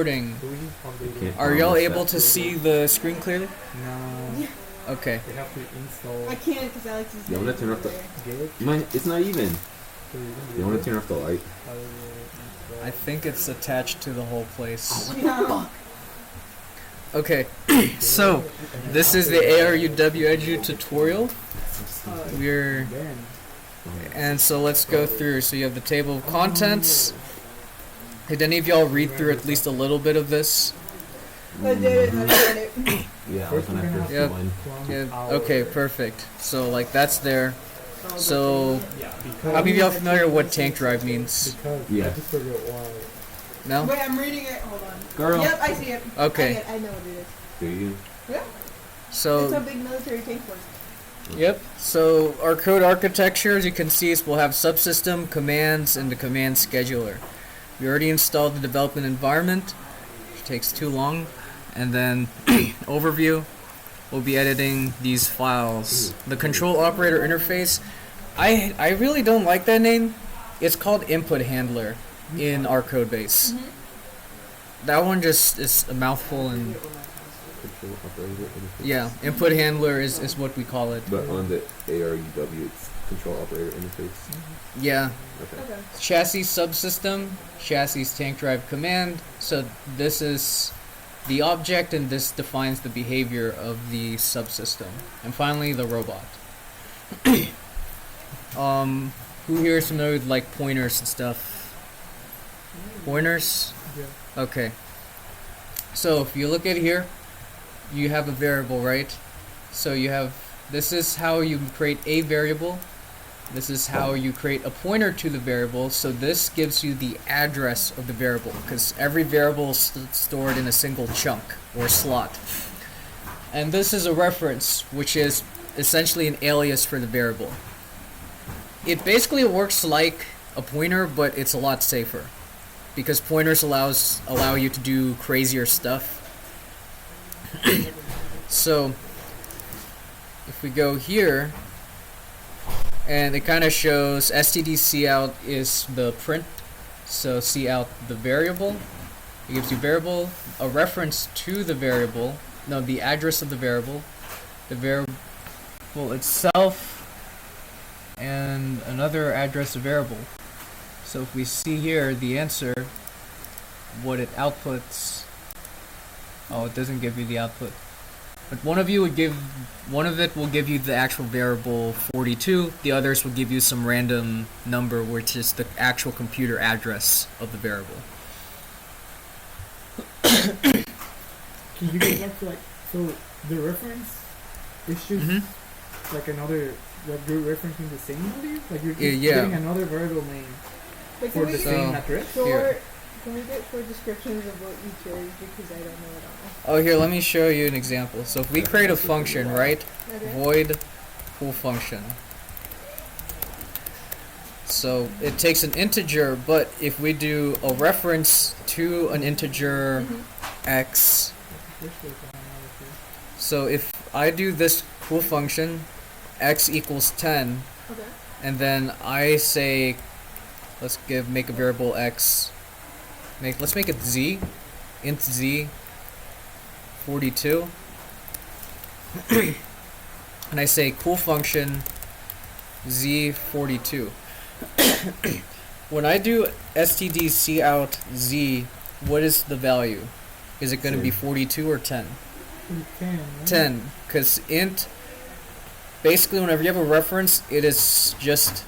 recording. Okay. Are y'all able to see the screen clearly? No. Okay. They have to install. I can't because Alex is. You want to turn off the? Git. It's not even. You want to turn off the light? I think it's attached to the whole place. No. Okay, so this is the aruw-edu tutorial. And so let's go through. So you have the table of contents. Did any of y'all read through at least a little bit of this? I did it. I did it. Yeah, I was gonna have Yep. one. Yeah, okay, perfect. So like that's there. So how many of y'all familiar with what tank drive means? Yeah. I just forget why. No? Wait, I'm reading it. Hold on. Girl. Yep, I see it. Okay. I know what it is. Do you? Yeah. So It's a big military tank force. yep. So our code architecture, as you can see, is we'll have subsystem, commands, and the command scheduler. We already installed the development environment, which takes too long, and then overview. We'll be editing these files. The control operator interface, I really don't like that name. It's called input handler in our code base. That one just is a mouthful, and Control operator interface. yeah, input handler is what we call it. But on the aruw, it's control operator interface. Yeah. Okay. Okay. Chassis subsystem, chassis tank drive command. So this is the object, and this defines the behavior of the subsystem. And finally, the robot. Who here is familiar with like pointers and stuff? Pointers? Yeah. Okay. So if you look at here, you have a variable, right? So you have, this is how you create a variable. This is how you create a pointer to the variable. So this gives you the address of the variable, because every variable is stored in a single chunk or slot. And this is a reference, which is essentially an alias for the variable. It basically works like a pointer, but it's a lot safer, because pointers allow you to do crazier stuff. So if we go here, and it kind of shows std cout is the print, so cout the variable. It gives you variable, a reference to the variable, no, the address of the variable itself, and another address of variable. So if we see here the answer, what it outputs, oh, it doesn't give you the output. But one of it will give you the actual variable 42, the others will give you some random number, which is the actual computer address of the variable. Can you get back to like, so the reference is just like another, like you're referencing the same value? Like you're just getting another variable name But for the same address? Can we get short descriptions of what you chose, because I don't know it all. Oh, here, let me show you an example. So if we create a function, right? Okay. Void pool function. So it takes an integer, but if we do a reference to an integer x, so if I do this pool function, x equals 10, Okay. and then I say, let's make a variable x, let's make it z, int z 42, and I say cool function z 42. When I do std cout z, what is the value? Is it going to be 42 or 10? 10. 10, because int, basically whenever you have a reference, it is just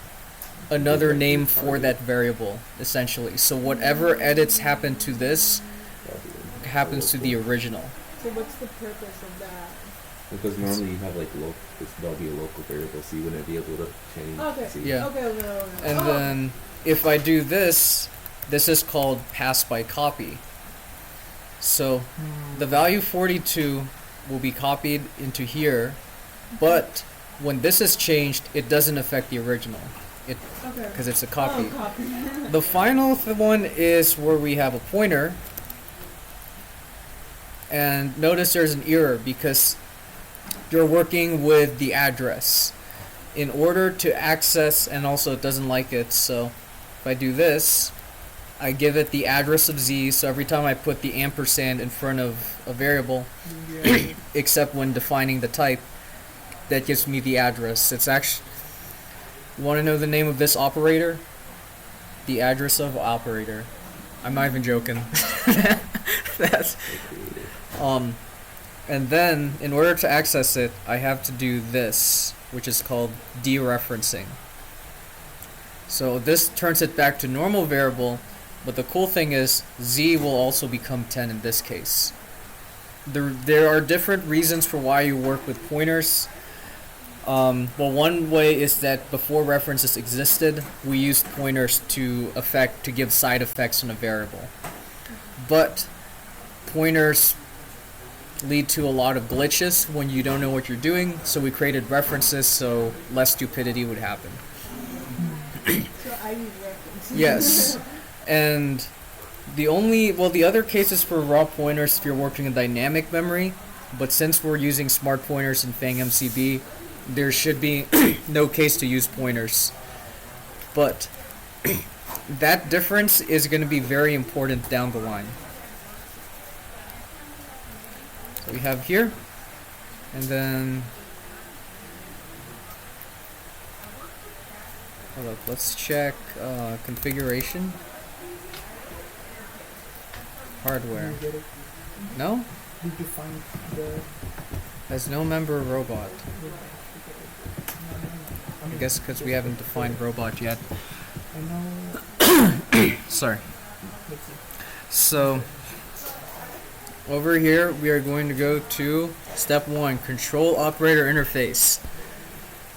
another name for that variable, essentially. So whatever edits happen to this happens to the original. So what's the purpose of that? Because normally you have like that'll be a local variable, so you wouldn't be able to change. Okay. See. Yeah. Okay. And then if I do this, this is called pass by copy. So the value 42 will be copied into here, but when this is changed, it doesn't affect the original. Okay. Because it's a copy. Oh, copy. The final one is where we have a pointer, and notice there's an error because you're working with the address. In order to access, and also it doesn't like it, so if I do this, I give it the address of z, so every time I put the ampersand in front of a variable, Yeah. except when defining the type, that gives me the address. It's actually, you want to know the name of this operator? The address of operator. I'm not even joking. That's, and then in order to access it, I have to do this, which is called dereferencing. So this turns it back to normal variable, but the cool thing is z will also become 10 in this case. There are different reasons for why you work with pointers. Well, one way is that before references existed, we used pointers to give side effects on a variable. But pointers lead to a lot of glitches when you don't know what you're doing, so we created references so less stupidity would happen. So I use references. Yes. And the other cases for raw pointers if you're working in dynamic memory, but since we're using smart pointers in Fang MCB, there should be no case to use pointers. But that difference is going to be very important down the line. So we have here, and then hold up, let's check configuration. Hardware. You get it? No? Did you find the? Has no member robot. I guess because we haven't defined robot yet. I know. Sorry. Let's see. So over here we are going to go to step 1, control operator interface.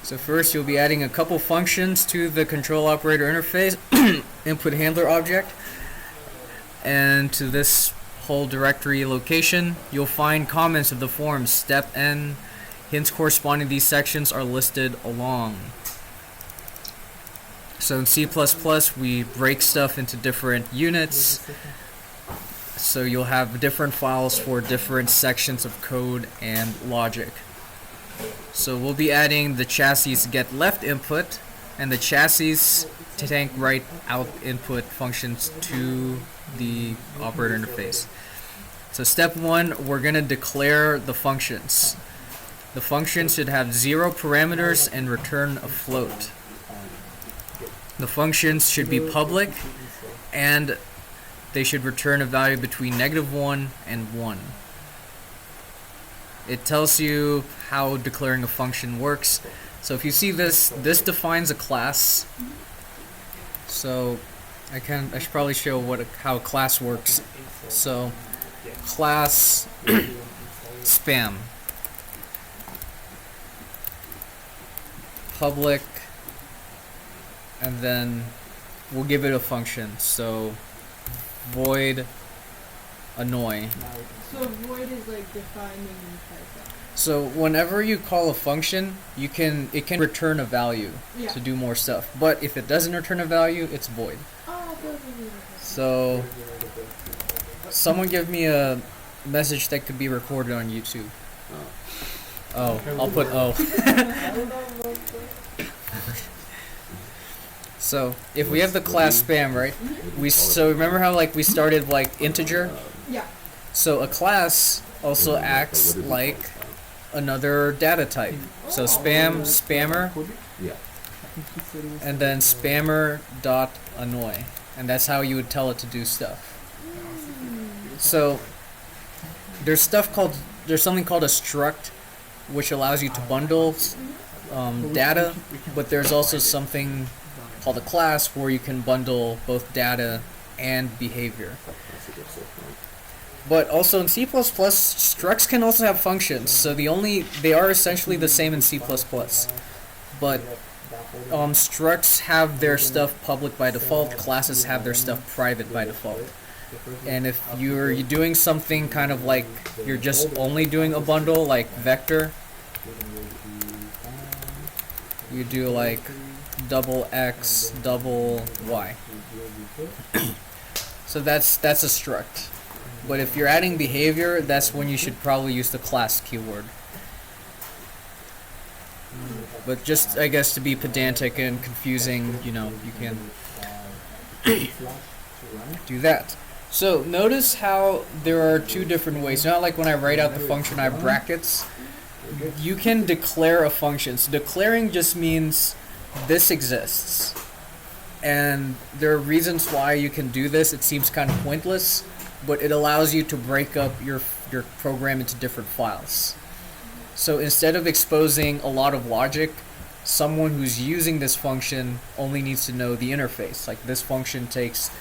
So first you'll be adding a couple functions to the control operator interface, input handler object, and to this whole directory location you'll find comments of the form step n. Hints corresponding to these sections are listed along. So in C++ we break stuff into different units, so you'll have different files for different sections of code and logic. So we'll be adding the chassis get left input and the chassis tank right out input functions to the operator interface. So step 1, we're going to declare the functions. The function should have 0 parameters and return a float. The functions should be public and they should return a value between -1 and 1. It tells you how declaring a function works. So if you see this defines a class. So I should probably show how a class works. So class spam, public, and then we'll give it a function. So void annoy. So void is like defining Python. So whenever you call a function, it can return a value Yeah. to do more stuff. But if it doesn't return a value, it's void. Oh, So someone give me a message that could be recorded on YouTube. Oh, I'll put O. So if we have the class spam, right? So remember how we started integer? yeah. So a class also acts like another data type. So spam, spammer, Yeah. and then spammer dot annoy, and that's how you would tell it to do stuff. So there's something called a struct, which allows you to bundle data, but there's also something called a class where you can bundle both data and behavior. But also in C++, structs can also have functions, so they are essentially the same in C++. But structs have their stuff public by default, classes have their stuff private by default. And if you're doing something kind of like you're just only doing a bundle, like vector, you do like double x, double y. So that's a struct. But if you're adding behavior, that's when you should probably use the class keyword. But just, I guess, to be pedantic and confusing, you can run it. do that. So notice how there are two different ways. Not like when I write out the function, I have brackets. You can declare a function. So declaring just means this exists. And there are reasons why you can do this. It seems kind of pointless, but it allows you to break up your program into different files. So instead of exposing a lot of logic, someone who's using this function only needs to know the interface. Like this function takes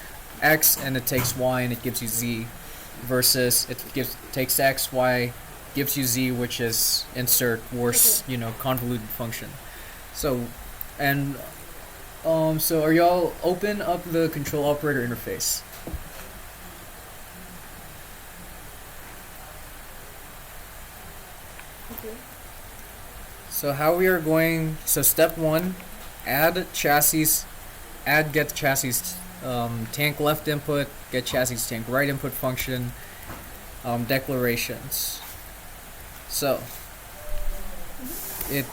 X and it takes Y and it gives you Z, versus takes X, Y, gives you Z, which is insert worse, convoluted function. So, and so are y'all open up the control operator interface? Okay. So how we are going, so step 1, add get chassis tank left input, get chassis tank right input function, declarations. So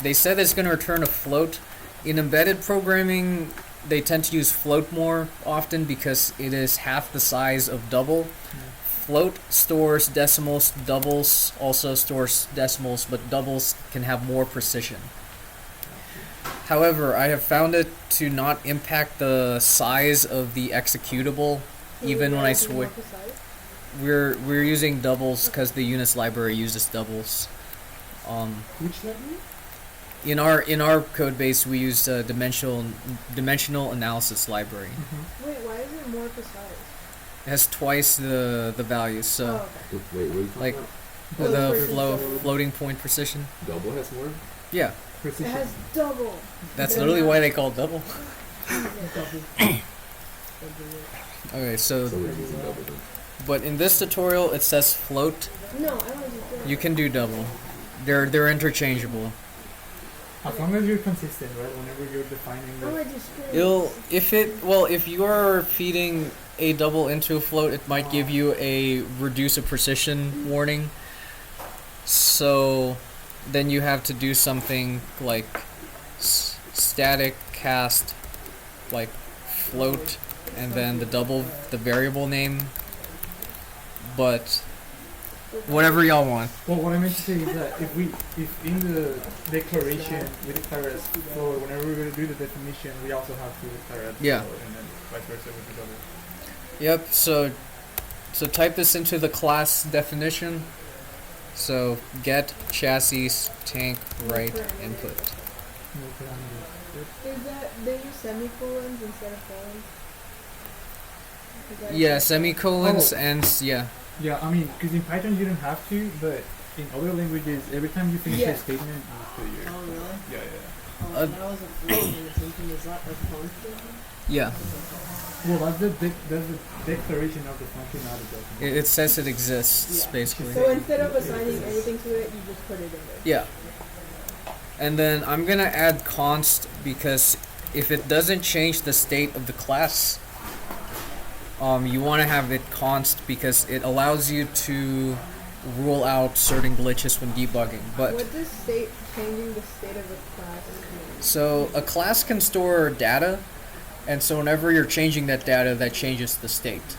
they said it's going to return a float. In embedded programming, they tend to use float more often because it is half the size of double. Float stores decimals, doubles also stores decimals, but doubles can have more precision. However, I have found it to not impact the size of the executable, even when I switch. We're using doubles because the Unix library uses doubles. Which library? In our code base, we use dimensional analysis library. Mm-hmm. Wait, why is it more precise? It has twice the values, so Oh, okay. Wait, what are you talking like about? the floating point precision. Double has more? Yeah, It Precision. has double. that's They're literally not- why they call it double. Okay, so So we're using double then. but in this tutorial it says float. No, I don't do that. You can do double. They're interchangeable. As long as you're consistent, right? Whenever you're defining I the want to screw. If you are feeding a double into a float, it might give you a reduce a precision warning. So then you have to do something like static cast like float and then the variable name, but whatever y'all want. Well, what I meant to say is that if in the declaration we declare as float, whenever we're going to do the definition, we also have to declare as Yeah. float, and then vice versa with the double. Yep, so type this into the class definition. So get chassis tank right input. No parameters. Is that they use semicolons instead of colons? Is that Yeah, okay? semicolons Oh. and yeah. Yeah, I mean, because in Python you don't have to, but in other languages, every time you finish Yeah. a statement, you put your. Oh, really? Yeah, yeah. Oh, that wasn't paying attention. Is that a function? Yeah. Well, that's the declaration of the function, not a document. It says it exists Yeah. basically. So instead of assigning anything to it, you just put it in there. Yeah. And then I'm gonna add const because if it doesn't change the state of the class, you want to have it const because it allows you to rule out certain glitches when debugging. But What does changing the state of a class mean? so a class can store data, and so whenever you're changing that data, that changes the state.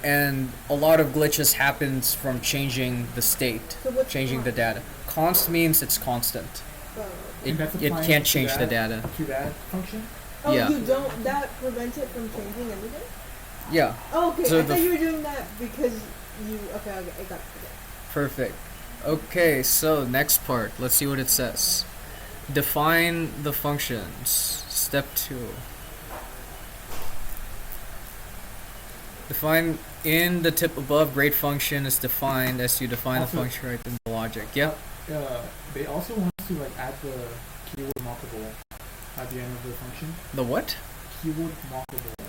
And a lot of glitches happens from changing the state, So what's changing the const? data. Const means it's constant. Oh, It, And that's it applying can't to change the that- data. To that function? oh Yeah. you don't. That prevents it from changing anything. Yeah, Oh, okay. So I the thought you were doing that because you. Okay, I got it. Okay. perfect. Okay, so next part. Let's see what it says. Define the functions. Step 2. Define in the tip above, grade function is defined as you define the Also- function right in the logic. Yep. They also want to like add the keyword mockable at the end of the function. The what? Keyword mockable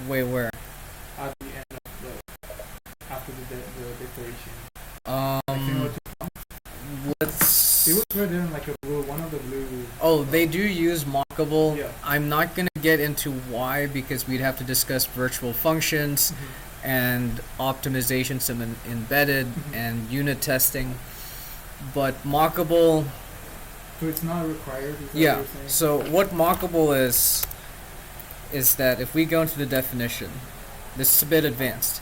Wait, where? at the end of the after the declaration. Like, you know, Let's. it was right there in like a blue, one of the blue. Oh, they do use mockable. Yeah. I'm not gonna get into why because we'd have to discuss virtual functions and optimizations of embedded Mhm. and unit testing. But mockable, So it's not required. Is that yeah. what you're saying? So what mockable is is that if we go into the definition, this is a bit advanced.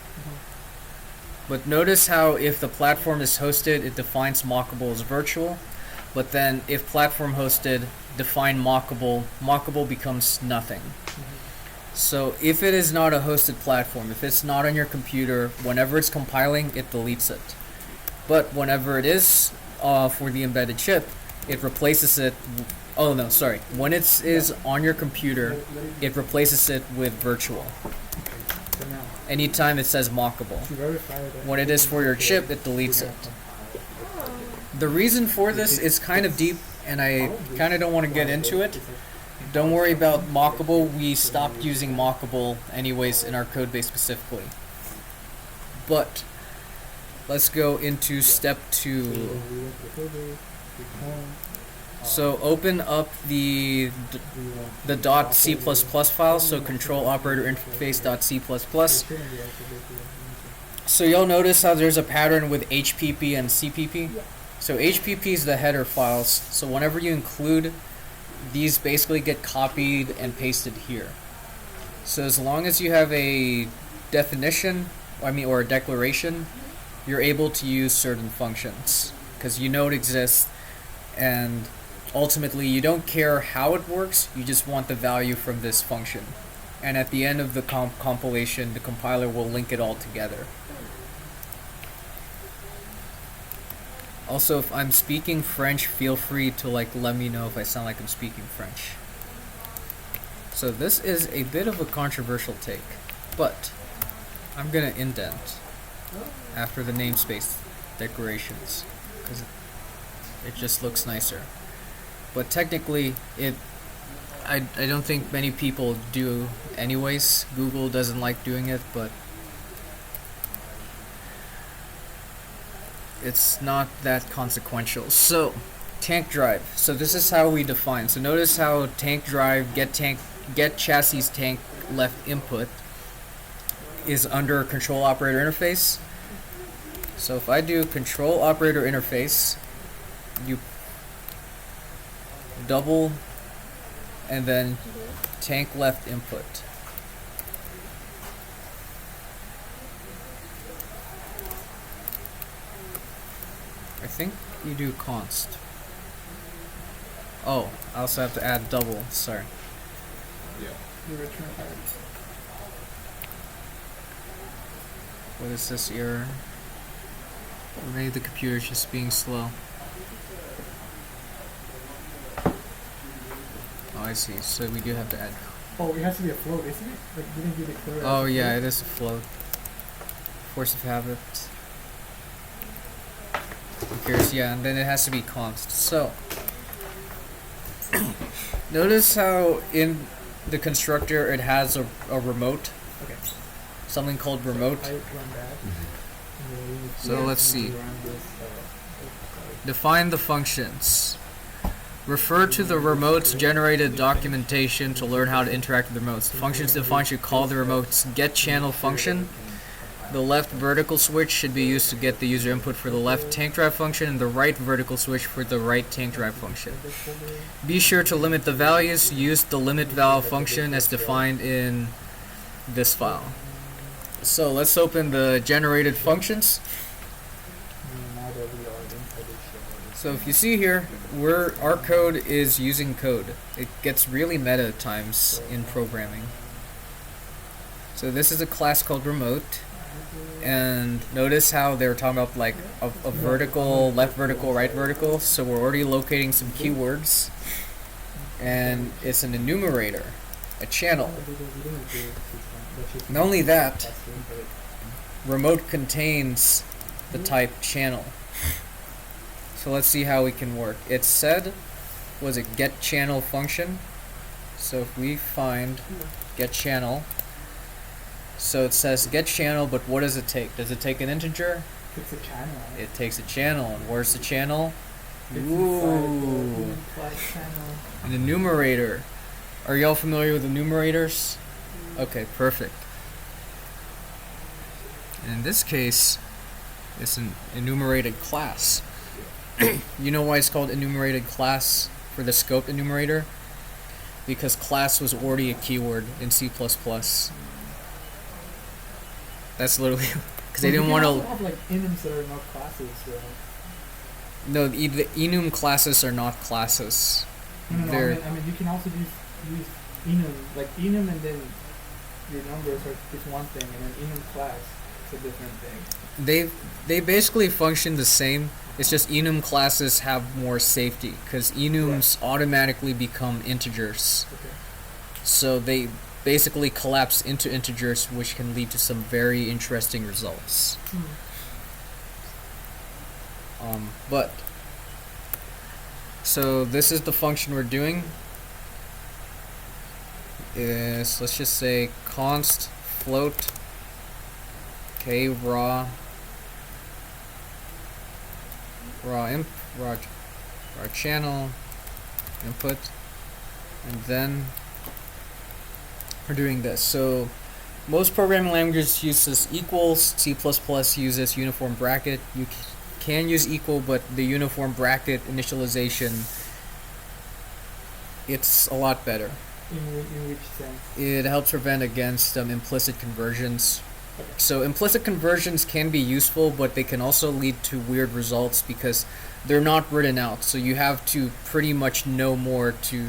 But notice how if the platform is hosted, it defines mockable as virtual. But then if platform hosted, define mockable, mockable becomes nothing. So if it is not a hosted platform, if it's not on your computer, whenever it's compiling, it deletes it. But whenever it is for the embedded chip, it replaces it. Oh no, sorry. When it is on your computer, it replaces it with virtual. So now, Anytime it says mockable. to verify that. When it is for your chip, it deletes it. The reason for this is kind of deep, and I kind of don't want to get into it. Don't worry about mockable. We stopped using mockable anyways in our code base specifically. But let's go into step 2. So open up the .c++ file, so control operator interface.c++. So you'll notice how there's a pattern with HPP and CPP. So HPP is the header files. So whenever you include, these basically get copied and pasted here. So as long as you have a definition, or a declaration, you're able to use certain functions because you know it exists, and ultimately you don't care how it works, you just want the value from this function. And at the end of the compilation, the compiler will link it all together. Also, if I'm speaking French, feel free to let me know if I sound like I'm speaking French. So this is a bit of a controversial take, but I'm gonna indent after the namespace decorations because it just looks nicer. But technically, I don't think many people do anyways. Google doesn't like doing it, but it's not that consequential. So, tank drive. So this is how we define. So notice how tank drive get chassis tank left input is under control operator interface. So if I do control operator interface, you double and then tank left input. I think you do const. Oh, I also have to add double, sorry. The return parts. What is this error? Or maybe the computer's just being slow. Oh, I see. So we do have to add. Oh, it has to be a float, isn't it? Like, didn't you declare? Oh yeah, it is a float. Force of habit. Who cares? Yeah, and then it has to be const. So notice how in the constructor it has a remote. Okay. Something called remote. I run that. So let's see. Define the functions. Refer to the remote's generated documentation to learn how to interact with the remotes. The functions defined should call the remote's getChannel function. The left vertical switch should be used to get the user input for the left tank drive function, and the right vertical switch for the right tank drive function. Be sure to limit the values. Use the limit val function as defined in this file. So let's open the generated functions. So if you see here, our code is using code. It gets really meta at times in programming. So this is a class called remote, and notice how they're talking about like a vertical, left vertical, right vertical. So we're already locating some keywords, and it's an enumerator, a channel. Not only that, remote contains the type channel. So let's see how we can work. It said, was it getChannel function? So if we find getChannel, so it says getChannel, but what does it take? Does it take an integer? It's a channel. It takes a channel, and where's the channel? It's Ooh, inside the channel. an enumerator. Are y'all familiar with enumerators? Okay, perfect. And in this case, it's an enumerated class. You know why it's called enumerated class for the scope enumerator? because class was already a keyword in C++. That's literally because they didn't want You to. have like enums that are not classes, right? No, the enum classes are not classes. No, They're- I mean, you can also use enum, like enum and then your numbers are is one thing, and then enum class is a different thing. They basically function the same. It's just enum classes have more safety because enums automatically become integers. Okay. So they basically collapse into integers, which can lead to some very interesting results. But so this is the function we're doing. Is let's just say const float raw channel input, and then we're doing this. So most programming languages uses equals. C++ uses uniform bracket. You can use equal, but the uniform bracket initialization, it's a lot better. In which sense? It helps prevent against implicit conversions. So implicit conversions can be useful, but they can also lead to weird results because they're not written out. So you have to pretty much know more to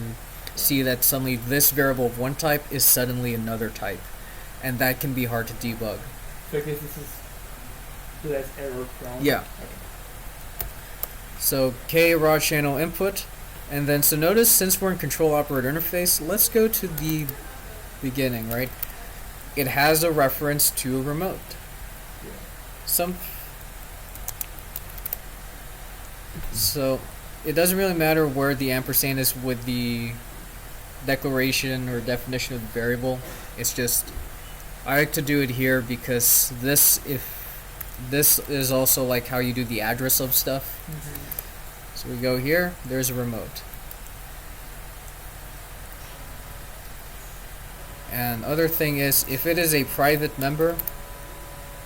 see that suddenly this variable of one type is suddenly another type. And that can be hard to debug. So I guess this is less error prone. Yeah. Okay. So K raw channel input. And then, so notice since we're in control operator interface, let's go to the beginning, right? It has a reference to a remote. So it doesn't really matter where the ampersand is with the declaration or definition of the variable. It's just, I like to do it here because this is also like how you do the address of stuff. So we go here, there's a remote. And other thing is, if it is a private member,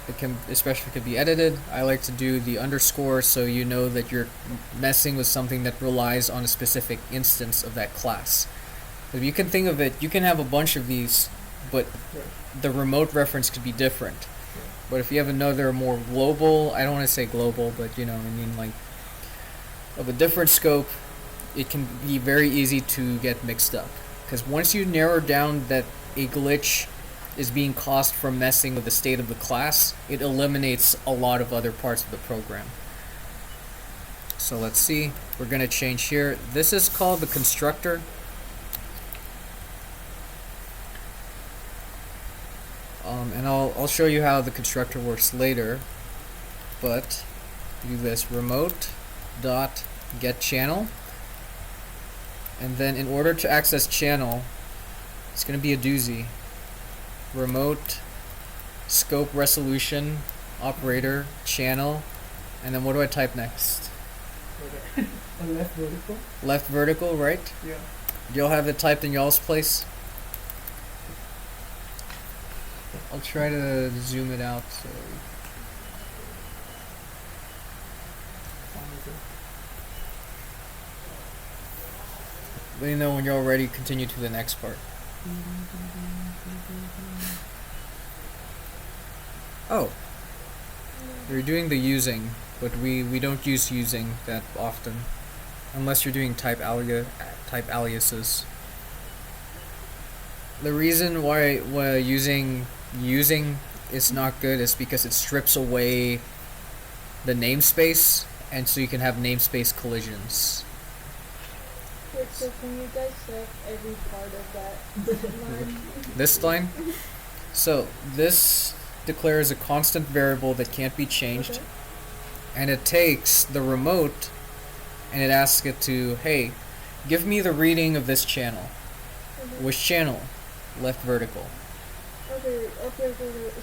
it can, especially could be edited. I like to do the underscore so you know that you're messing with something that relies on a specific instance of that class. If you can think of it, you can have a bunch of these, but the remote reference could be different. But if you have another more global, I don't want to say global, but you know, I mean like of a different scope, it can be very easy to get mixed up. Because once you narrow down that a glitch is being caused from messing with the state of the class, it eliminates a lot of other parts of the program. So let's see, we're going to change here. This is called the constructor. And I'll show you how the constructor works later. But do this remote dot get channel, and then in order to access channel, it's going to be a doozy. Remote scope resolution operator channel, and then what do I type next? A left vertical? Left vertical, right? Yeah. Y'all have it typed in y'all's place? I'll try to zoom it out so. Let me know when you're all ready. Continue to the next part. Oh, you're doing the using, but we don't use using that often, unless you're doing type aliases. The reason why using is not good is because it strips away the namespace, and so you can have namespace collisions. Wait, so can you dissect every part of that line? This line? So this declares a constant variable that can't be changed, Okay. and it takes the remote and it asks it to, hey, give me the reading of this channel. Okay. Which channel? Left vertical. Okay.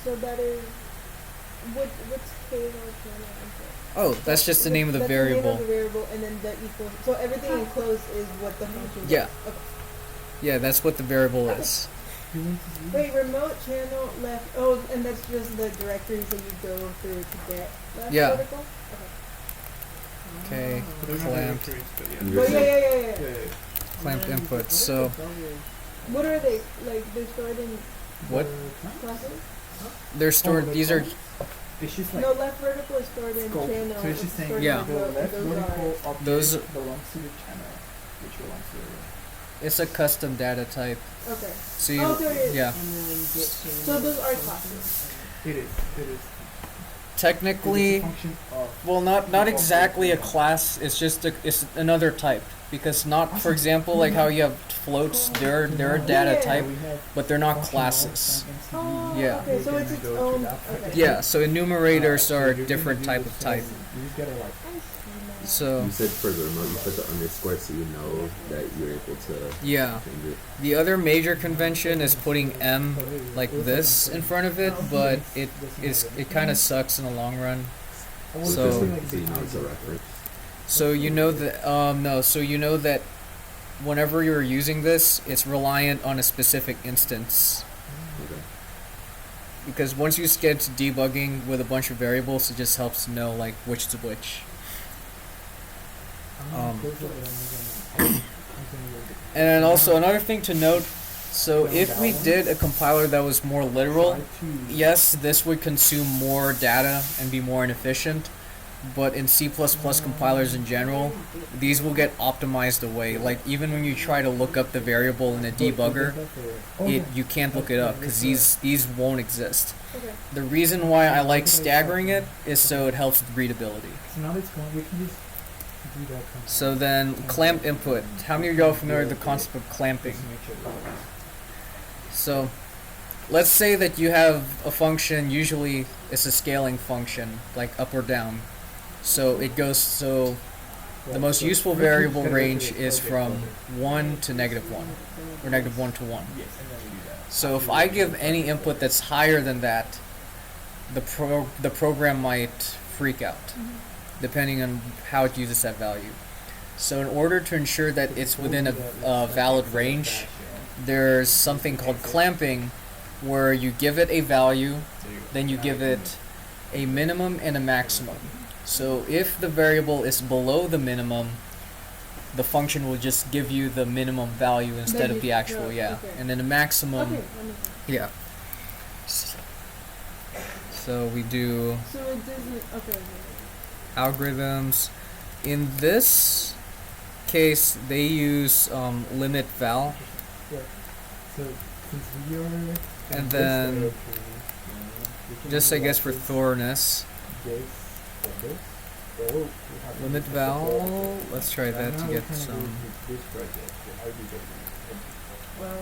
So that is what's K channel input? Oh, that's just the name of the That's variable. the name of the variable, and then the equal. So everything enclosed is what the function Yeah. is. Okay. Yeah, that's what the variable is. Wait, remote channel left. Oh, and that's just the directories that you go through to get left Yeah. vertical. Okay. Okay, They're not clamped. directories, but And yeah. you're Oh yeah, saying- yeah. Yeah. Clamped And input. what are So the W? What are they like? They're stored in what classes. they're stored? the These are columns? It's just like No, left vertical is stored in scope. channel. So it's just saying stored Yeah. in the row, left those vertical are- object Those- belongs to the channel, which belongs to the row. it's a custom data type. Okay. So you Oh, there it is. yeah. And then get channel. So those are something. classes. It is. It is. Technically, It's a function of. well, not exactly a class. It's just it's another type because not, for example, like how you have floats. They're a data Yeah. type, We have but they're not functional, classes. Oh, Yeah. okay. So We it's can its go to own. that. Okay. Yeah. So enumerators So are a you're gonna different do type this of type. You just gotta like. I see now. So You said for the remote, you put the underscore so you know that you're able to yeah. change it. The other major convention is putting M like this in front of it, but it kind of sucks in the long run. Or So- just So like you know it's a reference. So you know that no, so you know that whenever you're using this, it's reliant on a specific instance. Okay. Because once you get to debugging with a bunch of variables, it just helps to know like which is which. And then also another thing to note, so if we did a compiler that was more literal, yes, this would consume more data and be more inefficient. But in C++ compilers in general, these will get optimized away. Like even when you try to look up the variable in a debugger, you can't look it up because these won't exist. Okay. The reason why I like staggering it is so it helps with readability. So now it's going. We can just do that. So then clamped input. How many of you are familiar with the concept of clamping? Just make sure that it works. So let's say that you have a function, usually it's a scaling function, like up or down. So it goes, so the most useful variable range is from 1 to -1, or -1 to 1. Yes, and then we do that. So if I give any input that's higher than that, the program might freak out, depending on how it uses that value. So in order to ensure that it's within a valid range, there's something called clamping, where you give it a value, then you give it a minimum and a maximum. So if the variable is below the minimum, the function will just give you the minimum value instead of the actual, yeah. Okay. And then the maximum, Okay. Understand. yeah. So we do So it doesn't. Okay. algorithms. In this case, they use limit val, Yeah. So since we are. in And this then directory, we can just do I guess like for this, thoroughness. this, and this. Or we have to Limit do val, let's try Right that now to we're get trying to do some. This project, the aruw-edu. Well,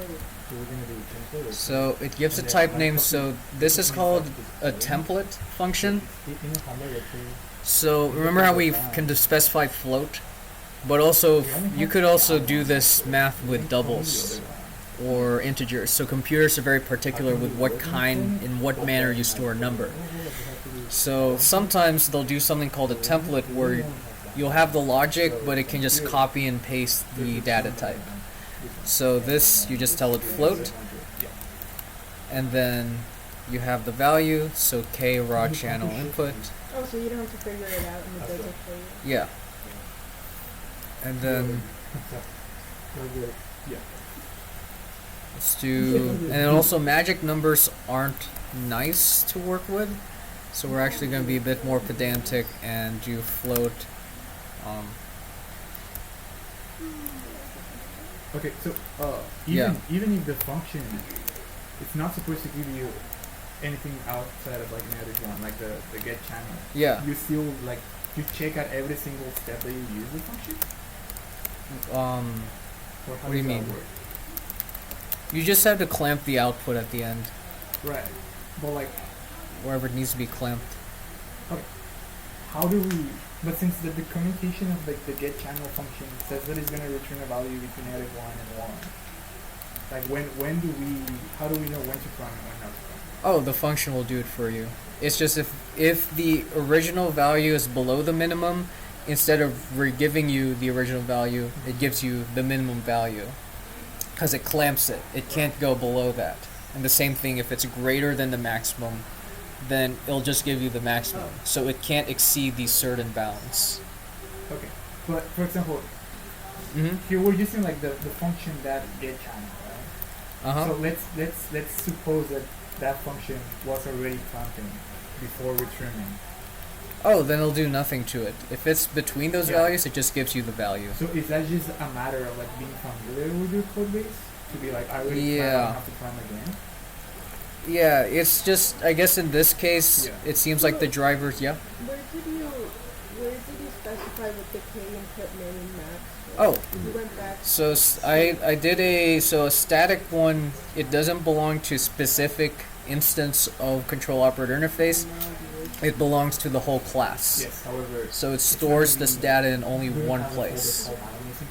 So we're gonna do template. So it gives a And then type one name, copy, so this is called a template. template function. In a Honda directory. So remember how we can specify float? But also, you could also do this math with doubles or integers. So computers are very particular with what kind, in what manner you store a number. So sometimes they'll do something called a template where you'll have the logic, but it can just copy and paste the data type. So this, you just tell it float, and then you have the value, so k raw channel input, Oh, so you don't have to figure it out and it does it for you. yeah. And then let's do, and then also magic numbers aren't nice to work with, so we're actually going to be a bit more pedantic and do float. Okay, so Yeah. even if the function, it's not supposed to give you anything outside of like an added one, like the get channel. Yeah. You still like you check out every single step that you use the function. Or how What do you does that mean? work? You just have to clamp the output at the end, Right, but like wherever it needs to be clamped. how do we? But since the communication of like the get channel function says that it's gonna return a value between added one and one. Like when do we? How do we know when to prime and when not to prime? Oh, the function will do it for you. It's just if the original value is below the minimum, instead of giving you the original value, it gives you the minimum value. Because it clamps it. It can't go below that. And the same thing, if it's greater than the maximum, then it'll just give you the maximum. So it can't exceed these certain bounds. Okay, but for example, Mm-hmm. Here we're using like the function that get channel, right? Uh-huh. So let's suppose that that function was already counting before returning. Oh, then it'll do nothing to it. If it's between those Yeah. values, it just gives you the value. So is that just a matter of like being familiar with your code base to be like I already climb, I Yeah. don't have to climb again? Yeah, it's just, I guess in this case, Yeah. it seems like the drivers, yeah. Where did you specify what the K input name maps? Oh. You went back. So I did a static one, it doesn't belong to specific instance of control operator interface. It belongs to the whole class. Yes. However, So it stores this data in only one place.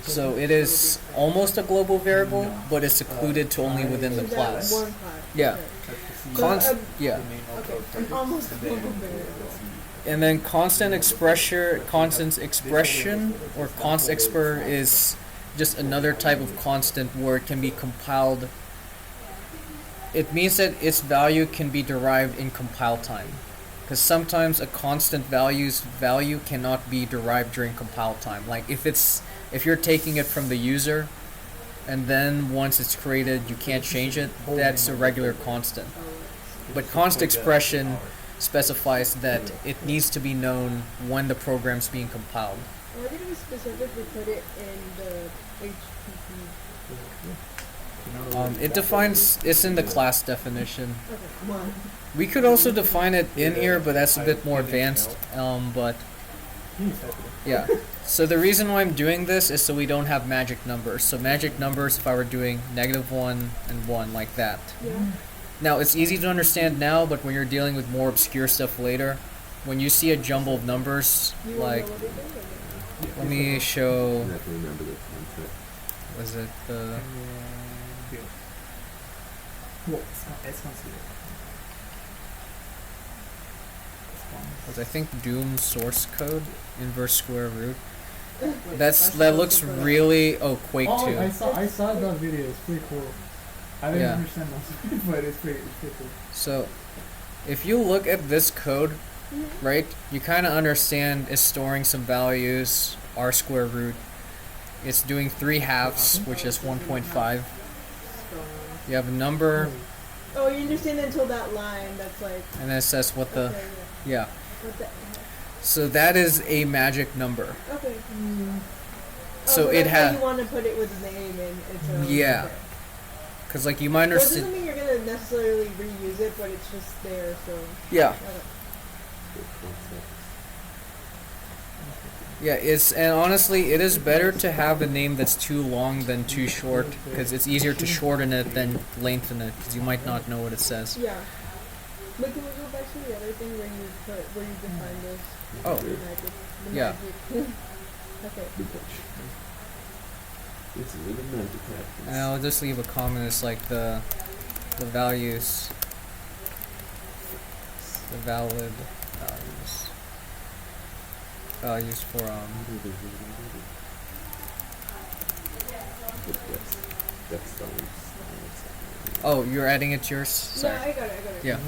So it is almost a global variable, but it's secluded to only within the Is that class. one class? Yeah. So, Const- yeah. Okay, an almost global variable. And then constant expression or const expr is just another type of constant where it can be compiled. It means that its value can be derived in compile time. Because sometimes a constant value cannot be derived during compile time. Like if you're taking it from the user and then once it's created you can't change it, that's a regular constant. But const expression specifies that it needs to be known when the program's being compiled. Why did we specifically put it in the HTTP? It defines, it's in the class definition. Okay, one. We could also define it in here, but that's a bit more advanced. But yeah. So the reason why I'm doing this is so we don't have magic numbers. So magic numbers, if I were doing -1 and 1 like that. Yeah. Now it's easy to understand now, but when you're dealing with more obscure stuff later, when you see a jumble of numbers, You wanna like know what it is? let me show. I have to remember the concept. Was it the? Well, it's considered. Was I think Doom source code inverse square root. That looks really Quake 2. I saw that video. It's pretty cool. I didn't Yeah. understand most, but it's pretty cool. So, if you look at this code, right, you kind of understand it's storing some values, r square root. It's doing 3/2, which is 1.5. You have a number, Oh, you understand until that line. That's like. and then it says what the, Okay, yeah. What the? So that is a magic number. Okay. So so it that's why has, you want to put it with name and its own. Yeah. Okay. because like you might Well, it doesn't understand, mean you're gonna necessarily reuse it, but it's just there. So. yeah. Okay. The concept. Yeah, and honestly, it is better to have a name that's too long than too short, because it's easier to shorten it than lengthen it, because you might not know what it says. Yeah. But can we go back to the other thing where you define this? Oh, The magic. The Yeah. magic. Okay. This is where the magic happens. and I'll just leave a comment. It's like the values, the valid values for That's the Oh, you're adding it to yours. Sorry. Yeah, I got it. Yeah.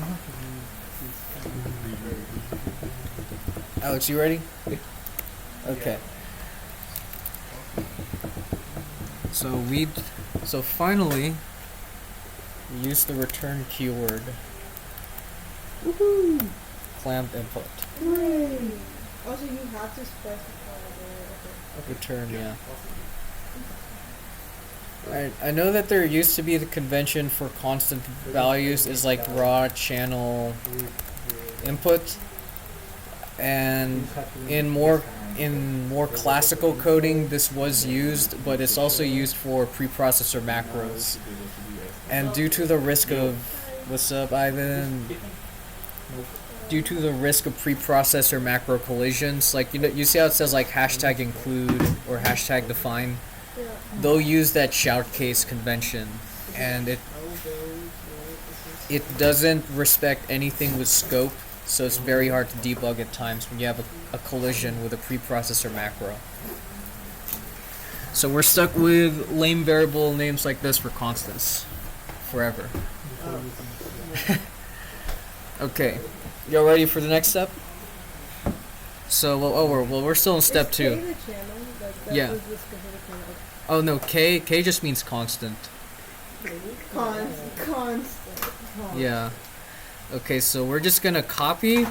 Alex, you ready? Okay. So finally, we use the return keyword. Woohoo! Clamped input. Hooray! Also, you have to specify the. Return, yeah. I know that there used to be the convention for constant values is like raw channel input, and in more classical coding this was used, but it's also used for preprocessor macros. And due to the risk of what's up, Ivan? Due to the risk of preprocessor macro collisions, like you see how it says like hashtag include or hashtag define. Yeah. They'll use that shout case convention, and it doesn't respect anything with scope, so it's very hard to debug at times when you have a collision with a preprocessor macro. So we're stuck with lame variable names like this for constants forever. Okay, y'all ready for the next step? So we're still in step Is 2. K the channel? Like, that Yeah. was the specific channel. Oh no, K just means constant. Constant. Yeah. Okay, so we're just gonna copy,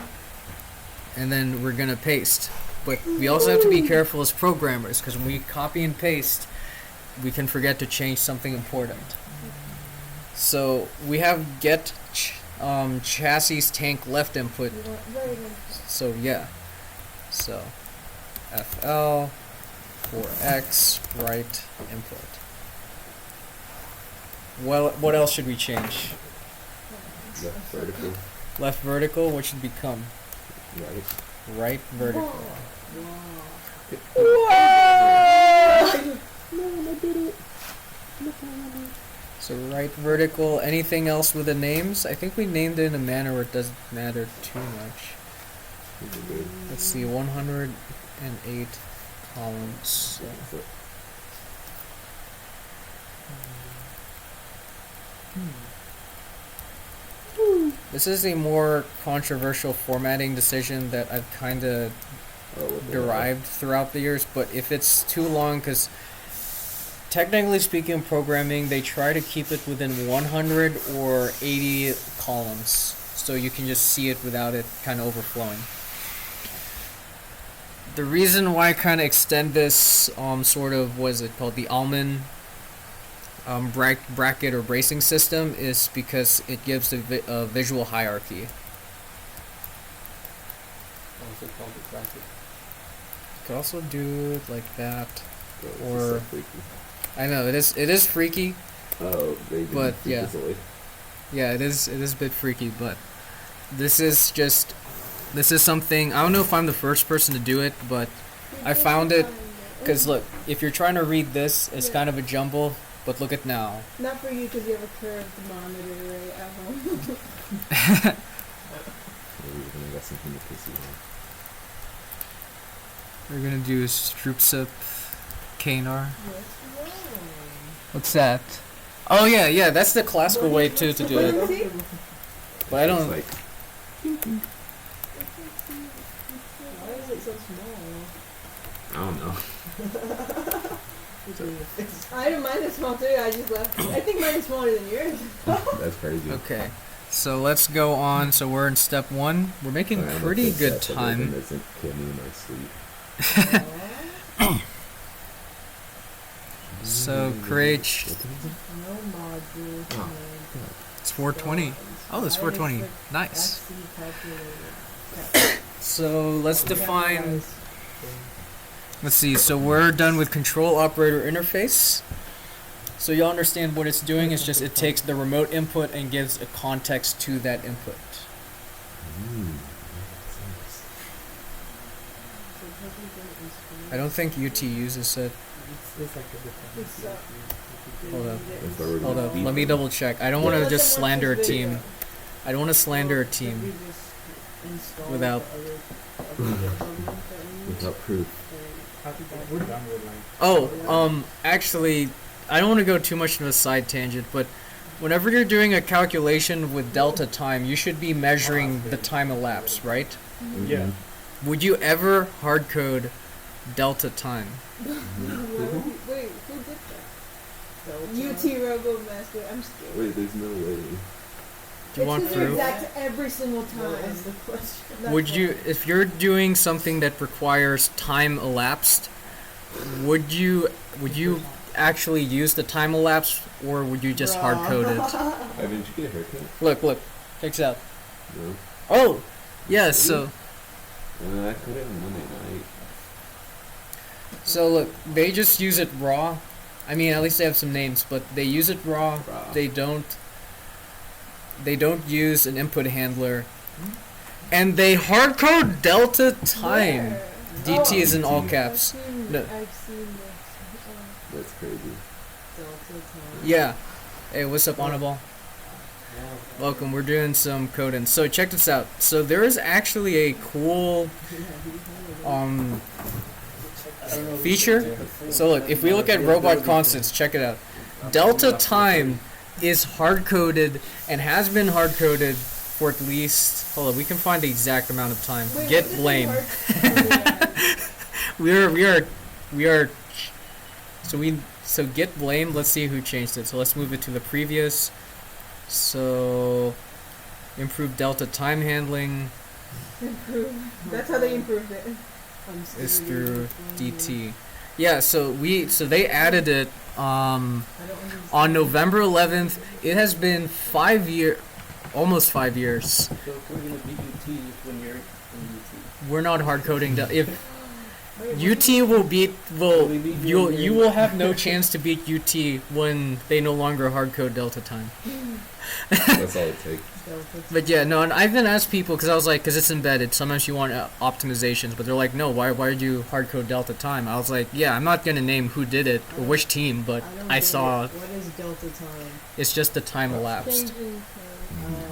and then we're gonna paste. But we also have to be careful as programmers, because when we copy and paste, we can forget to change something important. So we have get chassis tank left input. So yeah. So FL for X right input. Well, what else should we change? Left vertical. Left vertical, what should become? Right. Right vertical. So right vertical. Anything else with the names? I think we named it in a manner where it doesn't matter too much. Let's see, 108 columns. This is a more controversial formatting decision that I've kind of derived throughout the years, but if it's too long, because technically speaking in programming, they try to keep it within 100 or 80 columns, so you can just see it without it kind of overflowing. The reason why I kind of extend this sort of, what is it called, the almond bracket or bracing system, is because it gives a visual hierarchy. Also called the bracket. You could also do it like that. Oh, it's Or- so freaky. I know it is freaky. Oh, they didn't But, freak yeah. us away. Yeah, it is a bit freaky, but this is something, I don't know if I'm the first person to do it, but I found it, because look, if you're trying to read this, it's Yeah. kind of a jumble, but look at now. Not for you because you have a curved monitor right at home. Maybe we're gonna get something to piss you off. We're gonna do Stroopsup Kanar. What's that? Oh yeah, that's the classical way to do it. See? But I It's don't. like, Why is it so small? I don't know. I don't mind is small too. I just left. I think mine is smaller than yours. That's crazy. Okay, so let's go on. So we're in step 1. We're making Sorry, I'm pretty upset good that time. Logan doesn't kill me in my sleep. So create. No module. Oh. It's 420. Oh, it's 420. Nice. So let's define. Let's see. So we're done with control operator interface. So you'll understand what it's doing. It's just it takes the remote input and gives a context to that input. I don't think UT uses it. It's like a different. Hold up. That's why we're Hold gonna up. beat Let me them. double check. I don't want to just slander a team. I don't want to slander a team without. Without proof. We're done with like. Oh, actually, I don't want to go too much into a side tangent, but whenever you're doing a calculation with delta time, you should be measuring the time elapsed, right? Yeah. Would you ever hard code delta time? Wait, who did that? UT Robo Master. I'm scared. Wait, there's no way. Do you want it's 'cause they're proof? exact every single time. That's the question. That's Would why. you, if you're doing something that requires time elapsed, would you actually use the time elapsed, or would you just hard code it? Evan, did you get a haircut? Look, check this out. No. Oh, yeah. So I cut it on Monday night. look, they just use it raw. I mean, at least they have some names, but they use it raw. Raw. They don't use an input handler, and they hard code delta time. Where? DT is in all DT. caps. No. I've seen this. That's crazy. Yeah. Hey, what's up, Honorable? Welcome. We're doing some coding. So check this out. So there is actually a cool feature. So look, if we look at robot constants, check it out. Delta time is hard coded and has been hard coded for at least. Hold on, we can find the exact amount of time. Wait, Get what did blame. the hard- We are. So get blame. Let's see who changed it. So let's move it to the previous. So improve delta time handling Improve. That's how they improved it. is through DT. Yeah. So they added it I don't understand. on November 11th. It has been almost 5 years. So if we're gonna beat UT when you're in UT. We're not hard coding. If Wait, UT will beat you you will have no chance to beat UT when they no longer hard code delta time. That's all it takes. But yeah, no, and I've been asked people because I was like, because it's embedded. Sometimes you want optimizations, but they're like, no, why did you hard code delta time? I was like, yeah, I'm not gonna name who did it or which team, but don't I get saw it. What is delta time? it's just the time elapsed. Changing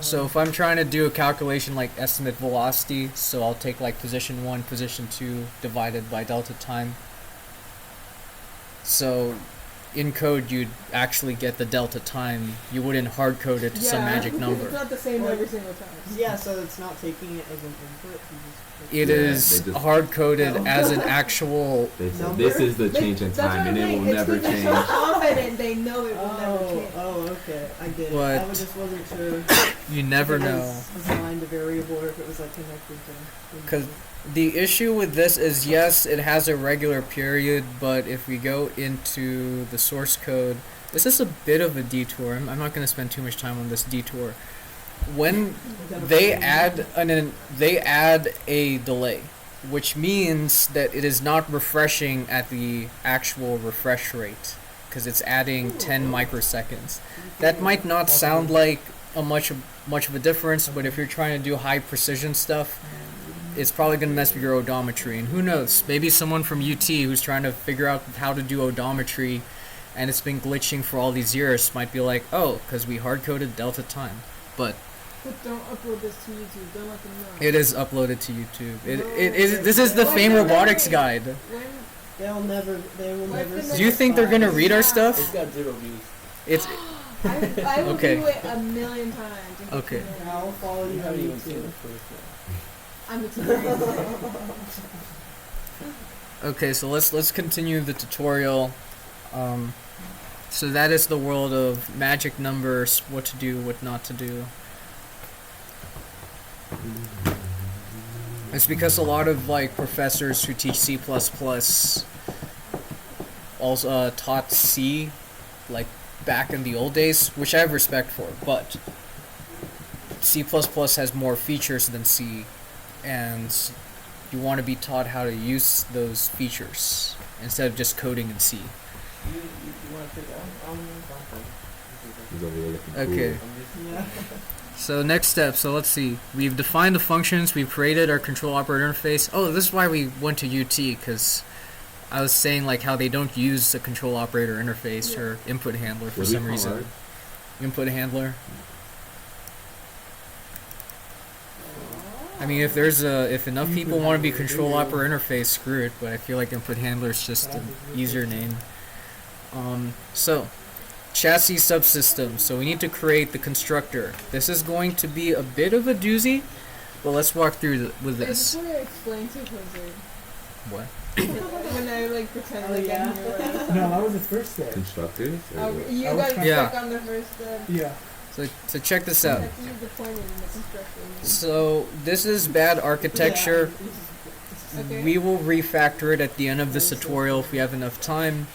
So if I'm trying to do a calculation like estimate velocity, so I'll take like position 1, position 2 divided by delta time. So in code you'd actually get the delta time. You wouldn't hard code it to some magic It's number. not the same every single time. Yeah, so it's not taking it as an input. It Yeah, is they just- hard coded No. as an actual. They said, Number? this is the change in That's what time, I'm and it saying. will It's never 'cause they're change. so confident they know it will never Oh, change. okay, I get it. But- I just wasn't sure. You never if it know. was assigned a variable or if it was like connected to. 'Cause the issue with this is, yes, it has a regular period, but if we go into the source code, this is a bit of a detour. I'm not going to spend too much time on this detour. When they add a delay, which means that it is not refreshing at the actual refresh rate, because it's adding 10 microseconds. That might not sound like much of a difference, but if you're trying to do high precision stuff, it's probably going to mess with your odometry. And who knows, maybe someone from UT who's trying to figure out how to do odometry and it's been glitching for all these years might be like, oh, because we hard-coded delta time. But But don't upload this to YouTube. Don't let them know. it is uploaded to YouTube. No. This is the Why Fang don't they- Roboticss guide. When They will never Do you think they're going to read our It's stuff? got 0 views. It's I will Okay. do it a million times. if Okay. you know. I'll follow you You on haven't even seen the YouTube. first one. I'm experienced. okay, so let's continue the tutorial. So that is the world of magic numbers, what to do, what not to do. It's because a lot of like professors who teach C++ also taught C like back in the old days, which I have respect for, but C++ has more features than C, and you want to be taught how to use those features instead of just coding in C. You want to take that? He's over there looking Okay. cool. Yeah. So next step, so let's see. We've defined the functions, we've created our control operator interface. Oh, this is why we went to UT, because I was saying like how they don't use the control operator interface or input handler for What do we some call reason. ours? Input handler. I mean, if enough people want to be control operator interface, screw it. But I feel like input handler is just an easier name. So chassis subsystem. So we need to create the constructor. This is going to be a bit of a doozy, but let's walk through with I this. just want to explain to Jose. What? When I like pretend Oh, like yeah. I'm here. Like, No, that was the first step. Constructors? Or what? you I was got trying- Yeah. stuck on the first step. Yeah. So check this You out. have to use the pointer in the construction. So this is bad architecture. Okay. We will refactor it at the end of this tutorial if we have enough time.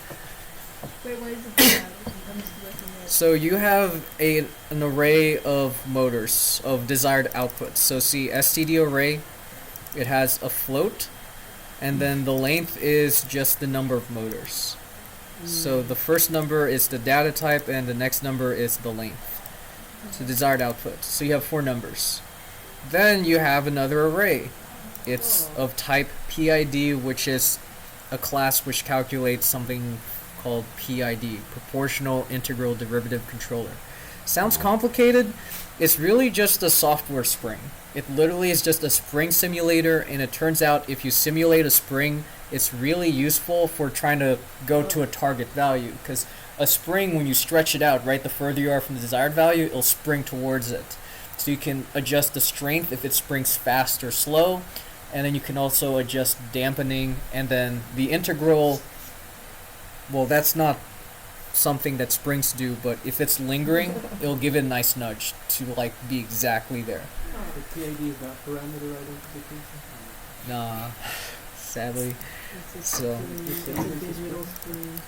Wait, why is it bad? I'm just looking at. So you have an array of motors, of desired outputs. So see STD array, it has a float, and then the length is just the number of motors. So the first number is the data type, and the next number is the length. So desired output. So you have 4 numbers. Then you have another array. It's of type PID, which is a class which calculates something called PID, Proportional Integral Derivative Controller. Sounds complicated. It's really just a software spring. It literally is just a spring simulator, and it turns out if you simulate a spring, it's really useful for trying to go to a target value, because a spring, when you stretch it out, right, the further you are from the desired value, it'll spring towards it. So you can adjust the strength if it springs fast or slow, and then you can also adjust dampening, and then the integral, well, that's not something that springs do, but if it's lingering, it'll give it a nice nudge to like be exactly there. The PID is not parameter identification. Nah, sadly. It's So- it's a digital screen.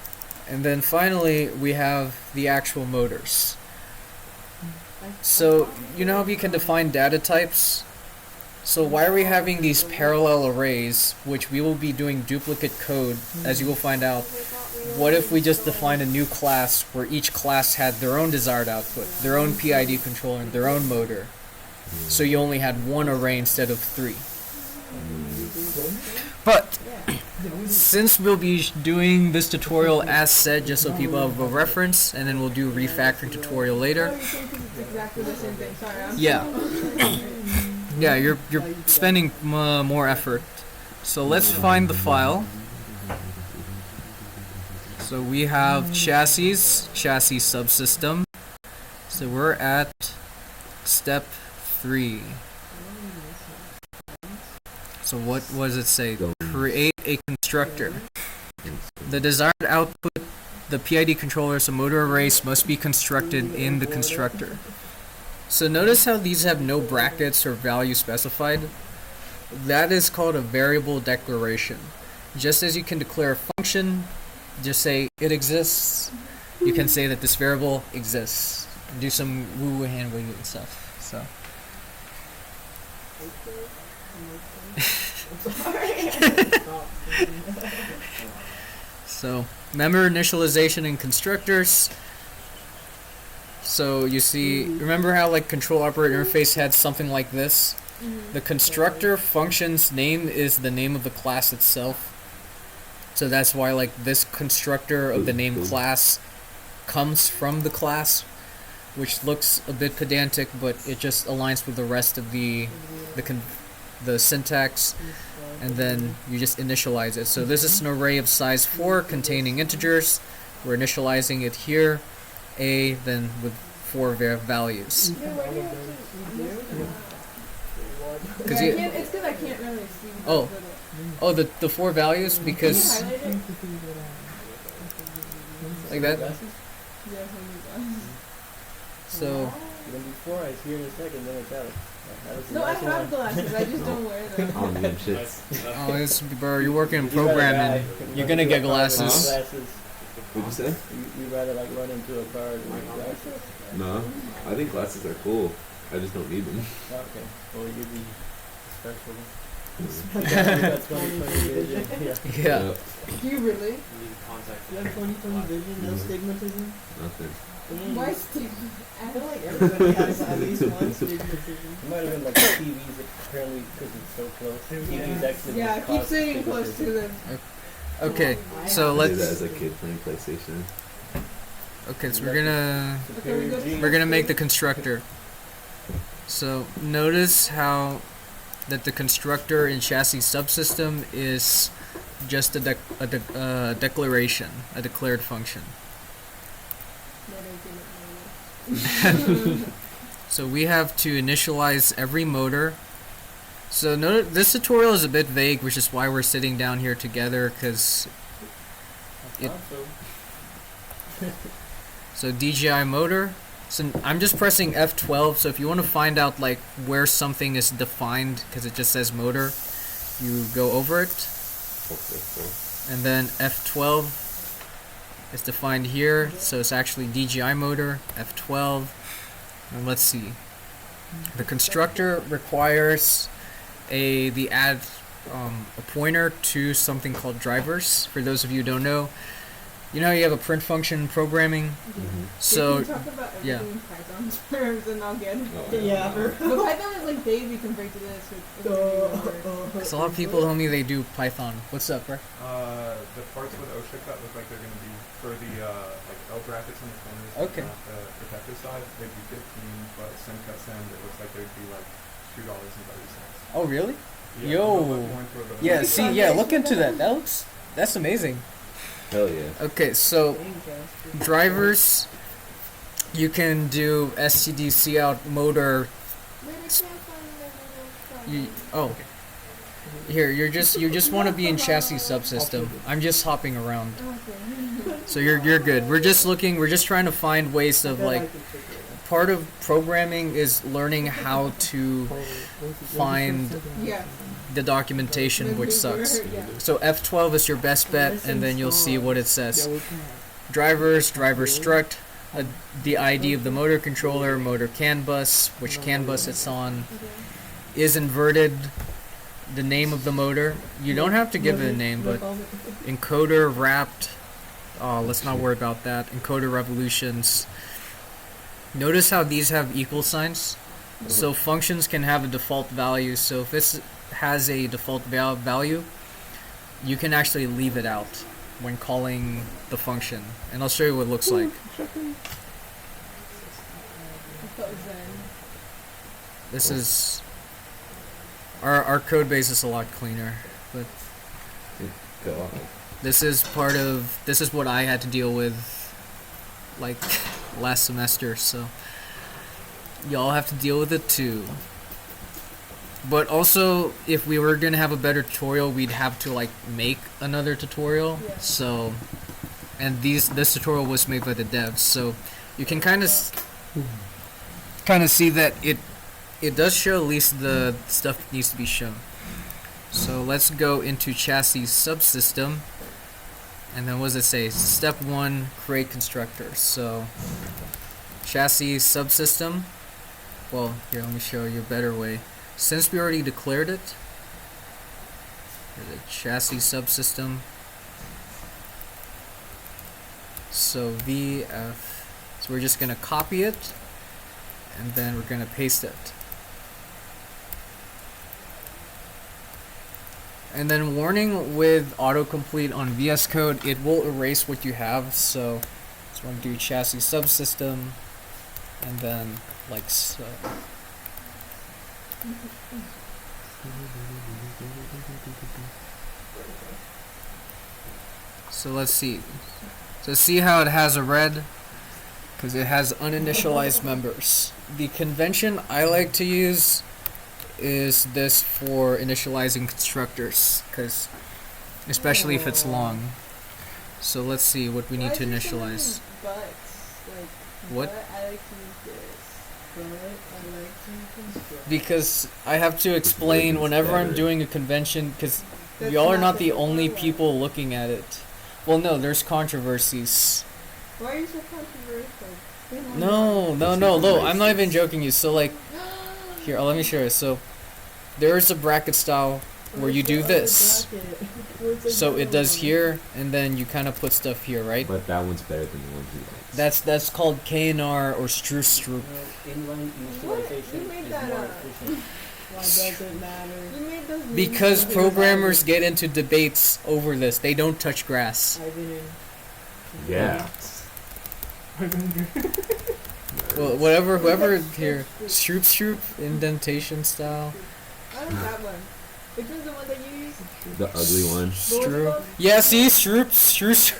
And then finally, we have the actual motors. So, you know how we can define data types? So why are we having these parallel arrays, which we will be doing duplicate code, as you will find out? What if we just define a new class where each class had their own desired output, their own PID controller, and their own motor? So you only had one array instead of three. But since we'll be doing this tutorial as said, just so people have a reference, and then we'll do a refactoring tutorial Oh, later. you think it's exactly the same thing. Sorry, I'm Yeah. Yeah, you're spending more effort. So let's find the file. So we have chassis subsystem. So we're at step 3. So what does it say? Create a constructor. The desired output, the PID controller, so motor arrays must be constructed in the constructor. So notice how these have no brackets or value specified? That is called a variable declaration. Just as you can declare a function, just say it exists. You can say that this variable exists. Do some woo hand waving and stuff. So so member initialization and constructors. So you see, remember how like control operator interface had something like this? The constructor function's name is the name of the class itself. So that's why like this constructor of the name class comes from the class, which looks a bit pedantic, but it just aligns with the rest of the syntax, and then you just initialize it. So this is an array of size 4 containing integers. We're initializing it here, a, then with 4 values. Yeah, why do you have to? Cause Yeah, you, it's because I can't really see. Oh. Oh, the 4 values, because Can you highlight it? like that. Yeah, hold on. So Then before I see in a second, then it's out. That was the No, I last have one. glasses. I just don't wear them. Oh man, shit. oh, it's, bro, you're working in You'd rather programming. die than You're run gonna into get a car with glasses. glasses. What'd you say? You'd rather like run into a car with glasses. No, I think glasses are cool. I just don't need them. Okay. Well, you'd be special. You got 20/20 vision. Yeah. Yeah. Do you really? You have 20/20 vision, no stigmatism. Nothing. Why Steve? I feel like everybody has at least one stigmatism. It might have been like the TVs, apparently, because it's so close. TVs actually Yeah, just keep cause sitting close to them. Okay, so I did that let's. as a kid playing PlayStation. Okay, so we're gonna superior genes. we're gonna make the constructor. So notice how that the constructor in chassis subsystem is just a declaration, a declared function. So we have to initialize every motor. So notice this tutorial is a bit vague, which is why we're sitting down here together, because it- so DJI motor. So I'm just pressing F12. So if you want to find out like where something is defined, because it just says motor, you go over it, and then F12 is defined here. So it's actually DJI motor F12. And let's see. The constructor requires a pointer to something called drivers. For those of you who don't know, you know how you have a print function in programming. So Can you talk about yeah. everything in Python terms and I'll get it. Oh, Yeah. But Python is like baby compared to this. It's really hard. Because a lot of people tell me they do Python. What's up, bro? The parts with OSHA cut look like they're going to be for the like L brackets on the corners. Okay. Not the protective side, they'd be 15, but send cut send, it looks like they'd be like $2.30. Oh, really? Yeah, Yo. they'll look more into it, Yeah, but- see, yeah, look into that. That's amazing. Hell yeah. Okay, so drivers, you can do std cout motor Oh. Here, you just want to be in chassis subsystem. I'm just hopping around. Okay. So you're good. We're just trying to find ways of like part of programming is learning how to find Yeah. the documentation, which sucks. Yeah. So F12 is your best bet, and then you'll see what it says. Drivers, driver struct, the ID of the motor controller, motor CAN bus, which CAN bus it's on, Okay. is inverted, the name of the motor. You don't have to give it a name, but encoder, wrapped, let's not worry about that. Encoder revolutions. Notice how these have equal signs? So functions can have a default value, so if this has a default value, you can actually leave it out when calling the function. And I'll show you what it looks like. This is our code base is a lot cleaner, but God. this is what I had to deal with like last semester, so y'all have to deal with it too. But also, if we were gonna have a better tutorial, we'd have to like make another tutorial. Yeah. So, and this tutorial was made by the devs, so you can kind of see that it does show at least the stuff that needs to be shown. So let's go into chassis subsystem, and then what does it say? Step 1, create constructor. So chassis subsystem. Well, here, let me show you a better way. Since we already declared it, here's a chassis subsystem. So VF. So we're just gonna copy it, and then we're gonna paste it. And then warning with autocomplete on VS Code, it will erase what you have. So just want to do chassis subsystem, and then like so. So let's see. So see how it has a red? Because it has uninitialized members. The convention I like to use is this for initializing constructors, because especially if it's long. So let's see what we need to initialize. What? I like to use this. But I like to construct. Because I have to explain whenever I'm doing a convention, because y'all are not the only people looking at it. Well, no, there's controversies. Why are you so controversial? No, I'm not even joking you. So like, here, let me show you. So there's a bracket style where you do this. So it does here, and then you kind of put stuff here, right? But that one's better than the one he likes. That's called KNR or Stroop. Inline initialization You made is that more up. efficient. Why does it matter? You made those Because memes. programmers get into debates over this. They don't touch grass. I didn't. Yeah. Well, whoever here, Stroop, indentation style. I like that one. Which one's the one that you use? The ugly one. Stroop. Yeah, see, Stroop. This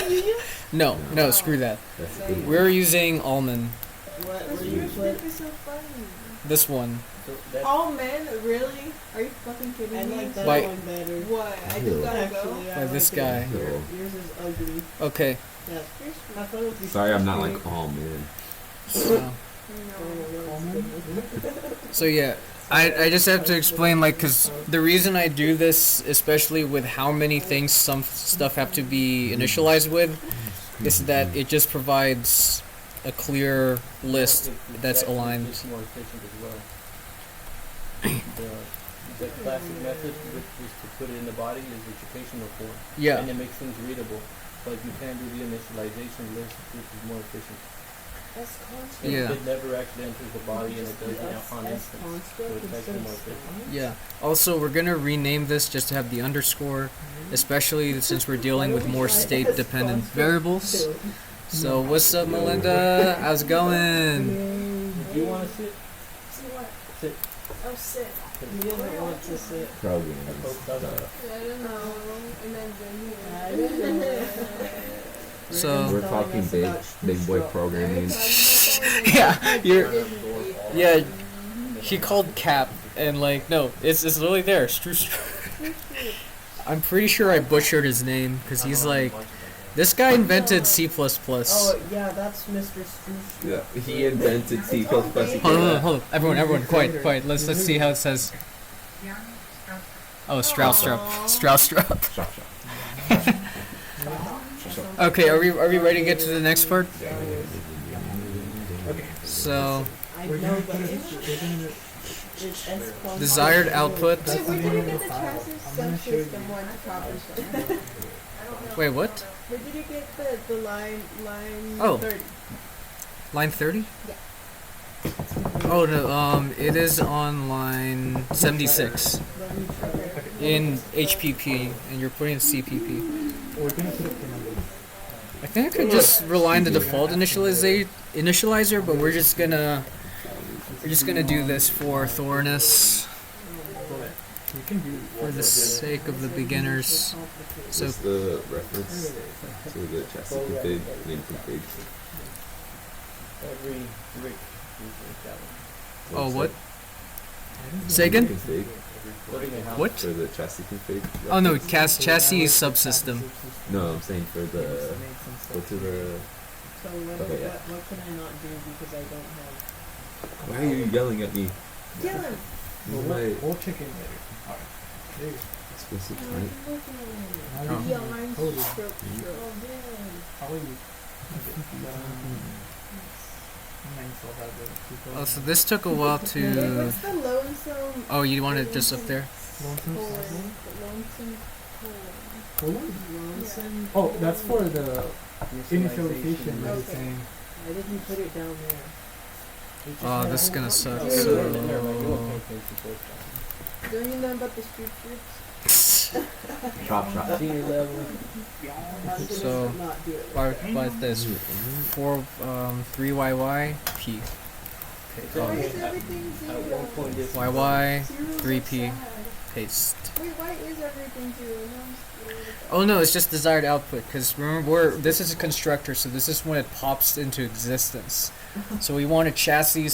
one you use? No, screw that. That's the good We're using almond. What? Where This you Stroop put- is so funny. This one. So that's All men? Really? Are you fucking kidding I me? like that By- one better. What? I Ew. just gotta go? Actually, I By this like it. guy. Ew. Yours is ugly. Okay. Yeah. You're I thought it would be Sorry, I'm not great. like, oh man. So, so yeah, I just have to explain, like, because the reason I do this, especially with how many things some stuff have to be initialized with, is that it just provides a clear list that's actually aligned. just more efficient as well. The classic method, which is to put it in the body, is educational form. Yeah. And it makes things readable. But you can do the initialization list, which is more efficient. That's constant. It, Yeah. it never actually enters the body, and it does it on That's instance. So construct it's instead actually of more efficient. Yeah. Also, we're gonna rename this just to have the underscore, especially since we're dealing with more state-dependent variables. So what's up, Melinda? How's it going? Do you want to sit? See what? Sit. Oh, sit. He doesn't want to sit. Programs. Stuff. I don't know. And then I don't know. So We're talking big boy programming. yeah, you're yeah. He called Cap And like, no, it's literally there. I'm pretty sure I butchered his name because he's like, this guy invented C++. Oh yeah, that's Mr. Stroosh. Yeah, he invented C++. Hold on. Everyone, quiet. Let's see how it says. Oh, Strauss. Okay, are we ready to get to the next part? Okay. So, I know, but it's S desired output. Wait, where did you get the chassis subsystem one to copy from? Wait, what? Where did you get the line Oh. 30? Line 30? Yeah. Oh no, it is on line 76 in HPP, and you're putting CPP. We're gonna put up the numbers. I think I could just rely on the default initializer, but we're just gonna do this for thoroughness, You can do for the sake of the beginners. So What's the reference to the chassis config, main config? Every Rick uses that one. oh, what? Say again? Config What? for the chassis config. Oh no, reference? chassis subsystem. No, I'm saying for the go to the. So Okay, yeah. what can I not do because I don't have? Why are you yelling at me? Kill him. This is my We'll check in later. Alright. There you explicit Oh, right? go. Oh. Yarn Hold it. stroke. How are you? Oh, so this took a while Wait, to. what's the lonesome? Oh, you want it just up there? Lonesome Colon. Saddle? The lonesome Colon? Lonesome. Oh, that's for the initialization that it's Okay. saying. I didn't put it down there. It just Oh, had this is a gonna whole suck. bunch of- So. Don't you know about the street trips? Chop. Senior level. I'm gonna So, not do it like that. Like this, 3YY P. Why Oh, is everything At one zero? point, this YY Zero's 3P sad. paste. Wait, why is everything zero? No, I'm scared of that. Oh no, it's just desired output. Because remember, this is a constructor, so this is when it pops into existence. So we want a chassis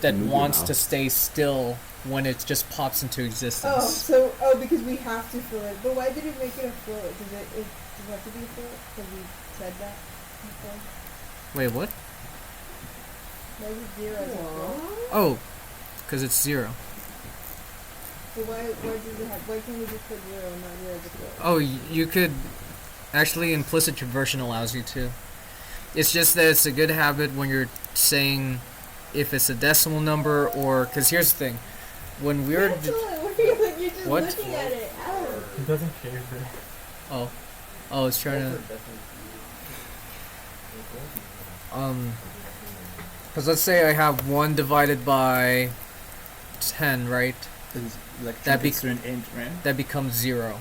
that Move your wants to mouse. stay still when it just pops into Oh, existence. because we have to fill it. But why did it make it a float? Does it have to be a float? Because we said that before. Wait, what? Why is it zero as a float? Oh, because it's 0. So why does it have? Why can't we just put zero and not zero as a float? Oh, you could. Actually, implicit conversion allows you to. It's just that it's a good habit when you're saying if it's a decimal number or. Because here's the thing. When we're. Excellent. You're just What? looking at it. Ow. It doesn't care, but Oh, it's trying to. Because let's say I have 1 divided by 10, right? That that becomes 0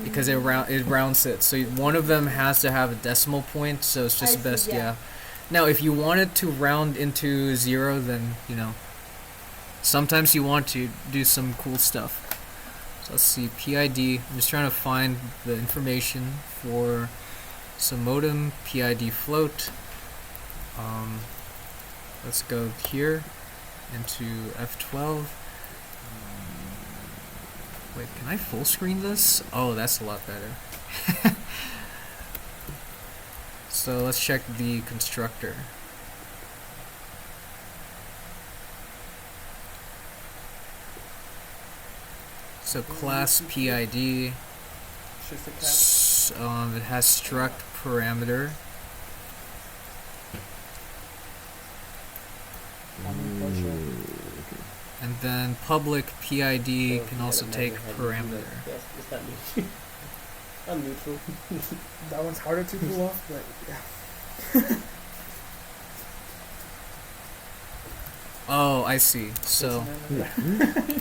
because it rounds it. So one of them has to have a decimal point. So it's just I see, best, yeah. yeah. Now, if you wanted to round into 0, then sometimes you want to do some cool stuff. So let's see, PID. I'm just trying to find the information for some modem PID float. Let's go here into F12. Wait, can I full screen this? Oh, that's a lot better. So let's check the constructor. So class PID, It's just a cat. it has struct parameter. And then public PID can also take parameter. It's not neutral. I'm neutral. that one's harder to pull off, but yeah. Oh, I see. So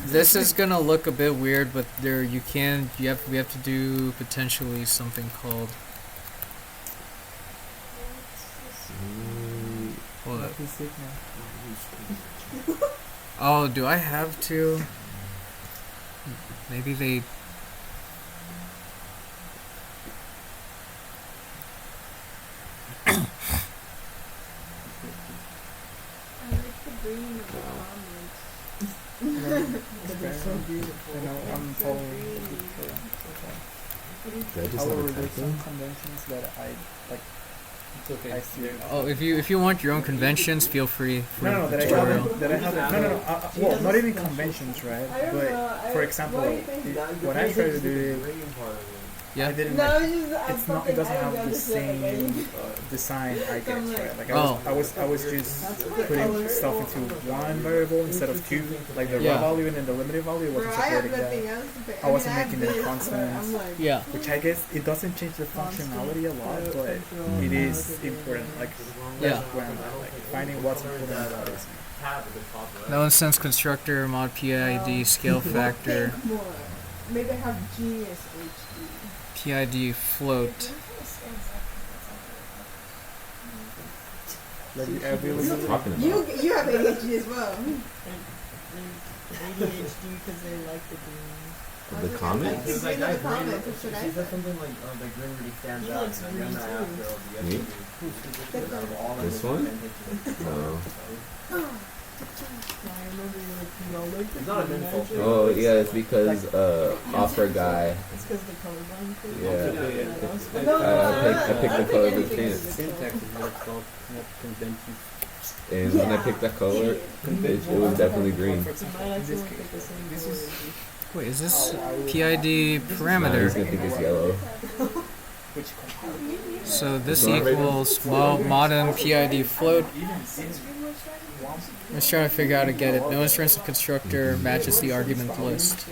this is gonna look a bit weird, but we have to do potentially something called. Hold up. Oh, do I have to? Maybe they. I like the green of the comments. Did I just have However, a there's typo? some conventions that I like. It's okay. I see. Oh, if you want your own conventions, feel free. For No, the that I tutorial. have. That I have. No, no, no. Well, not even conventions, right? I don't But know. for example, what I try to do, Yeah. I didn't. No, Like, it's just I'm it's not. fucking, It doesn't I don't have the understand, like, same design, I guess, right? Like Oh. I was just putting stuff into one variable instead of two, like the Yeah. raw value and then the limited value Bro, wasn't I have separating nothing that. else to pay. I wasn't mean, making have them this, but constants. I'm like, Yeah. Which I guess it doesn't change the functionality a lot, but it is important. Like Yeah. when like finding what's important about it. No instance constructor, mod PID, scale factor, think more. Maybe I have genius HD. PID float. Like the What are you ability. talking about? You have ADHD as well. ADHD because they like the green. The comments? It's like the comments. What should I She said say? something like, the green really stands He out. likes And green then I too. asked her, oh, Me? yes, out of all of This them, one? and it's- No. I remember you like, you know, like the It's not an green insult. magic. Oh yeah, it's because opera guy. It's because the colorblind thing. Yeah. No, I picked the color of his pants, Syntax is what it's called, not convention. and when I picked that color, it was definitely green. It might actually pick the same This color is- as you. Wait, is this PID Nah, he's parameter? gonna think it's yellow. Which So this equals modem PID float. I'm just trying to figure out how to get it. No instance of constructor matches the argument list.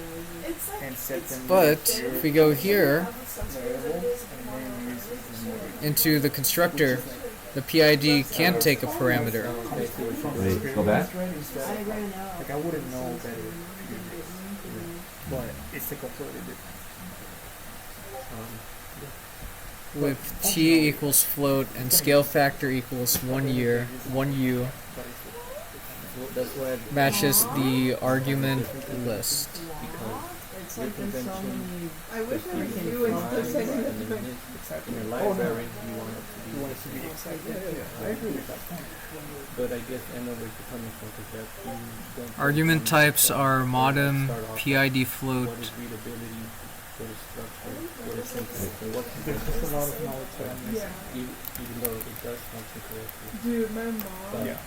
and set them But if we go here variables and then use into the constructor, the PID can take a parameter. Wait, go back? I ran out. Like I wouldn't know better, but it's a completely different. With T equals float and scale factor equals 1 year, 1U That's why I matches the argument list. It's like there's so many. I wish I was you instead of sending it to my Exactly. in your Oh, no. library, you want it to be. You want it to be exact. Yeah, I agree with that point. But I guess I know where you're coming from because that you don't. Argument types are modem, PID float. What is readability? What is structure? What is syntax? And what There's just a lot of knowledge that I'm missing. even though it does function correctly. Dude, my mom, Yeah.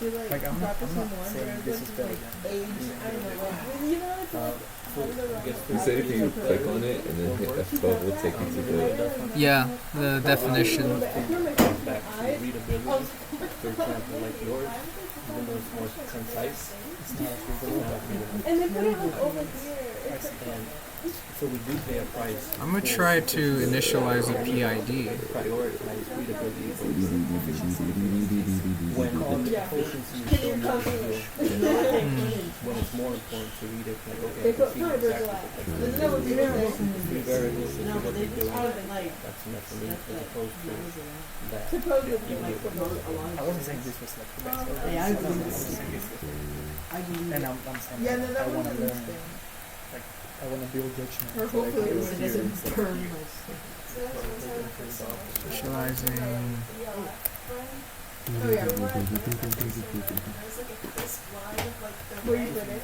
she like, Like, I'm not practicing one saying where this it is was better like than- age, I don't know, like, you know, it's like, So how do I guess He said if you click on it and then hit F12, it'll take you to the. Yeah, the definition. I feel my comes eyes, back to readability. For example, like yours, even though it's more concise, It's not as it's readable. not readable. and they put it like over here, it's like, And so we do pay a price. I'm gonna try to initialize a PID. Prioritize readability When when the Yeah. efficiency is Can so you come minuscule, when it's more important to read it, like okay, they I put can see fiber exactly glass, what isn't that what you were saying? three variables is No, what but they they're just doing. out of it like. That's enough for me as opposed to that. Supposedly, like, the A most. lot I wasn't saying this was like the best. Yeah, I agree. was saying it's different. I believe And it. I'm saying Yeah, no, I that want one to doesn't learn. sting. I want to build judgment. Or so I can hopefully do it it doesn't here. Burn my Initializing. Oh yeah. Where you put it?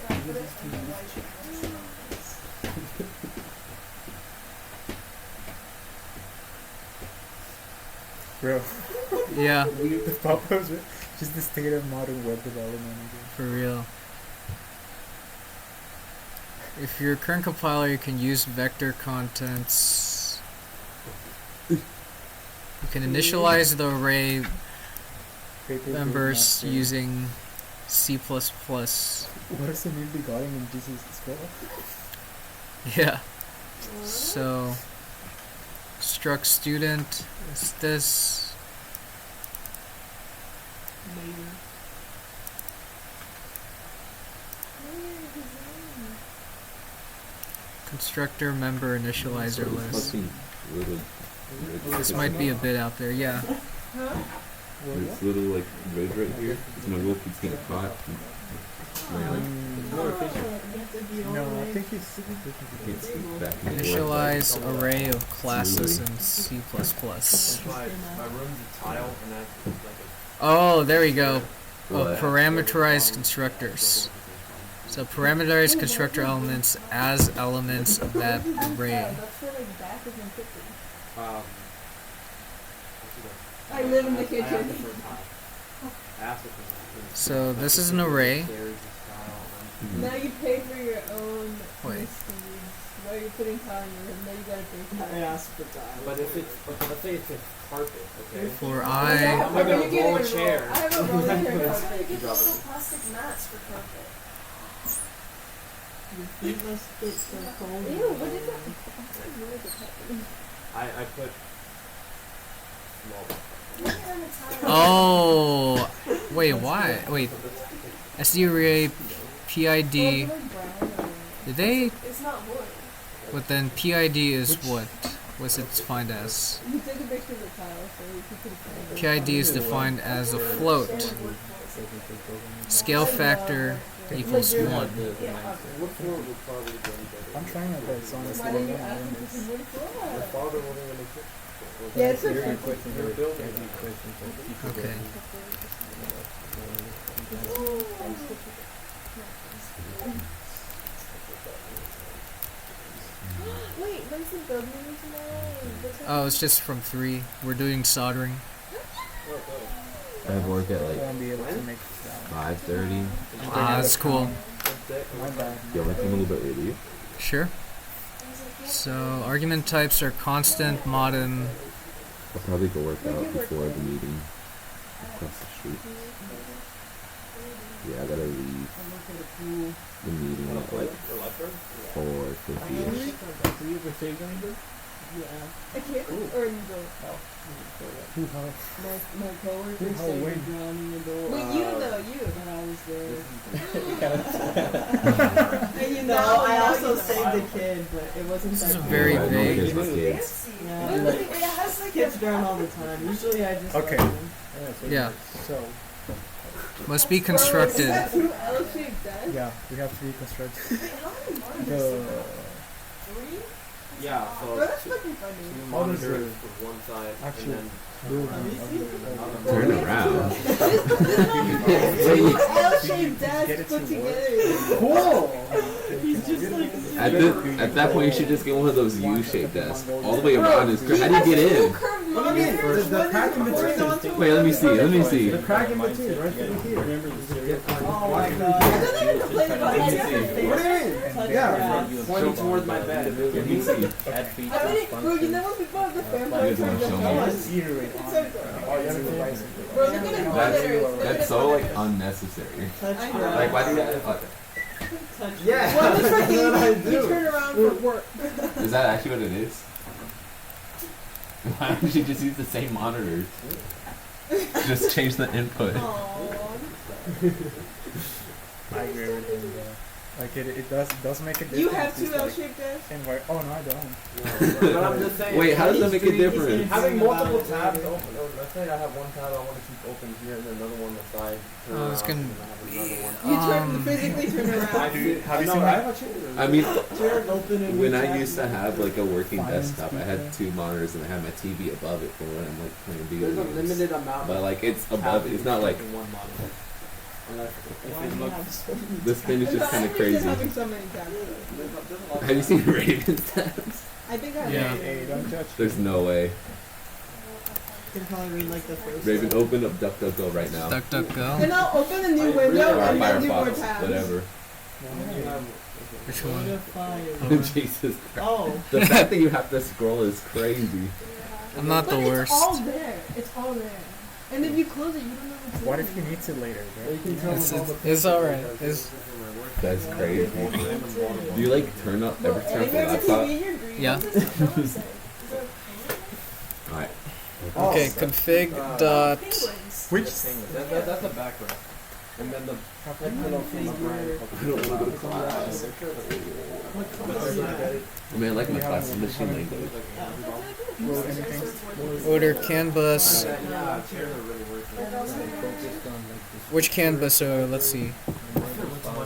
Bro, Yeah, the pop-ups, just the state of modern web development again. for real. If your current compiler, you can use vector contents. You can initialize the array Paper members build using C++. master. What is the name regarding in Jesus as well? Yeah. So, struct student is this. maybe. Constructor member initializer list. This might be a bit out there, yeah. Huh? This little like ridge right here. It's my wolf keeps getting caught. It's more efficient. No, I think it's. It's back and forth. Initialize array of classes in C++. My room's a tile and that's like Oh, there we go. Oh, What? parameterized constructors. So parameterize constructor elements as elements of that array. That's for like bathroom and kitchen. Um, I live in the I asked kitchen. it for a tile. I asked it for a So this is an array. There's this tile. Now you pay for your own Wait. misdeeds. Why are you putting tile in your room? Now you gotta pay for it. asked for time. But if it's, okay, let's say it's a carpet, okay? For I I, have I'm gonna you get roll a it chair. I have a roller chair That's why carpet. you get those little plastic mats for carpet. You must get so cold. Ew, what is that? What is it? I put small. When you're in a tile, oh, wait, why? Wait, SD array, PID, Like brown or- did they, it's not wood. but then PID is what? What's it defined as? You took a picture of the tile, so you could find it. PID is defined as a float. Scale factor equals 1. Wood floor would probably go better. I'm trying my best, honestly. Why I didn't you don't ask know him to this. put wood floor? My father wasn't gonna cook. Yeah, it's They're okay. building. Okay. Wait, when's the build meeting tomorrow? Oh, it's just from 3. We're doing soldering. I have work at I like won't be able to make that. 5:30. Ah, that's cool. My bad. Yo, I came a little bit later. Sure. So, argument types are constant, modern. I'll probably go work out before the meeting across the street. Yeah, I gotta leave the meeting at like 4:50. A kid? Or an adult? Who, how? My coworker How, said when? you're drowning in the Wait, you know, you. when I was there. And you No, know, I now also you know. saved the kid, but it wasn't This that is cool. very I know vague. kids with kids. Fancy. Yeah, Wait, like, it has like kids a drown all the time. Usually I just Okay. let them. Yeah. So, Must be Is constructed. that two L-shaped desks? yeah, we have to reconstruct Wait, how many monitors? the. 3? Yeah, Bro, so that's fucking funny. two How does monitors it for one side, actually and building of the. Turn around. Two L-shaped Get it desks to put work. together. Cool! He's just like At that point, you should just get one of those U-shaped desks. All the way around is crazy. How do you get in? Curved Look at me, monitors. the crack in between. Horizontal. Wait, let me see. Let me see. The crack in between, right through here. remember the cereal. Oh my I don't even complain about Let me it. see. What do you mean? Yeah. pointing towards my bed. Let me see. Add I mean, bro, you know when people have the vampire You guys wanna turns show on? me? Just eater it It's on. so good. Oh, you have to buy something. Bro, look at the monitors. Look at That's the so like monitors. unnecessary. I know. Like, why do you have? Yeah. One is for That's what I gaming, you do. turn around for work. Is that actually what it is? Why don't you just use the same monitors? Just change the input. Aww. I agree with him, yeah. Like it does make a difference. You have two It's like L-shaped desks? oh no, I don't. But I'm just saying. Wait, how does that make a difference? Having multiple tabs open, let's say I have one tab I want to keep open here and then another one on the side. turn Oh, it's around, gonna and then I have another one. You turn, physically turn I around. do. Have you no, seen I that? have a chair. I mean, Chair open and when we I chat. used to have like a working Finance desktop, I had people. 2 monitors and I had my TV above it for when I'm like playing video There's a games. limited amount. But of like it's tabs above. you It's can not like click in one monitor. Unless if Why it do you looks. have so many this thing is But just I kind of understand crazy. having so many tabs. though. Have you seen Raven's tabs? I think I have. Yeah. Hey, don't judge. There's no way. You can probably read like the first Raven, one. open up DuckDuckGo right now. DuckDuckGo. Then I'll open a new I window really Or and then do more Firefox, tabs. whatever. Which What one? a fire. Oh. Jesus Christ. Oh, The fact that you have to scroll is crazy. I'm not the But worst. it's all there. It's all there. And if you close it, you don't know what's What in if it. he needs it later, You bro? can tell It's, with all it's, the it's alright. It's, That's crazy. Do you like turn up every And time if the you have a laptop? TV in your dreams, yeah. Alright. Okay, config dot. Penguins. Which? That's the background. And then the I don't want to go to class. I mean, I like my class machine language. Well, anything? Order CAN bus. Which CAN bus? So let's see.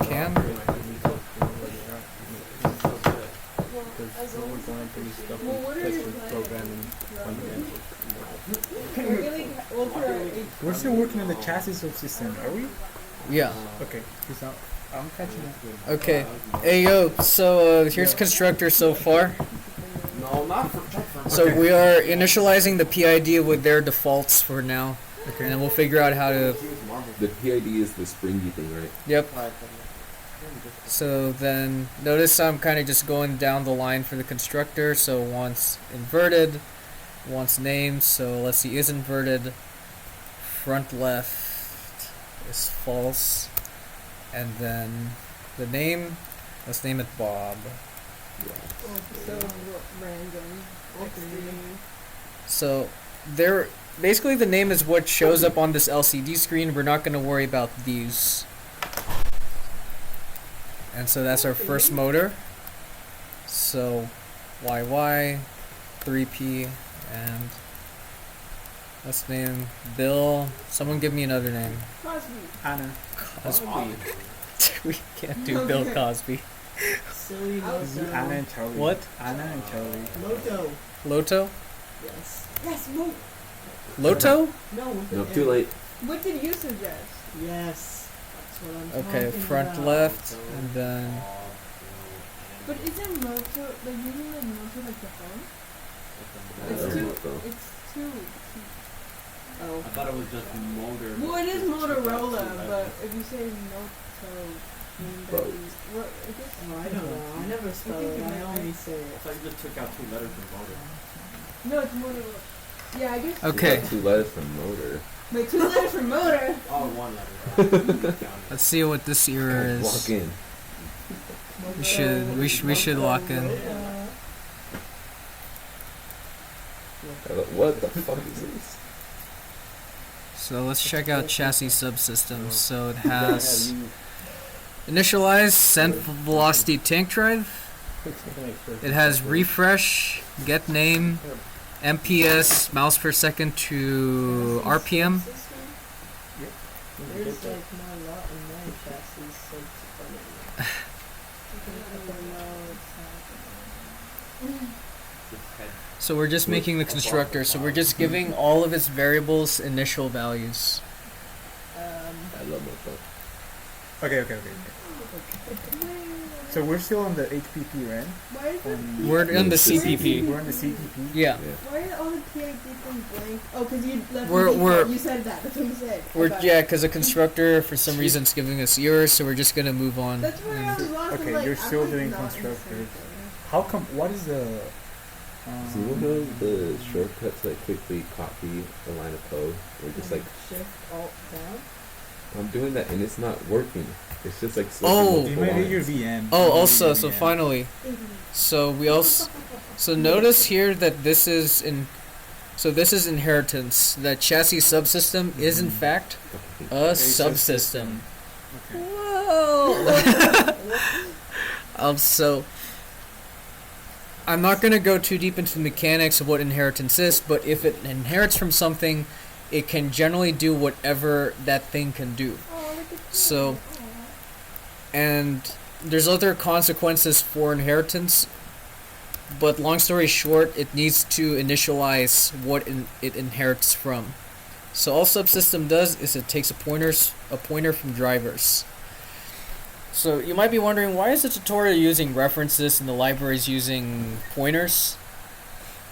CAN? well, what are your We're really, well, for our We're still working on the chassis of system, are we? Yeah. Okay. Because I'm catching up. Okay. Hey yo, so here's constructor so far. No, not for. So we are initializing the PID with their defaults for now, and then we'll figure out how to. The PID is the springy thing, right? Yep. So then notice I'm kind of just going down the line for the constructor. So once inverted, once named. So let's see, is inverted. Front left is false, and then the name. Let's name it Bob. So random. Extreme. So there, basically the name is what shows up on this LCD screen. We're not going to worry about these. And so that's our first motor. So YY, 3P, and let's name Bill. Someone give me another name. Cosby. Anna. Cosby. We can't do Bill Cosby. Silly Loto. Anna and Charlie. What? Anna and Charlie. Loto. Loto? Yes. Yes, what? Loto? No, with No, an too M. late. What did you suggest? Yes. That's what I'm Okay, talking front about. left, and then But isn't Moto, like using the Moto like the phone? It's I don't know, too, though. it's too. Oh. I thought it was just motor. Well, it is Motorola, but if you say Moto, Boat. what, I guess. Oh, I don't know. I never spell think it. it I might only be. say I it. thought you just took out 2 letters from motor. No, it's Motorola. Yeah, I guess. Okay. You got 2 letters from motor. Wait, 2 letters for motor. Oh, 1 letter. let's see what this error Walk is. in. We should lock in. What the fuck is this? So let's check out chassis subsystems. So it has initialize send velocity tank drive. It has refresh, get name, MPS mouse per second to RPM. There's like my lot in my chassis, so it's funny. I don't know what's happening. So we're just making the constructor. So we're just giving all of its variables initial values. I love my phone. Okay. So we're still on the HPP, right? Why is it? We're in the CPP. We're on the CPP. Yeah. Why are all the PID things blank? Oh, because you left We're- the we're- default. You said that. That's what you said. We're Okay. yeah, because the constructor for some reason is giving us errors, so we're just gonna move on. That's where I was lost. Okay, like, you're I'm still like doing not in the constructors. same How come? What is the? So you know the shortcut to like quickly copy a line of code? Or just like, Shift Alt down. I'm doing that and it's not working. It's just like Oh. You might hit your VM. Oh, You might also, hit so your VM. finally, so we also, so notice here that this is in, so this is inheritance. That chassis subsystem is in fact a subsystem. Okay. Whoa. So I'm not gonna go too deep into the mechanics of what inheritance is, but if it inherits from something, it can generally do whatever that thing can do. Oh, look at that. So, and there's other consequences for inheritance, but long story short, it needs to initialize what it inherits from. So all subsystem does is it takes a pointer from drivers. So you might be wondering, why is the tutorial using references and the library is using pointers?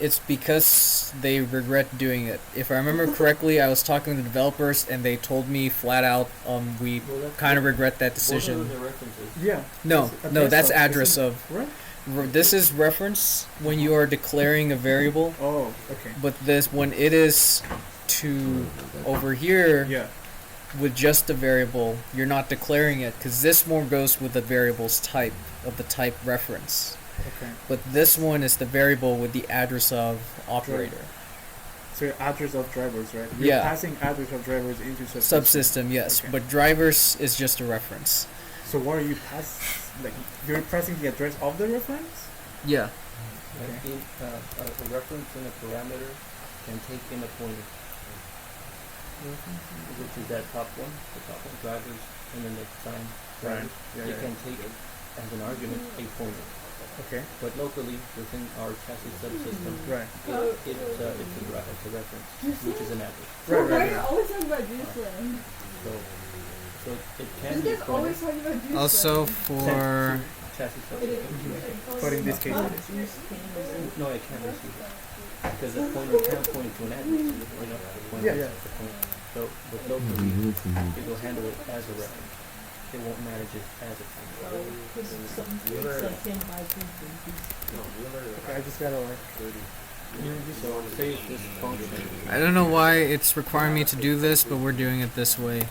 It's because they regret doing it. If I remember correctly, I was talking to the developers and they told me flat out, we kind of regret that decision. Both of those are references. Yeah. No, that's address of. Right. This is reference when you are declaring a variable, Oh, okay. but this when it is to over here Yeah. with just the variable, you're not declaring it because this more goes with the variable's type of the type reference. Okay. But this one is the variable with the address of operator. So your address of drivers, right? You're Yeah. passing address of drivers into subsystem. Subsystem, yes, Okay. but drivers is just a reference. So what are you like? You're pressing the address of the reference? Yeah. I think a reference and a parameter can take in a pointer, which is that top one, drivers, and then the sign drivers. Yeah. It can take as an argument a pointer, Okay. but locally within our chassis subsystem, Right. it's a reference, which is an address. Right. Why are Right. you always talking about juice land? So So it can You be guys always talking about juice. Also right? for chassis It subject. is. But in this case, Huh? it is. No, it can't receive it. Because the pointer can point to an address, you know, the pointer Yeah, yeah. the point. So with locally, it will handle it as a reference. It won't manage it as a So, because some Wheeler- it's like 10 by 2 No, Wheeler Okay, I just gotta like. 30. So say if this function. I don't know why it's requiring me to do this, but we're doing it this way.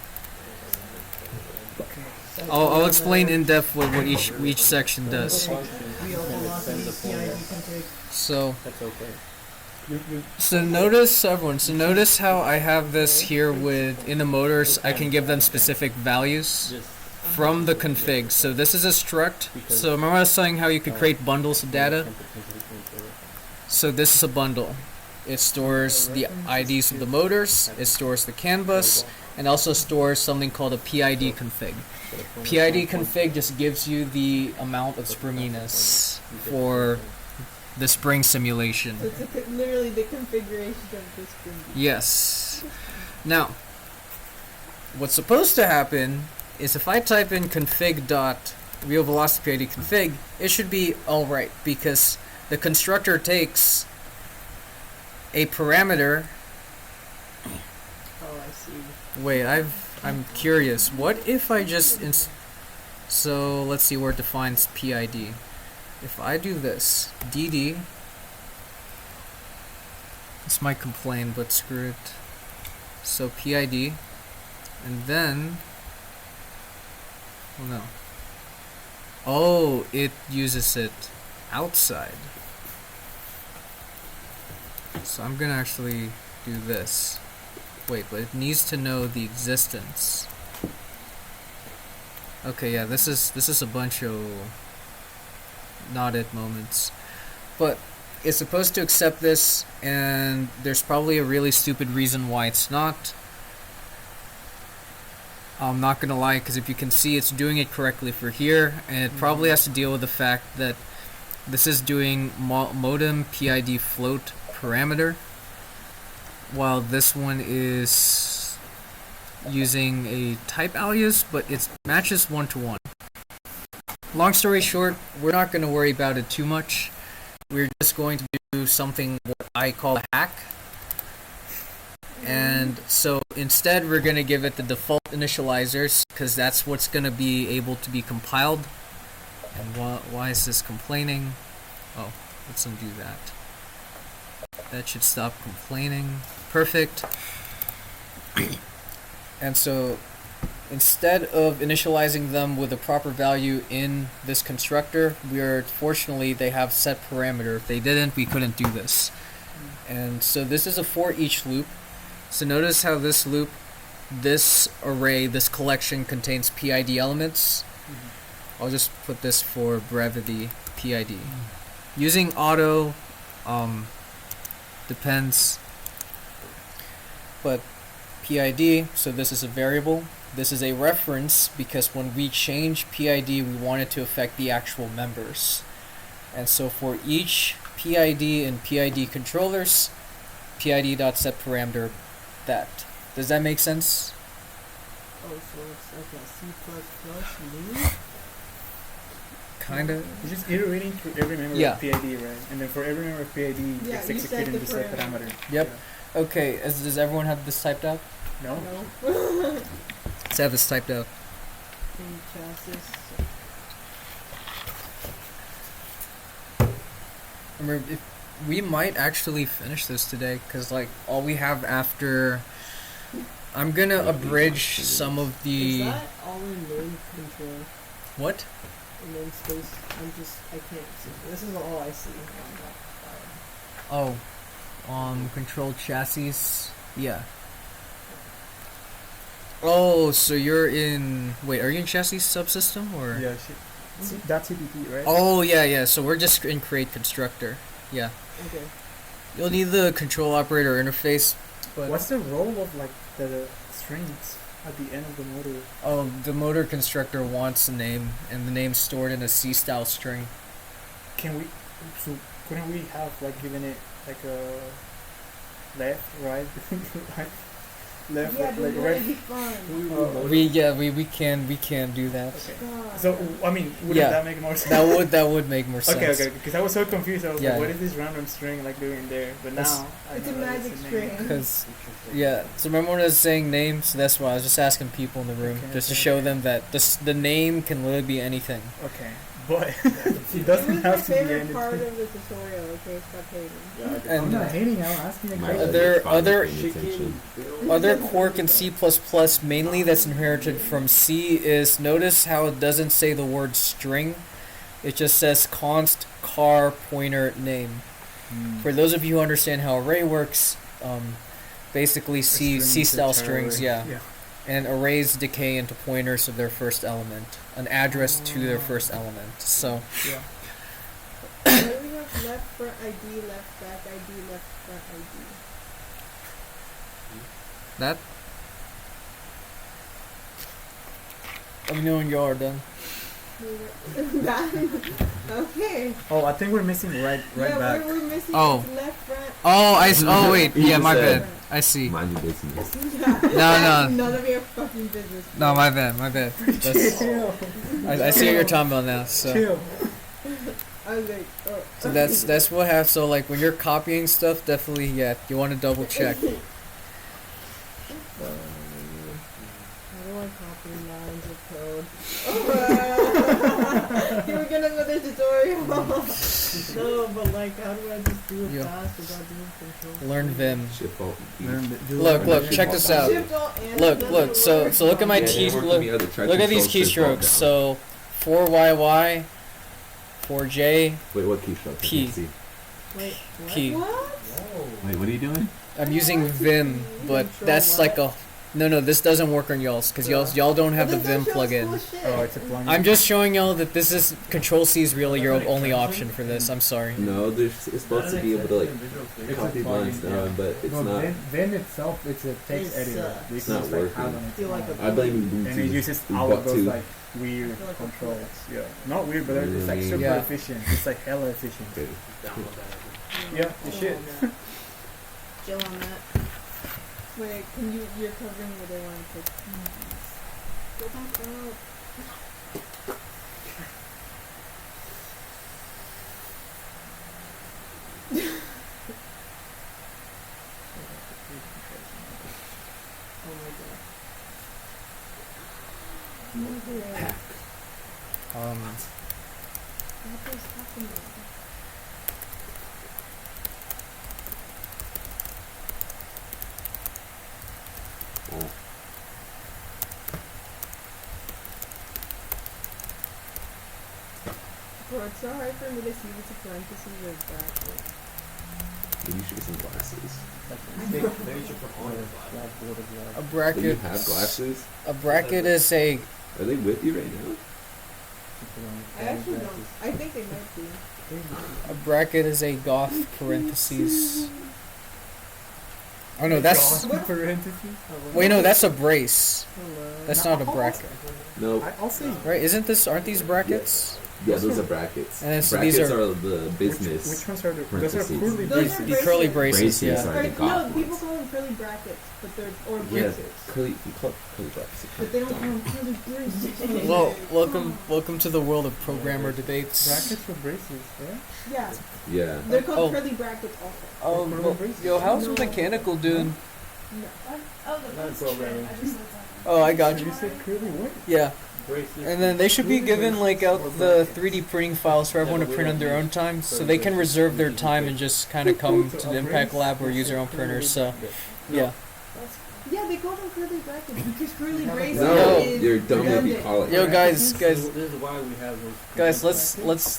I'll explain in depth what each section does. Function, Real and it sends velocity, a pointer. PID config. So That's okay. so notice everyone. So notice how I have this here with in the motors. I can give them specific values Just from the config. So this is a struct. So remember I was saying how you could create bundles of data. can potentially point to a reference. So this is a bundle. It stores the IDs of the motors, it stores the CAN bus, and also stores something called a PID config. So the pointer PID can point config just gives you the amount of springiness for the spring simulation. So it's literally the configuration of the spring. Yes. Now, what's supposed to happen is if I type in config dot real velocity PID config, it should be alright because the constructor takes a parameter. Oh, I see. Wait, I'm curious. What if I just so let's see where it defines PID. If I do this, DD, this might complain, but screw it. So PID, and then, well no. Oh, it uses it outside. So I'm gonna actually do this. Wait, but it needs to know the existence. Okay, yeah, this is a bunch of not it moments. But it's supposed to accept this, and there's probably a really stupid reason why it's not. I'm not gonna lie, because if you can see, it's doing it correctly for here, and it probably has to deal with the fact that this is doing modem PID float parameter, while this one is using a type alias, but it matches one-to-one. Long story short, we're not going to worry about it too much. We're just going to do something what I call a hack. And so instead we're going to give it the default initializers, because that's what's going to be able to be compiled. And why is this complaining? Oh, let's undo that. That should stop complaining. Perfect. And so instead of initializing them with a proper value in this constructor, fortunately they have set parameter. If they didn't, we couldn't do this. And so this is a for each loop. So notice how this loop, this array, this collection contains PID elements. I'll just put this for brevity, PID. Using auto depends, but PID, so this is a variable. This is a reference because when we change PID, we want it to affect the actual members. And so for each PID and PID controllers, PID.setParameter that. Does that make sense? Oh, so it's like a C++ loop? Kinda. You're just iterating through every member Yeah. of PID, right? And then for every member of PID, Yeah, it's you set executing the the set parameter. parameter. Yep. Okay, does everyone have this typed out? No? No. Let's have this typed out. In chassis. Remember, we might actually finish this today, because like all we have after, I'm gonna abridge some of Is the that all in name control? what? In namespace? I can't see. This is all I see on that file. Oh, controlled chassis. Yeah. Oh, so you're in. Wait, are you in chassis subsystem or? Yeah, that's CPP, right? Oh yeah. So we're just in create constructor. Yeah. Okay. You'll need the control operator interface. But What's the role of like the strings at the end of the motor? oh, the motor constructor wants a name, and the name's stored in a C-style string. Can we? So couldn't we have like given it like a left, right, right? left, Yeah, but like wouldn't right. it be fun? We can do that. Okay. God. So I mean, wouldn't Yeah. that make more sense? That would make more sense. Okay, because I was so confused. I was Yeah, like, what yeah. is this random string like doing there? But It's- now I It's a know that magic name. string. Because yeah, so remember when I was saying names? So that's why I was just asking people in the room Okay, just to okay, show okay. them that the name can literally be anything. Okay, but it It doesn't was my have to be favorite anything. part of the tutorial, okay? Stop hating. Yeah, I I'm And not hating. I'm asking a My question. Other- father's other- paying attention. Other quirk in C++ mainly that's inherited from C is notice how it doesn't say the word string. It just says const char pointer name. For those of you who understand how array works, basically C style strings, yeah. And arrays decay into pointers of their first element, an address to their first element. So Yeah. Why do we have left front ID, left back ID, left front ID? that. Let me know when you are done. That- okay. Oh, I think we're missing right Yeah, back. we're missing Oh. it's left front. Oh wait, He yeah, just my said- bad. I see. Mind your business. Yeah, no. None of your fucking business. No, my bad. That's, Chill. I see what you're talking about now. So. Chill. I was like, oh. So that's what happens. So like when you're copying stuff, definitely you want to double check. I don't want copying lines of code. You were gonna another tutorial. No, but like, how do I just do it Yeah. fast without doing control? Learn Vim. Shift Alt E. Look, check this out. Shift Alt and Look, doesn't look. So work. look at my Yeah, it T. didn't work with Look, the other. Try look at these Control Shift Alt keystrokes. down. So 4YY, 4J, Wait, what keystroke? I P. can't see. Wait, what? P. What? Wait, what are you doing? I'm using Vim, but that's like a no. This doesn't work on y'all's because y'all don't have the This Vim shows plugin. cool shit. Oh, it's a plugin. I'm just showing y'all that this is Control C is really your only option for this. I'm sorry. No, it's supposed to be able to like copy lines down, but it's No, not. Vim itself, it's a text It's, editor. You it's can not just, like, working. have on its Feel like own. a I blame And it Ubuntu. uses all of those Ubuntu. like weird Feel like a controls. Yeah, not weird, but it's like super Yeah. efficient. It's like hella efficient. Okay. Yeah, you should. Chill on that. Wait, you're covering what I want to put. Go back up. Oh my god. What is happening? Oh. Bro, it's so hard for me to see what's a parentheses or bracket. Maybe you should get some glasses. Maybe you should put on your blackboard as well. A Do you bracket. have glasses? A bracket is a Are they with you right now? I actually don't. I think they might be. bracket is a goth parentheses. Oh no, that's parentheses. wait no, that's a brace. Hello. That's not a bracket, No. I'll say. right? Aren't these brackets? Yeah, those are brackets. And then so Brackets these are, are- the business. Which ones are the? Those are Parentheses. curly Those are braces. The curly braces, Braces yeah. are the No, goth people ones. call them curly brackets, but they're or Yeah, braces. curly. You call it curly brackets. But they don't call them curly braces. Well, welcome to the world of programmer debates. Brackets for braces, yeah. Yeah, Yeah. they're called Oh. curly brackets also. Well, yo, how's the mechanical doing? No. Not programming. Oh, I got Did you. you say curly what? Yeah, Braces. and then they should be given like out the 3D printing files for everyone to print on their own time, so they can reserve their time and just kind of come to the Impact Lab or use their own printers. So, yeah. Yeah, they call them curly brackets because curly braces No, is you're dumb if you redundant. call it. Yo, that. guys, This is why we have those.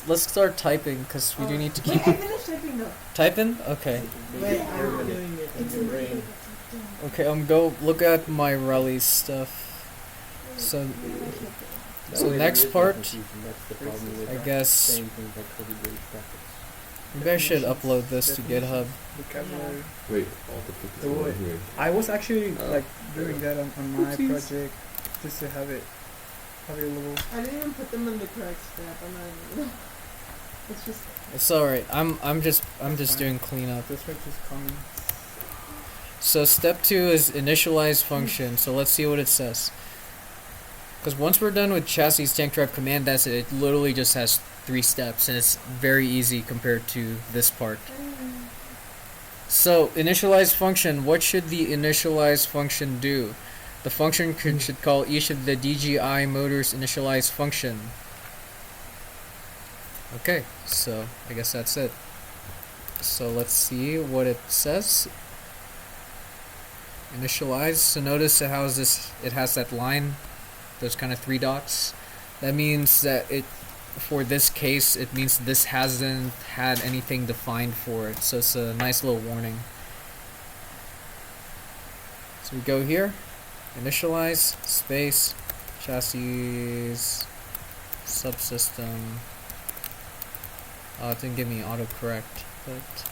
let's start typing because we do need to Wait, keep I finished typing though. typing. Okay, Wait, I'm doing it. In your brain. okay. Go look at my rally stuff. So next part, I guess maybe I should upload this to GitHub. Vocabulary. Wait, all the fuck is Oh, going wait. on here? I was actually Oh. like doing that on my Oopsies. project just to have it a little. I didn't even put them in the correct step. I'm not even. It's just. It's all right. I'm just doing cleanup. This one just coming. So step 2 is initialize function. So let's see what it says. Because once we're done with chassis tank drive command, that's it. It literally just has 3 steps, and it's very easy compared to this part. So initialize function. What should the initialize function do? The function should call each of the DGI motors initialize function. Okay, so I guess that's it. So let's see what it says. Initialize. So notice it has this. It has that line, those kind of 3 dots. That means that it, for this case, it means this hasn't had anything defined for it. So it's a nice little warning. So we go here, initialize space chassis subsystem. Oh, it didn't give me autocorrect, but.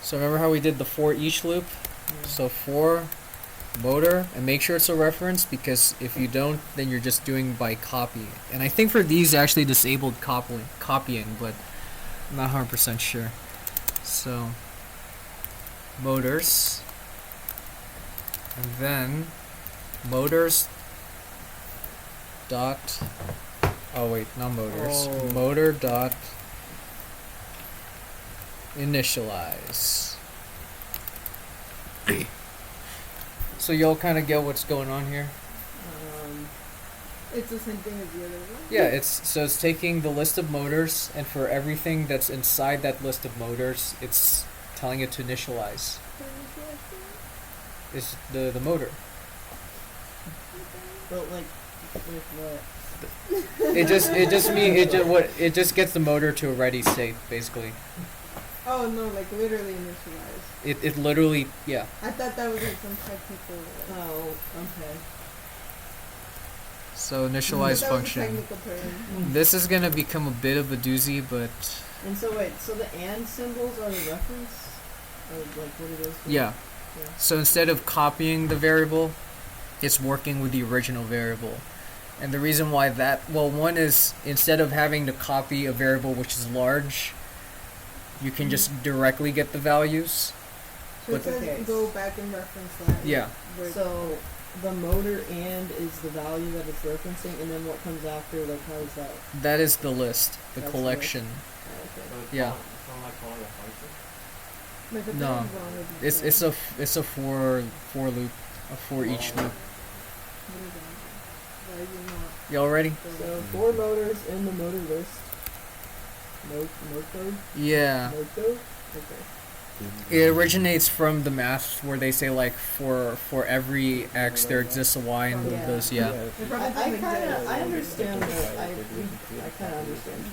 So remember how we did the for each loop? So for motor, and make sure it's a reference, because if you don't, then you're just doing by copy. And I think for these, I actually disabled copying, but I'm not 100% sure. So motors, and then motors dot. Oh wait, not motors. Oh. Motor dot initialize. So y'all kind of get what's going on here. It's the same thing as the other one. Yeah, it's taking the list of motors, and for everything that's inside that list of motors, it's telling it to initialize. It's the motor. But like what? It just gets the motor to a ready state, basically. Oh no, like literally initialize. It literally, yeah. I thought that was like some technical. Oh, okay. So But initialize that was a function. technical term. This is gonna become a bit of a doozy, but And so wait, so the and symbols are the reference? Or like what it is? yeah. Yeah. So instead of copying the variable, it's working with the original variable. And the reason why that, well, one is instead of having to copy a variable which is large, you can just directly get the values. So it But- says go back and reference that. Yeah. where- So the motor and is the value that it's referencing, and then what comes after, like how is that? That is the list, the That's the collection. Oh, okay. So it's Yeah. not like calling a function. Like, if No. something's wrong with the It's thing. it's a for loop, a for each loop. What is that? Why is it not? Y'all ready? So 4 motors in the motor list. Mode code? Yeah. Mode code? Okay. It originates from the math where they say like for every X there exists a Y, and Yeah. those, yeah. It probably I doesn't kind exist. of, I understand that, I kind of understand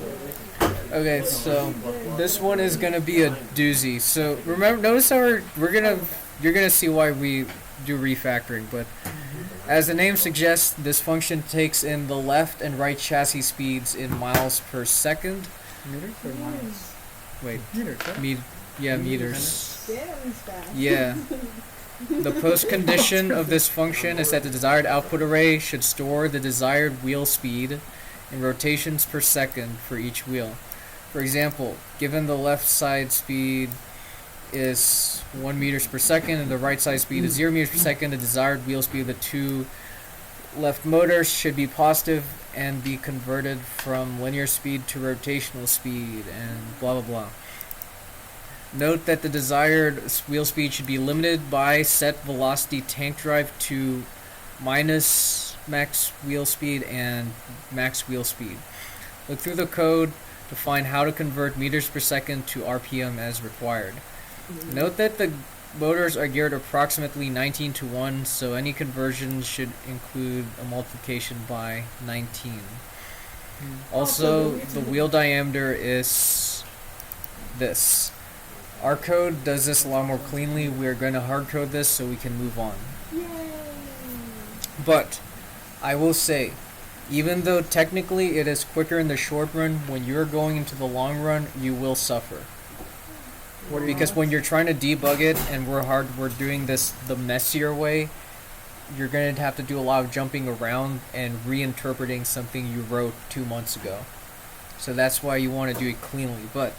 totally. Okay, so this one is gonna be a doozy. So remember, notice how you're gonna see why we do refactoring, but as the name suggests, this function takes in the left and right chassis speeds in miles per second. Meters or miles? Wait, Meters, right? meters. Damn, he's fast. Yeah. The post condition of this function is that the desired output array should store the desired wheel speed in rotations per second for each wheel. For example, given the left side speed is 1 meters per second and the right side speed is 0 meters per second, the desired wheel speed of the 2 left motors should be positive and be converted from linear speed to rotational speed, and blah blah blah. Note that the desired wheel speed should be limited by set velocity tank drive to minus max wheel speed and max wheel speed. Look through the code to find how to convert meters per second to RPM as required. Note that the motors are geared approximately 19 to 1, so any conversion should include a multiplication by 19. Also, the wheel diameter is this. Our code does this a lot more cleanly. We're going to hard code this so we can move on. Yay! But I will say, even though technically it is quicker in the short run, when you're going into the long run, you will suffer. Because when you're trying to debug it and we're doing this the messier way, you're going to have to do a lot of jumping around and reinterpreting something you wrote 2 months ago. So that's why you want to do it cleanly. But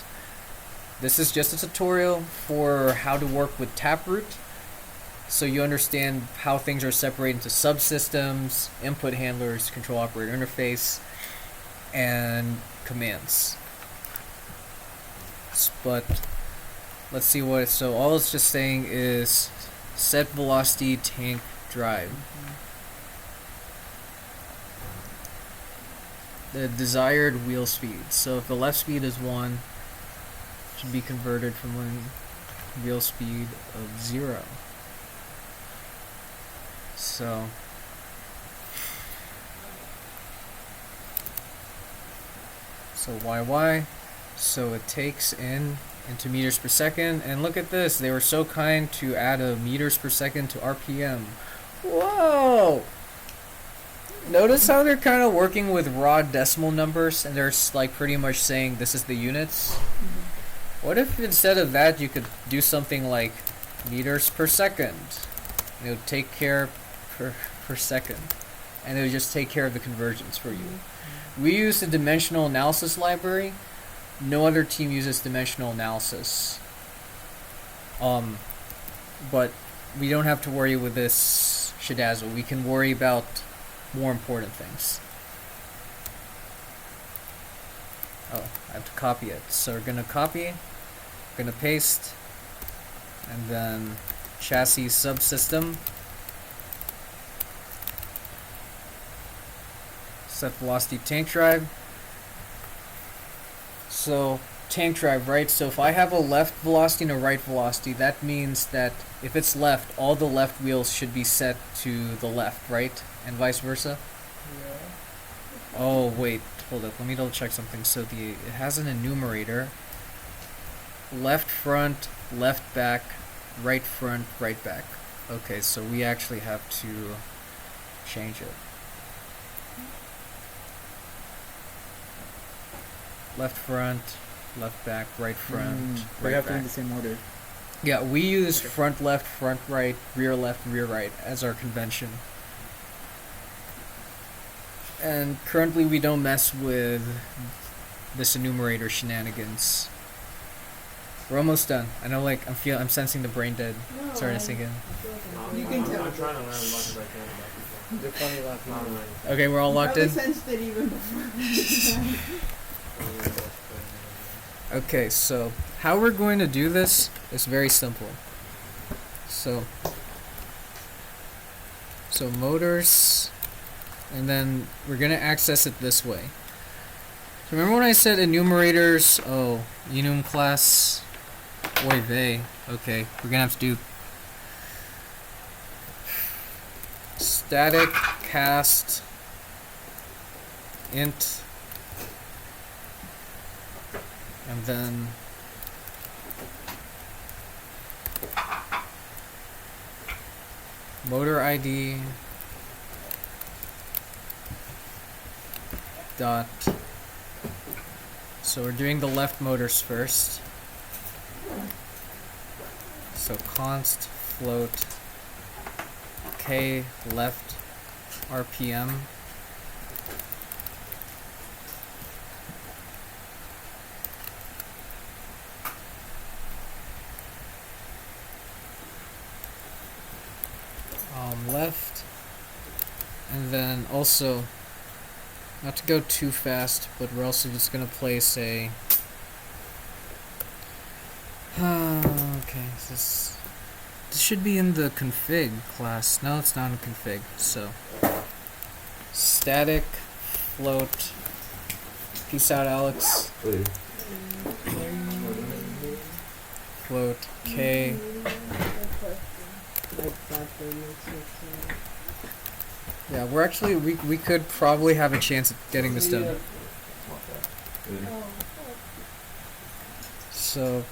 this is just a tutorial for how to work with Taproot, so you understand how things are separated into subsystems, input handlers, control operator interface, and commands. But let's see what. So all it's just saying is set velocity tank drive. The desired wheel speed. So if the left speed is 1, it should be converted from a wheel speed of 0. So YY. So it takes into meters per second, and look at this, they were so kind to add a meters per second to RPM. Whoa! Notice how they're kind of working with raw decimal numbers, and they're like pretty much saying this is the units. What if instead of that you could do something like meters per second? It would take care per second, and it would just take care of the conversions for you. We use the dimensional analysis library. No other team uses dimensional analysis. But we don't have to worry with this shedazzle. We can worry about more important things. Oh, I have to copy it. So we're gonna copy, we're gonna paste, and then chassis subsystem. Set velocity tank drive. So tank drive, right? So if I have a left velocity and a right velocity, that means that if it's left, all the left wheels should be set to the left, right? And vice versa? Yeah. Oh, wait, hold up. Let me double check something. So it has an enumerator. Left front, left back, right front, right back. Okay, so we actually have to change it. Left front, left back, right front, We right have to back. in the same order. Yeah, we use front left, front right, rear left, rear right as our convention. And currently we don't mess with this enumerator shenanigans. We're almost done. I know, like, I'm sensing the brain dead No, starting to I- sink in. You can tell. I'm trying to learn as much as I can about people. They're funny last Not night. learning. Okay, we're all locked Probably in. sensed it even before. Okay, so how we're going to do this is very simple. So motors, and then we're going to access it this way. So remember when I said enumerators? Oh, enum class. Oy vey. Okay, we're going to have to do static cast int, and then motor ID dot. So we're doing the left motors first. So const float k left RPM. Left, and then also, not to go too fast, but we're also just gonna place a okay, this should be in the config class. No, it's not in config. So static float. Peace out, Alex. Wait. Float k. Yeah, we're actually we could probably have a chance at getting this done. So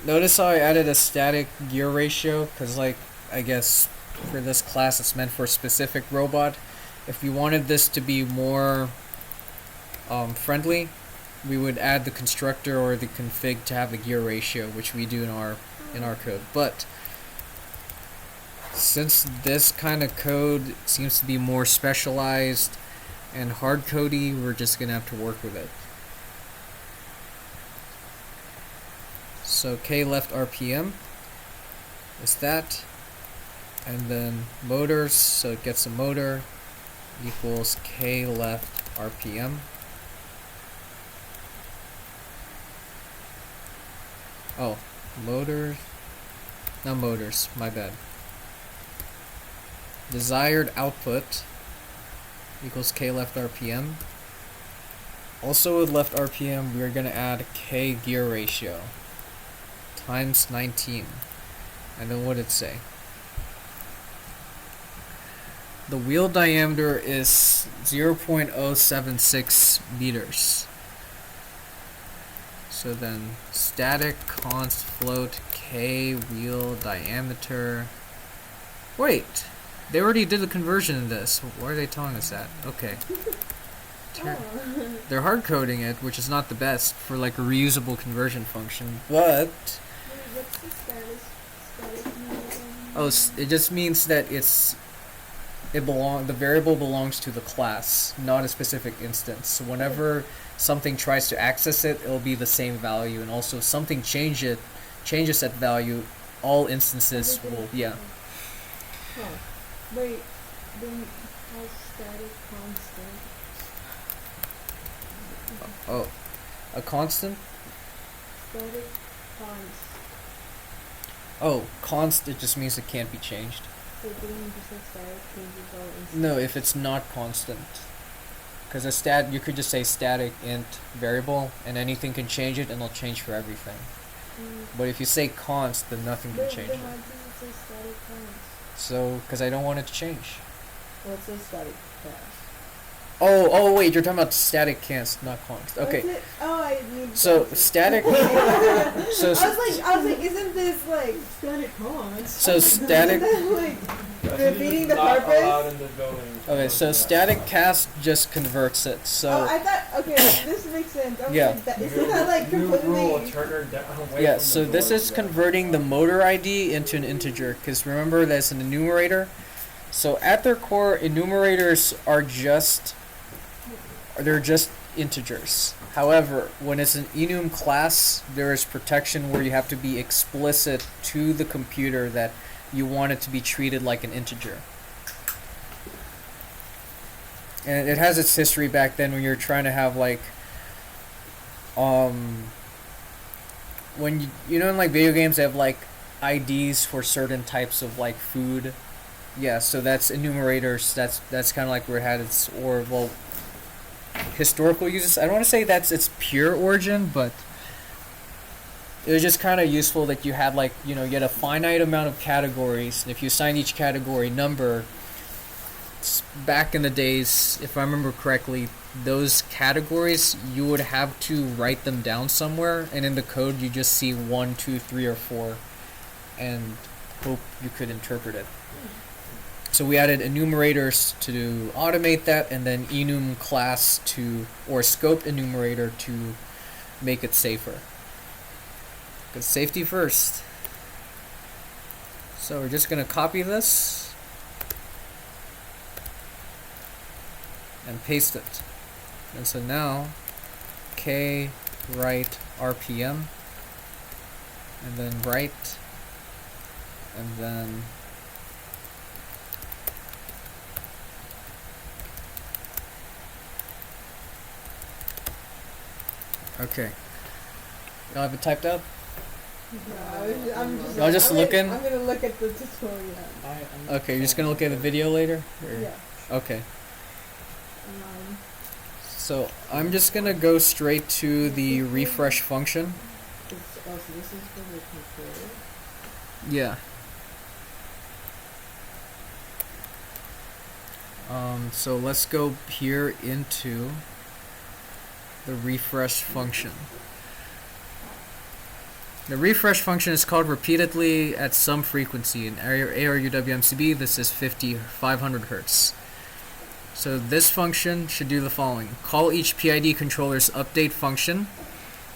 notice how I added a static gear ratio, because, like, I guess for this class it's meant for a specific robot. If we wanted this to be more friendly, we would add the constructor or the config to have a gear ratio, which we do in our code. But since this kind of code seems to be more specialized and hard codey, we're just gonna have to work with it. So k left RPM is that, and then motors, so it gets a motor equals k left RPM. Oh, motors, not motors, my bad. Desired output equals k left RPM. Also with left RPM, we're going to add k gear ratio times 19. And then what did it say? The wheel diameter is 0.076 meters. So then static const float k wheel diameter. Wait, they already did the conversion in this. Why are they telling us that? Okay. They're hard coding it, which is not the best for like a reusable conversion function, but What's the static mean? oh, it just means that the variable belongs to the class, not a specific instance. So whenever something tries to access it, it'll be the same value, and also if something changes that value, all instances will, yeah. Huh. Wait, then how's static constant? Oh, a constant? Static const. Oh, const, it just means it can't be changed. So it doesn't just say static changes all instances? No, if it's not constant. Because you could just say static int variable, and anything can change it, and it'll change for everything. But if you say const, then nothing can change Then it. why does it say static const? So, because I don't want it to change. Well, it says static cast. Oh, wait, you're talking about static const, not const. Oh, Okay. is it? Oh, I need. So, static. So, I was like, isn't this like static const? So static. Isn't that, like defeating the Not purpose? allowed in the building. Okay, so static cast just converts it. Oh, So, I thought. Okay, this makes sense. I was Yeah. like, isn't that like New rule, completely? turn her down. away yeah, from so the this door. is converting the motor ID into an integer. Because remember, that's an enumerator. So, at their core, enumerators are they're just integers. However, when it's an enum class, there is protection where you have to be explicit to the computer that you want it to be treated like an integer. And it has its history back then when you're trying to have like when you know in like video games they have like IDs for certain types of like food. Yeah, so that's enumerators. That's kind of like where it had its historical uses. I don't want to say that's its pure origin, but it was just kind of useful that you had like, you had a finite amount of categories, and if you assign each category number, back in the days, if I remember correctly, those categories, you would have to write them down somewhere, and in the code you just see 1, 2, 3, or 4, and hope you could interpret it. So we added enumerators to automate that, and then enum class or scoped enumerator to make it safer. Because safety first. So we're just going to copy this and paste it. And so now k write RPM, and then write, and then okay. Y'all have it typed up? Y'all just looking? I'm gonna look at the tutorial. Okay, you're just gonna look at the video later? Or? Yeah. Okay. So I'm just gonna go straight to the refresh function. So this is for the controller. Yeah. So let's go here into the refresh function. The refresh function is called repeatedly at some frequency. In aruw-MCB, this is 500 Hertz. So this function should do the following. Call each PID controller's update function,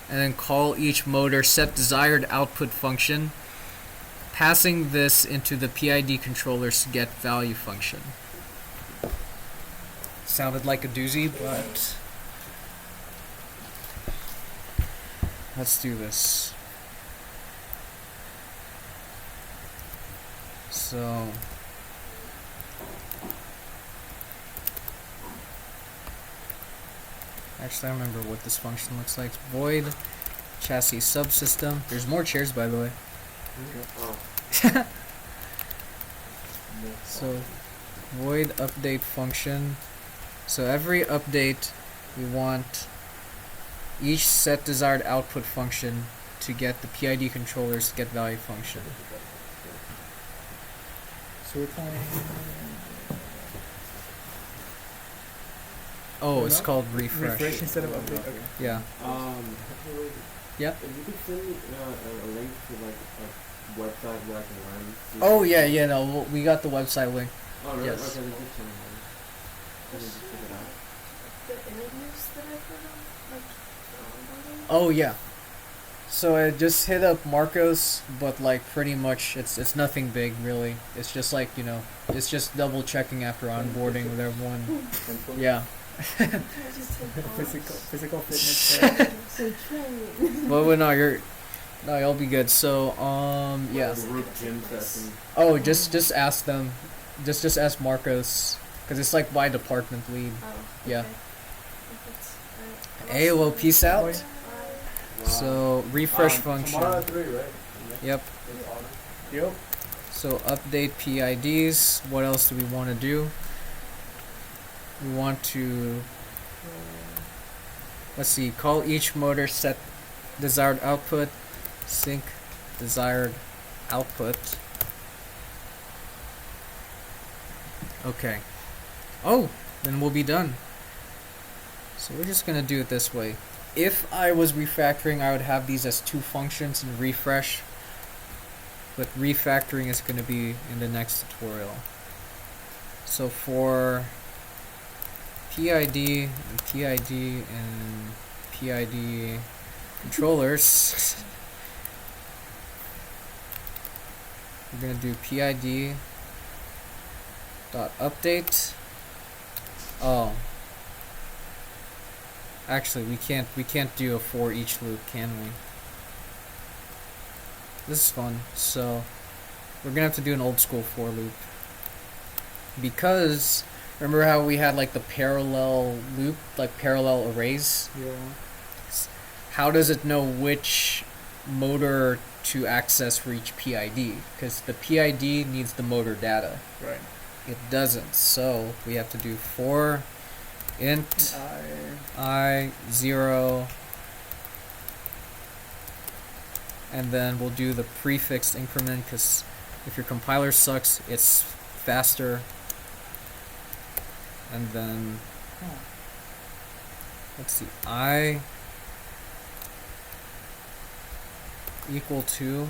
and then call each motor set desired output function, passing this into the PID controller's get value function. Sounded like a doozy, but let's do this. So actually, I remember what this function looks like. Void chassis subsystem. There's more chairs, by the way. Oh. So void update function. So every update, we want each set desired output function to get the PID controller's get value function. So we're trying. Oh, it's What? called refresh. Refresh instead of update. Okay. Yeah. Yeah. If you could send me a link to like a website where I can learn. Oh yeah, yeah. No, we got the website link. Oh really? Yes. Okay, then just send me one. I can just check it out. The interviews that I put on, like, Oh yeah. So I just hit up Marcos, but like pretty much it's nothing big really. It's just like, you know, it's just double checking after onboarding with everyone. Yeah. Physical fitness. So train. But no, you'll be good. So yeah. Group gym session. Oh, just ask them. Just ask Marcos, because it's like by department lead. Oh, Yeah. okay. If it's, Hey, well, peace out. Bye. So refresh Tomorrow function. at 3, right? Yep. Yep. So update PIDs. What else do we want to do? We want to, let's see, call each motor set desired output, sync desired output. Okay. Oh, then we'll be done. So we're just gonna do it this way. If I was refactoring, I would have these as two functions in refresh, but refactoring is gonna be in the next tutorial. So for PID and PID controllers, we're gonna do PID dot update. Oh, actually, we can't do a for each loop, can we? This is fun. So we're gonna have to do an old school for loop, because remember how we had like the parallel loop, like parallel arrays? Yeah. How does it know which motor to access for each PID? Because the PID needs the motor data. Right. It doesn't, so we have to do for int I 0, and then we'll do the prefix increment, because if your compiler sucks, it's faster. And then let's see, I equal to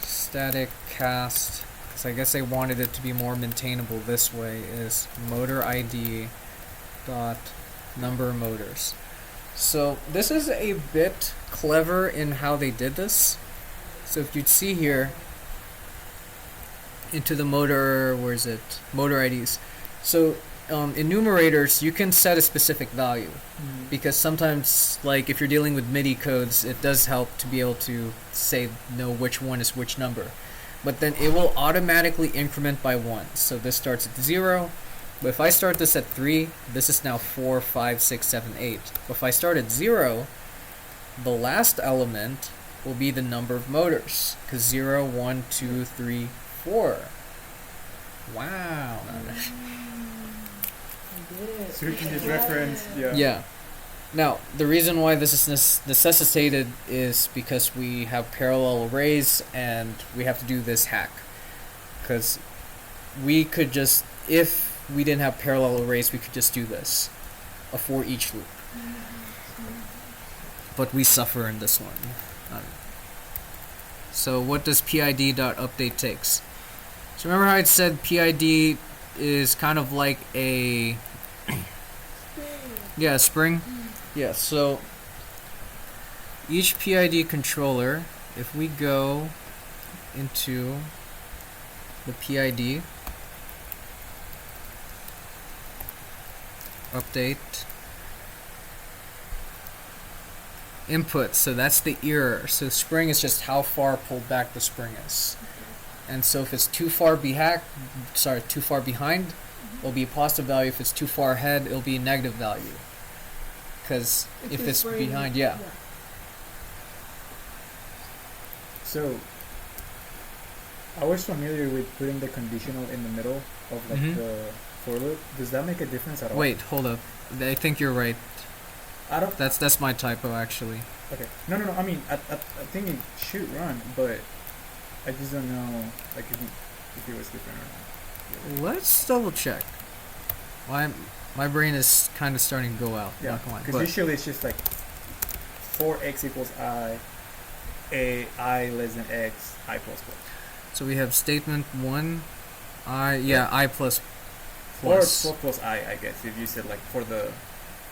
static cast, because I guess I wanted it to be more maintainable this way, is motor ID dot number motors. So this is a bit clever in how they did this. So if you'd see here into the motor, where is it? Motor IDs. So enumerators, you can set a specific value, because sometimes, like if you're dealing with MIDI codes, it does help to be able to know which one is which number. But then it will automatically increment by 1. So this starts at 0. But if I start this at 3, this is now 4, 5, 6, 7, 8. But if I start at 0, the last element will be the number of motors, because 0, 1, 2, 3, 4. Wow. So we can just reference. Yeah. Yeah. Now, the reason why this is necessitated is because we have parallel arrays and we have to do this hack. Because we could just, if we didn't have parallel arrays, we could just do this, a for each loop. But we suffer in this one. So what does PID.update takes? So remember how I said PID is kind of like a spring? Yeah, so each PID controller, if we go into the PID, update, input, so that's the error. So spring is just how far pulled back the spring is. And so if it's too far too far behind, it'll be a positive value. If it's too far ahead, it'll be a negative value. Because if the it's spring- behind, yeah. So, I was familiar with putting the conditional in the middle of like Mhm. the for loop. Does that make a difference at all? Wait, hold up. I think you're right. I don't. That's my typo, actually. Okay. No. I mean, I think it should run, but I just don't know like if it was different or not. Let's double check. My brain is kind of starting to go out. Yeah. Not gonna lie, Because but- usually it's just like 4x equals I less than x, I plus plus. So we have statement 1, I plus Or plus. plus I guess, if you said like for the,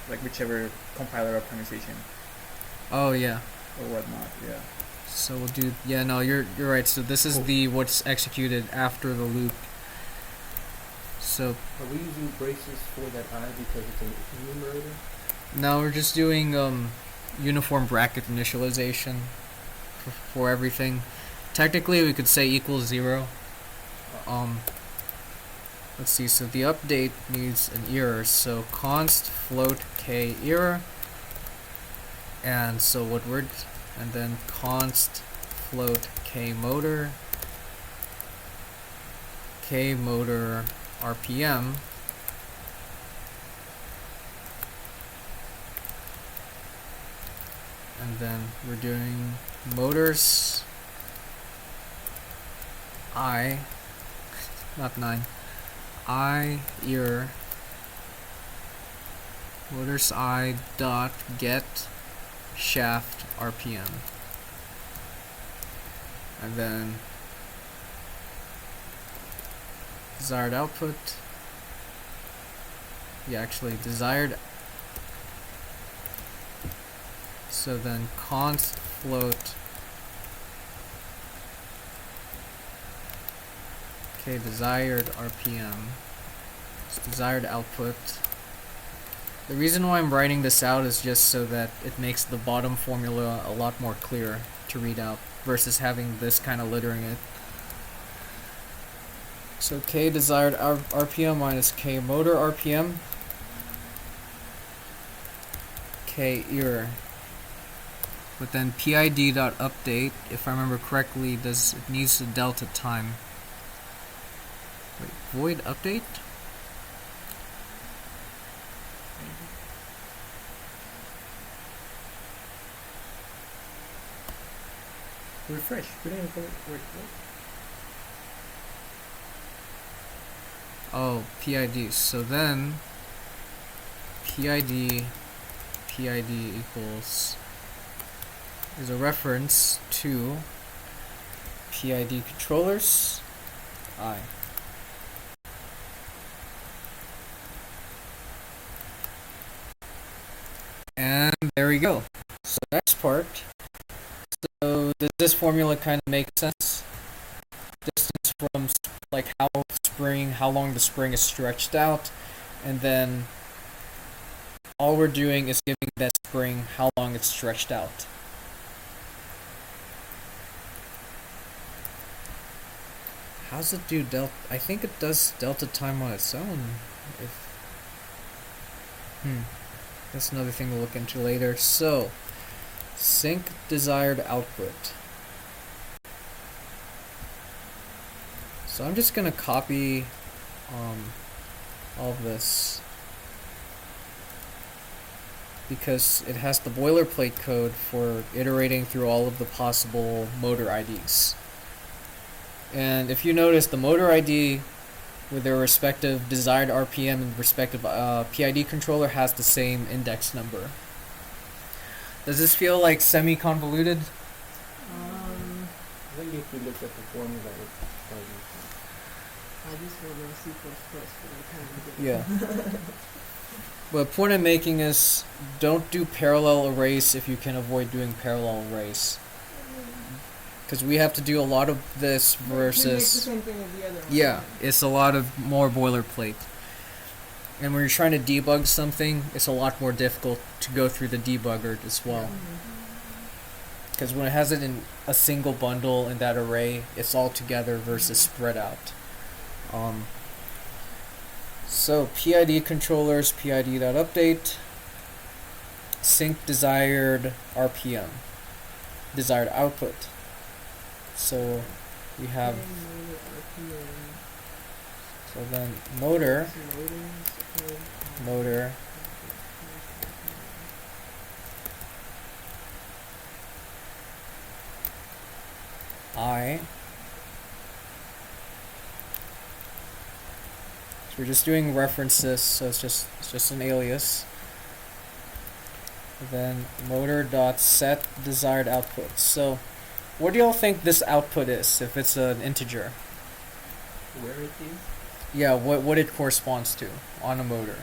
like whichever compiler optimization Oh yeah. or whatnot, yeah. So we'll do, no, you're right. So this is Cool. the what's executed after the loop. So Are we using braces for that I because it's an enumerator? now we're just doing uniform bracket initialization for everything. Technically we could say equals 0. Let's see, so the update needs an error, so const float k error, and so and then const float k motor RPM, and then we're doing motors not 9, error motors dot get shaft RPM, and then desired output. Desired. So then const float desired RPM. It's desired output. The reason why I'm writing this out is just so that it makes the bottom formula a lot more clear to read out versus having this kind of littering it. So k desired RPM minus k motor RPM, k error. But then PID.update, if I remember correctly, it needs the delta time. Wait, void update? Refresh. Put in wait. Oh, PID. So then PID equals is a reference to PID controllers I. And there we go. So next part. So does this formula kind of make sense? Distance from like how long the spring is stretched out, and then all we're doing is giving that spring how long it's stretched out. How's it do delta? I think it does delta time on its own. That's another thing to look into later. So, sync desired output. So I'm just gonna copy all of this because it has the boilerplate code for iterating through all of the possible motor IDs. And if you notice, the motor ID with their respective desired RPM and respective PID controller has the same index number. Does this feel like semi-convoluted? I think if we look at the formula, it's probably I just wrote on C++ for the time being. Yeah. But point I'm making is don't do parallel erase if you can avoid doing parallel erase. Because we have to do a lot of this You make the versus... same thing as the other one. Yeah, it's a lot of more boilerplate. And when you're trying to debug something, it's a lot more difficult to go through the debugger as well. Because when it has it in a single bundle in that array, it's all together versus spread out. So PID controllers, PID.update, sync desired RPM, desired output. So we have, so then motor, I. So we're just doing references, so it's just an alias. Then motor dot set desired output. So what do y'all think this output is if it's an integer? Where it is? Yeah, what it corresponds to on a motor.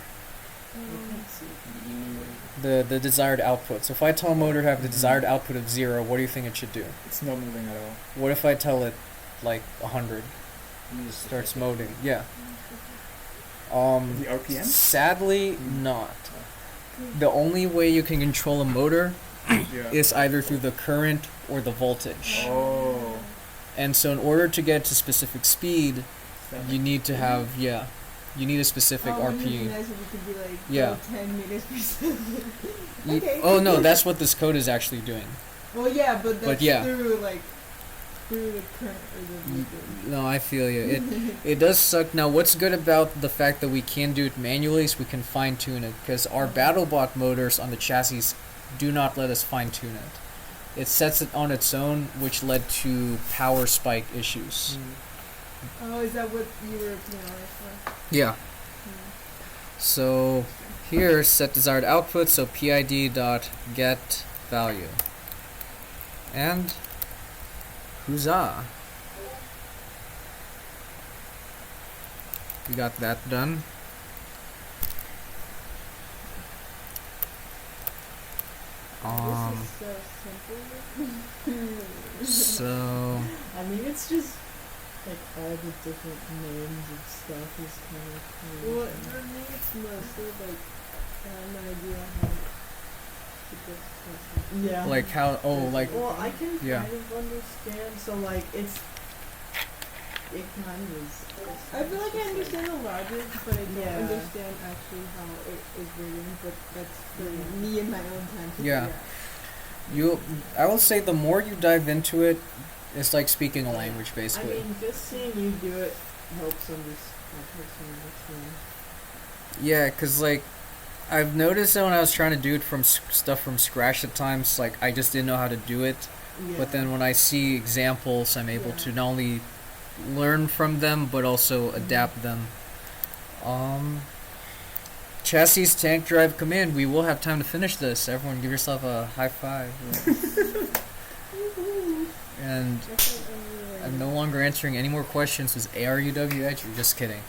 Let's see. You mean The desired output. So if I tell a motor to have the desired output of 0, what do you think it should do? It's not moving at all. What if I tell it like 100? It just starts moding. Yeah. The RPM? Sadly, not. The only way you can control a motor Yeah. is either through the current or the voltage. Oh. And so in order to get to specific speed, you need to have, you need a specific Wouldn't it be RPE. nice if it could be like Yeah. 10 meters per second? You- Okay. Oh no, that's what this code is actually doing. Well, yeah, but that's yeah. through the current or the voltage. No, I feel you. It does suck. Now, what's good about the fact that we can do it manually is we can fine tune it, because our BattleBot motors on the chassis do not let us fine tune it. It sets it on its own, which led to power spike issues. Oh, is that what you were penalized for? Yeah. Hmm. So here, set desired output. So PID dot get value, and huzzah! We got that done. This is so simple. So I mean, it's just like all the different names of stuff is kind of cool. Well, for me, it's mostly like I have no idea how to get this. Yeah. like how? Oh, like Well, I can yeah. kind of understand. So like it kind of is. I feel like I understand the logic, but I don't Yeah. understand actually how it is written. But that's for me and my own time to Yeah. figure out. I will say the more you dive into it, it's like speaking a language I basically. mean, just seeing you do it helps understand. Yeah, cause like I've noticed that when I was trying to do it from stuff from scratch at times, like I just didn't know how to do it. Yeah. But then when I see examples, I'm able to not only learn from them but also adapt them. Chassis tank drive command. We will have time to finish this. Everyone, give yourself a high five. And I'm no longer answering any more questions. Is aruw-edu? Just kidding.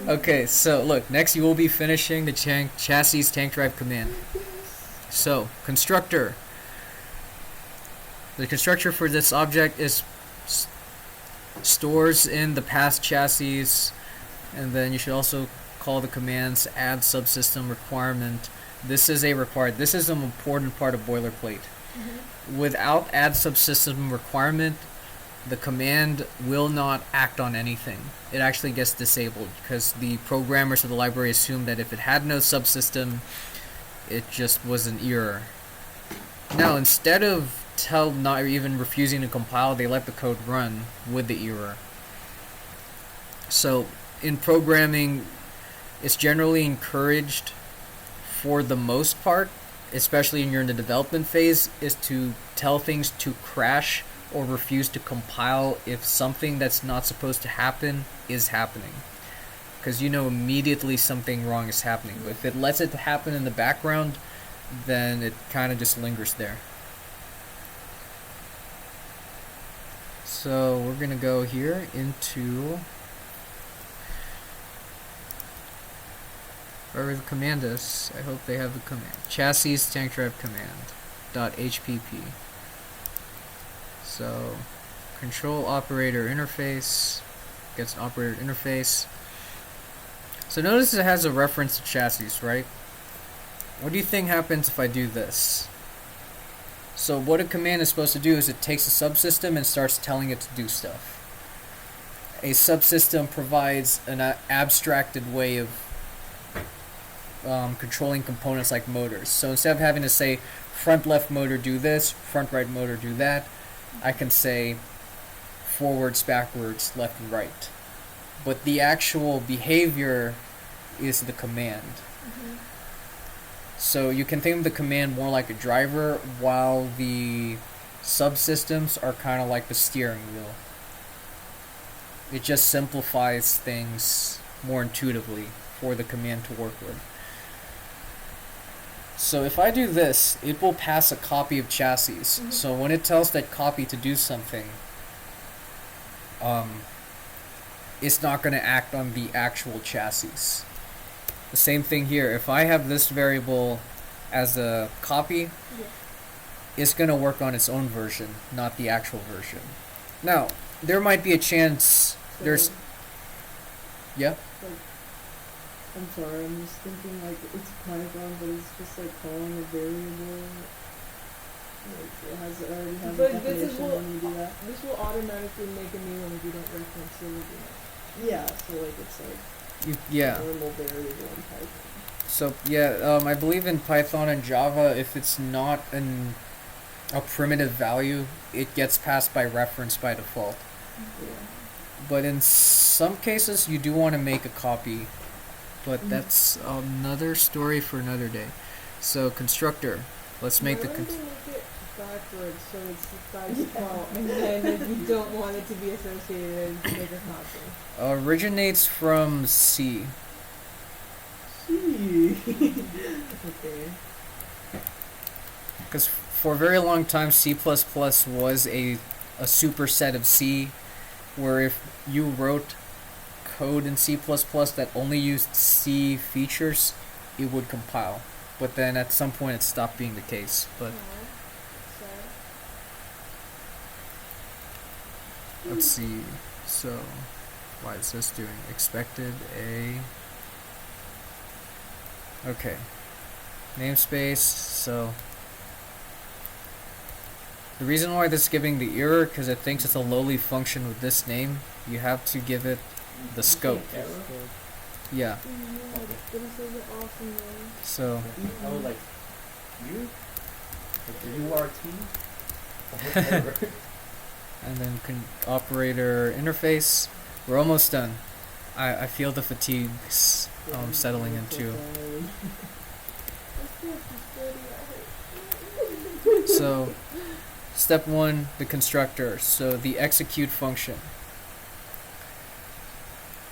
Okay, so look, next you will be finishing the chassis tank drive command. So, constructor. The constructor for this object is stores in the past chassis, and then you should also call the commands add subsystem requirement. This is an important part of boilerplate. Without add subsystem requirement, the command will not act on anything. It actually gets disabled because the programmers of the library assumed that if it had no subsystem, it just was an error. Now, instead of not even refusing to compile, they let the code run with the error. So, in programming, it's generally encouraged, for the most part, especially when you're in the development phase, is to tell things to crash or refuse to compile if something that's not supposed to happen is happening. Because you know immediately something wrong is happening. But if it lets it happen in the background, then it kind of just lingers there. So we're going to go here into wherever the command is. I hope they have the command. Chassis tank drive command .hpp. So control operator interface gets an operator interface. So notice it has a reference to chassis, right? What do you think happens if I do this? So what a command is supposed to do is it takes a subsystem and starts telling it to do stuff. A subsystem provides an abstracted way of controlling components like motors. So instead of having to say front left motor do this, front right motor do that, I can say forwards, backwards, left and right. But the actual behavior is the command. So you can think of the command more like a driver, while the subsystems are kind of like the steering wheel. It just simplifies things more intuitively for the command to work with. So if I do this, it will pass a copy of chassis. So when it tells that copy to do something, it's not going to act on the actual chassis. The same thing here. If I have this variable as a copy, it's going to work on its own version, not the actual version. Now, there might be a chance there's... Yeah? I'm sorry, I'm just thinking like it's Python, but it's just like calling a variable. Like it already has a But definition when you do that. this will automatically make a new one if you don't reference the original. Yeah, so like it's like Yeah. a normal variable in Python. So yeah, I believe in Python and Java, if it's not a primitive value, it gets passed by reference by default. Yeah. But in some cases, you do want to make a copy, but that's another story for another day. So constructor, let's make Why the don't they make it backwards so it's by default, and then if you don't want it to be associated, make a copy. originates from C. Okay. Because for a very long time, C++ was a superset of C, where if you wrote code in C++ that only used C features, it would compile. But then at some point it stopped being the case. But let's see. So, why is this doing? Expected a... Okay. Namespace, so... The reason why this is giving the error, because it thinks it's a lowly function with this name, you have to give it the scope. Yeah. So... I was like, you? Like the URT? And then operator interface. We're almost done. I feel the fatigue's settling in too. So, step 1, the constructor. So the execute function.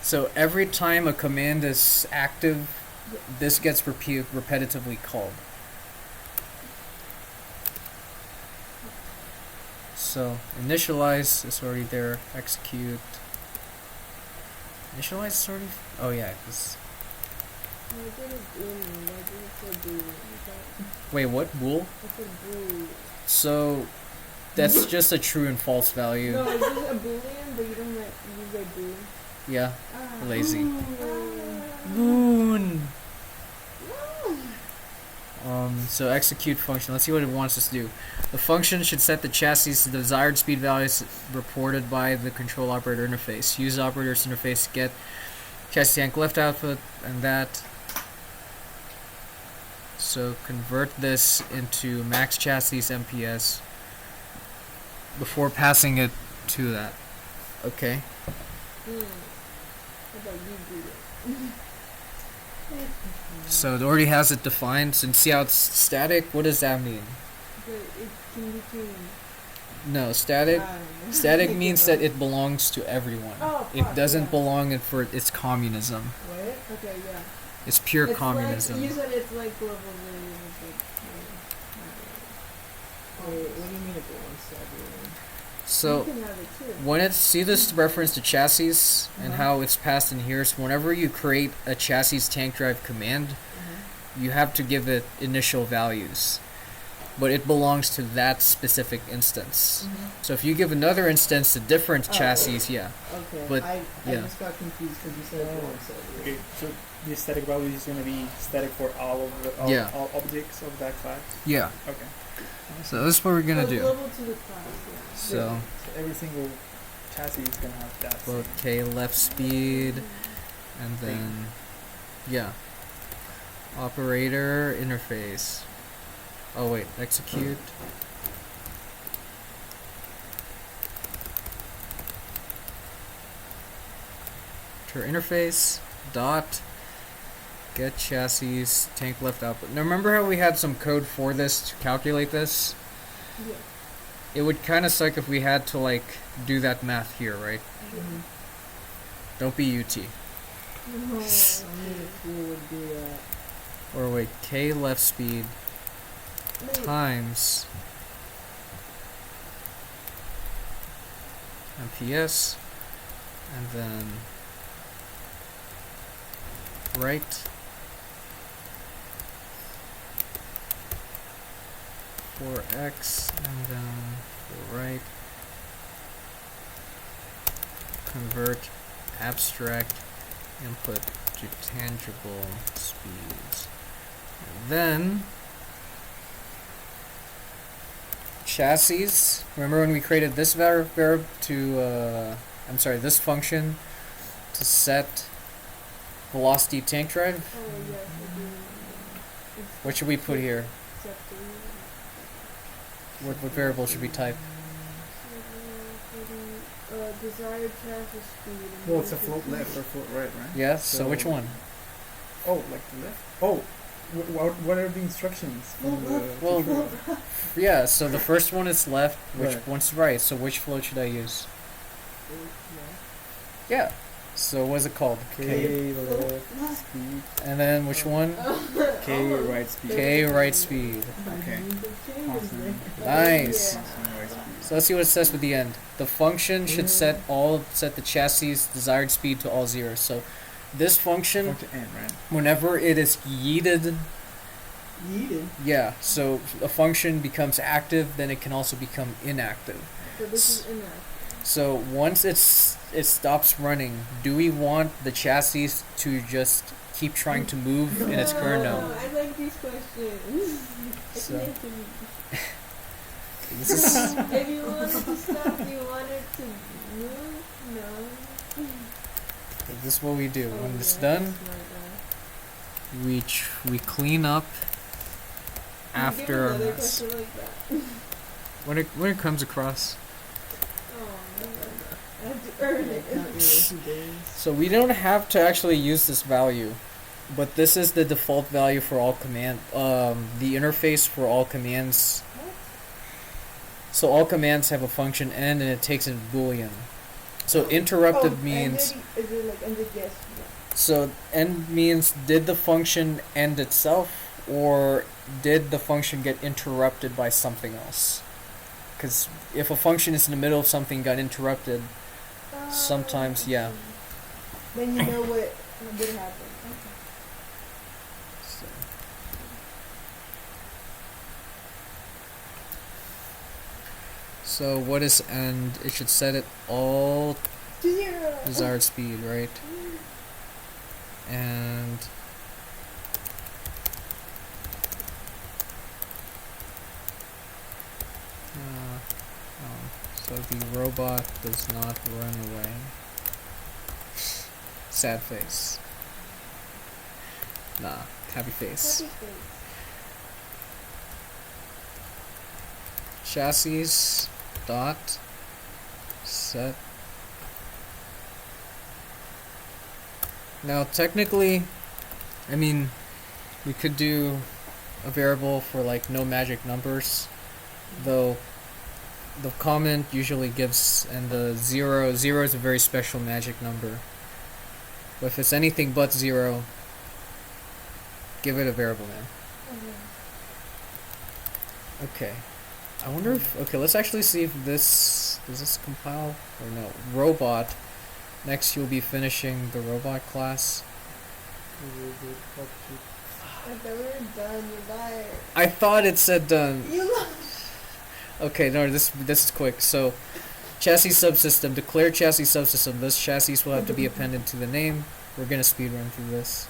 So every time a command is active, this gets repetitively called. So initialize is already there. Execute. Initialize is already. Oh yeah. Wait, what? Bool? So that's just a true and false value. No, it's just a boolean, but you don't use a bool. Yeah. Lazy. Boon. So execute function. Let's see what it wants us to do. The function should set the chassis to the desired speed values reported by the control operator interface. Use operator's interface to get chassis tank left output and that. So convert this into max chassis MPS before passing it to that. Okay. How about you do it? So it already has it defined. So see how it's static? What does that mean? But it can be tuned. No, static. I don't know. Static means that it belongs to everyone. Oh, It fuck, doesn't yeah. belong for its communism. What? Okay, yeah. It's pure It's communism. Like, you said it's like globalism. It's like, Wait, what do you mean it belongs to everyone? So you can have it too. when it's see this reference to chassis and how it's passed in here. So whenever you create a chassis tank drive command, you have to give it initial values, but it belongs to that specific instance. So if you give another instance a different chassis, yeah. Okay, But, I yeah. just got confused because you said it belongs to everyone. Okay, so the static value is going to be static for all of the Yeah. all objects of that class. Yeah. Okay. So this is what we're gonna But do. level to the class, yeah. So So every single chassis is going to have that. float same- K left speed, and then yeah. Operator interface. Oh wait, execute. To interface dot get chassis tank left output. Now remember how we had some code for this to calculate this? Yeah. It would kind of suck if we had to like do that math here, right? Don't be UT. No. Only a fool would do that. Or wait, K left speed Wait, times MPS, and then right 4x, and then for right convert abstract input to tangible speeds. And then chassis. Remember when we created this variable to this function to set velocity tank drive? Oh, yes, I do. It's What should we put here? accepting. What variable should we type? Desired chassis speed. and Well, it's a then float left or float right, right? Yeah, so which one? Oh, like the left? Oh, what are the instructions from the Well, tutorial? yeah, so the first one is left, which Right. one's right, so which float should I use? Yeah. So what's it called? K left speed. And then which one? K right speed. K right speed. Okay. Awesome. Nice. Awesome right speed. So let's see what it says with the end. The function should set the chassis desired speed to all zeros. So this function, Going to end, right? whenever it is yeeted, Yeeted. yeah, so a function becomes active, then it can also become inactive. So this is inactive. So once it stops running, do we want the chassis to just keep trying to move in its current No, node? I like these questions. So- Explain to me. This is If you want it to stop, you want it to move? No. this is what we do. Oh, When it's yeah, done, that's smart, we clean up yeah. after Give our another mess. question like that. When it comes across. Oh, man. I have to earn it. So we don't have to actually use this value, but this is the default value for all command. The interface for all commands. So all commands have a function end, and it takes a boolean. So interrupted means. Is it like ended yes? So end means did the function end itself, or did the function get interrupted by something else? Because if a function is in the middle of something got interrupted, sometimes yeah. Then you know what would happen. So. So what is end? It should set it all To zero. desired speed, right? And so the robot does not run away. Sad face. Nah, happy face. Happy face. Chassis dot set. Now technically, I mean, we could do a variable for like no magic numbers, though the comment usually gives, and the zero is a very special magic number. But if it's anything but zero, give it a variable name. Okay. I wonder if, okay, let's actually see if does this compile or no. Robot. Next you'll be finishing the robot class. I thought we were done. You liar. I thought it said done. You liar. Okay, no, this is quick. So, chassis subsystem, declare chassis subsystem. This chassis will have to be appended to the name. We're gonna speedrun through this.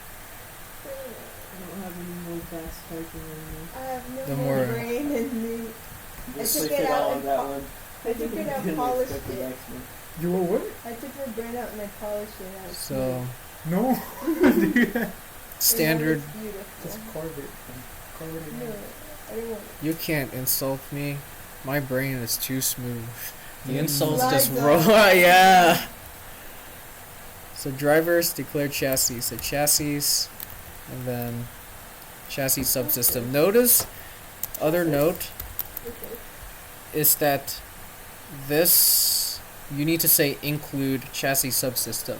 fast typing right I have no The more more- brain in me. I Just took switch it it out all on and that po- one. I took it out, Didn't polished expect the it. next one. You were what? I took my brain out and I polished it out. So No. standard. It's beautiful. Just carve it. Carve it No, again. I don't want You can't insult me. My brain is too smooth. The Mm. insults Slides just on. roll. Yeah. So drivers declare chassis. So chassis, and then chassis subsystem. Notice, other note is that this you need to say include chassis subsystem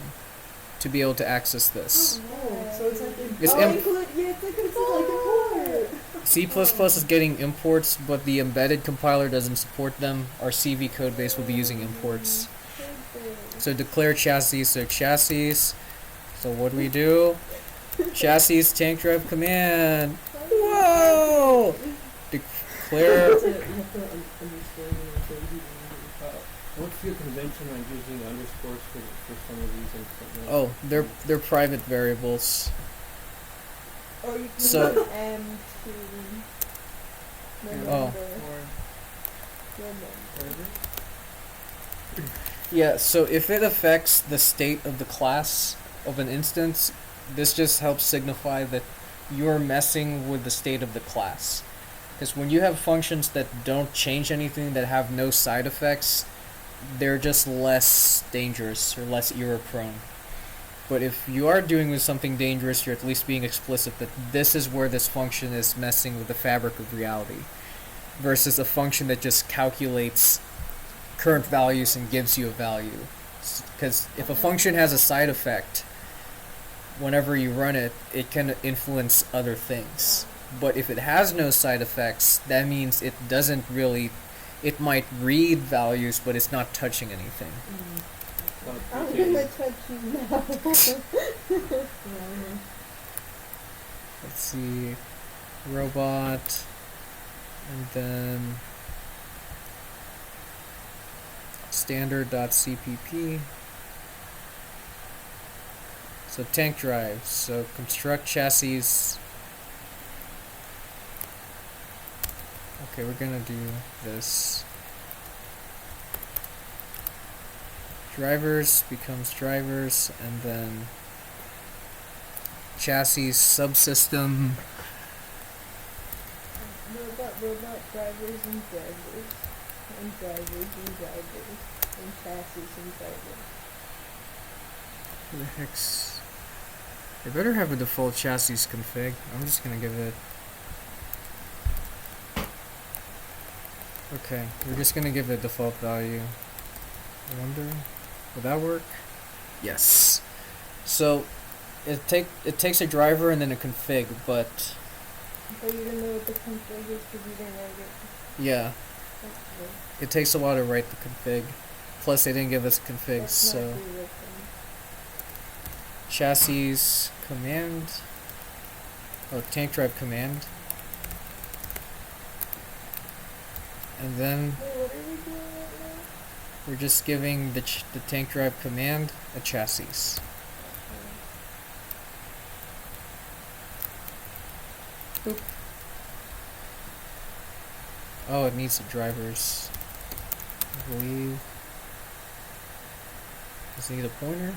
to be able to access this. Oh, so it's like It's oh, imp- include, yeah, it's like a C++ is getting imports, but the embedded compiler doesn't support them. Our CV code base will be using imports. So declare chassis. So chassis. So what do we do? Chassis tank drive command. Whoa! Declare. You have to understand what they're using. What's your convention on using underscores for some of these and something else? Oh, they're private variables. Or you can So- put M to remember. Oh. Remember. Yeah. So if it affects the state of the class of an instance, this just helps signify that you're messing with the state of the class. Because when you have functions that don't change anything, that have no side effects, they're just less dangerous or less error prone. But if you are doing with something dangerous, you're at least being explicit that this is where this function is messing with the fabric of reality, versus a function that just calculates current values and gives you a value. Because if a function has a side effect, whenever you run it, it can influence other things. But if it has no side effects, that means it doesn't really. It might read values, but it's not touching anything. I'm gonna touch you now. Let's see, robot, and then standard.cpp. So tank drives. So construct chassis. Okay, we're gonna do this. Drivers becomes drivers, and then chassis subsystem. Robot drivers and drivers. And drivers and drivers. And chassis and drivers. Who the heck's... They better have a default chassis config. I'm just gonna give it... Okay, we're just gonna give it a default value. I wonder... Will that work? Yes. So, it takes a driver and then a config, but... But you don't know what the config is because you didn't write it. Yeah, Okay. it takes a while to write the config. Plus, they didn't give us configs, That's so... not the real thing. Chassis command. Oh, tank drive command. And then Wait, what are we doing right now? we're just giving the tank drive command a chassis. Boop. Oh, it needs the drivers. I believe. Does it need a pointer?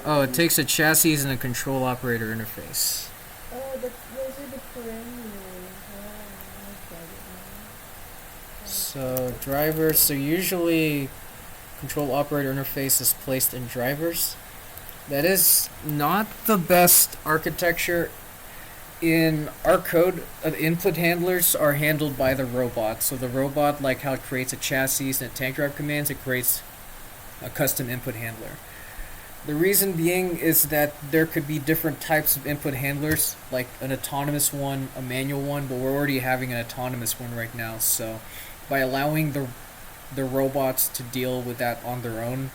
Oh, it takes a chassis and a control operator interface. Oh, those are the parameters. I got it now. So drivers, so usually control operator interface is placed in drivers. That is not the best architecture. In our code, input handlers are handled by the robot. So the robot, like how it creates a chassis and a tank drive commands, it creates a custom input handler. The reason being is that there could be different types of input handlers, like an autonomous one, a manual one, but we're already having an autonomous one right now. So by allowing the robots to deal with that on their own,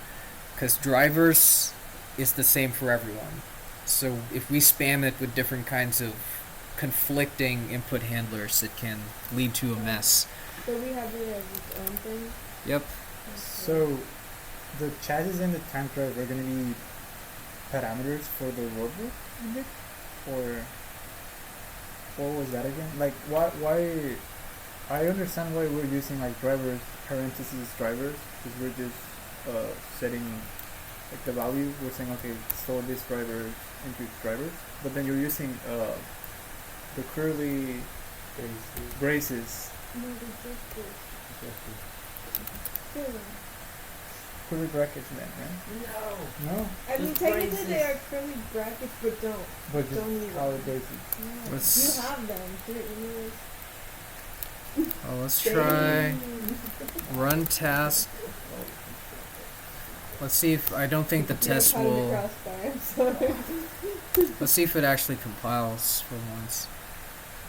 because drivers is the same for everyone. So if we spam it with different kinds of conflicting input handlers, it can lead to a mess. So we have it as its own thing? Yep. So, the chassis and the tank drive are gonna be parameters for the robot, is it? Or what was that again? Like why I understand why we're using like drivers, parentheses drivers, because we're just setting like the value. We're saying okay, store this driver into drivers, but then you're using the curly braces. No, they're just this. Curly brackets then, right? No. I mean, technically they are curly brackets, but don't. But just Don't need color them. braces. Yeah. Let's- You have them. They're in Oh, let's try run task. Let's see if I don't think the test will. I'm sorry. Let's see if it actually compiles for once.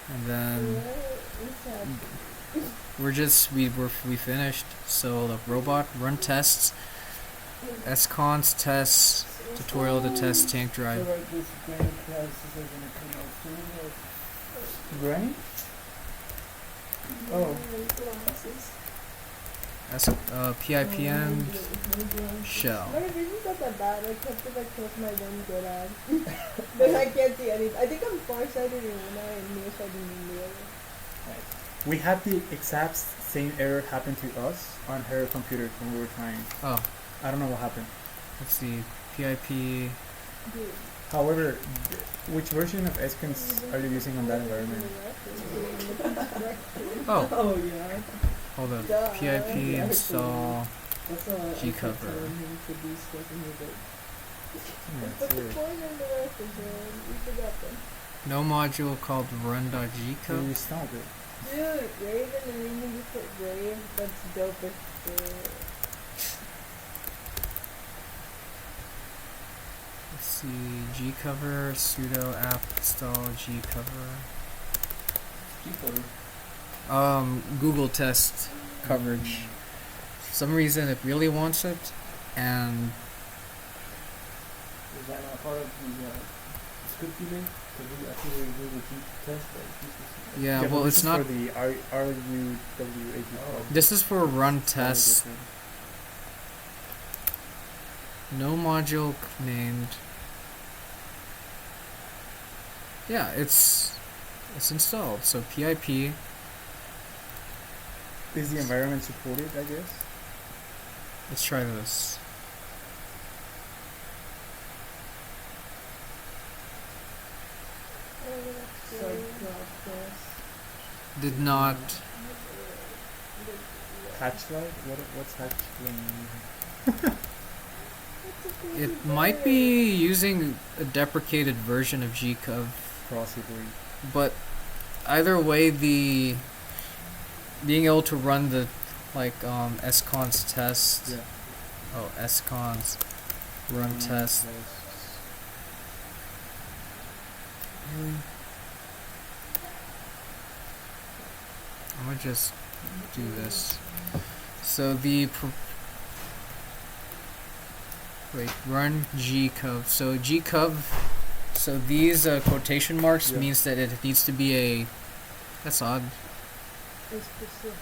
And then we finished. So the robot run tests, scons tests, tutorial to test tank So drive. like this granny classes are gonna come out soon, or Granny? Oh. PIPM shell. My vision's not that bad. I kept it like close to my one good eye. But I can't see anything. I think I'm farsighted in one eye and nearsighted in the other. We had the exact same error happen to us on her computer when we were trying. Oh, I don't know what happened. let's see. PIP. Dude. However, which version of Eskins are you using on that environment? Oh, oh yeah. hold up. Duh. PIP install That's all. G cover. To do stuff in the Yeah, But it's the weird. point of the rest is you forgot them. No module called You run.gcode. installed it. Dude, Raven and Raven just put Rave. That's dope as shit. Let's see. Gcover sudo app install gcover. Google test coverage. For some reason it really wants it, and Is that not part of the script you made? Because we actually do the test that yeah, but well this it's is not. for the aruw-edu. Oh. This is for run Totally tests. different. No module named. Yeah, it's installed. So PIP. Is the environment supported, I guess? Let's try this. Did not. Hatchlight? What's hatchlight? It might be using a deprecated version of gcov, Possibly. but either way, the being able to run the scons test. Yeah. Oh, scons run test. Really? I'm gonna just do this. So run gcov. So gcov. So these quotation marks Yeah. means that it needs to be a. That's odd. It's specific.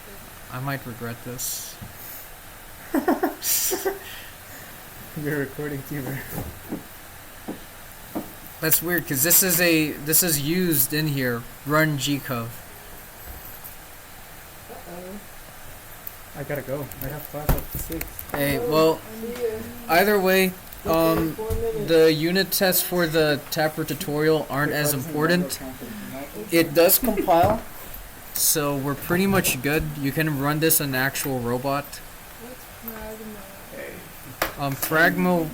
I might regret this. You're recording Tiber. That's weird because this is used in here. Run gcov. I gotta go. I have class at 6. Hey, well, either way, the unit tests for the Tapper tutorial aren't as important. It does compile, so we're pretty much good. You can run this on an actual robot. Pragma,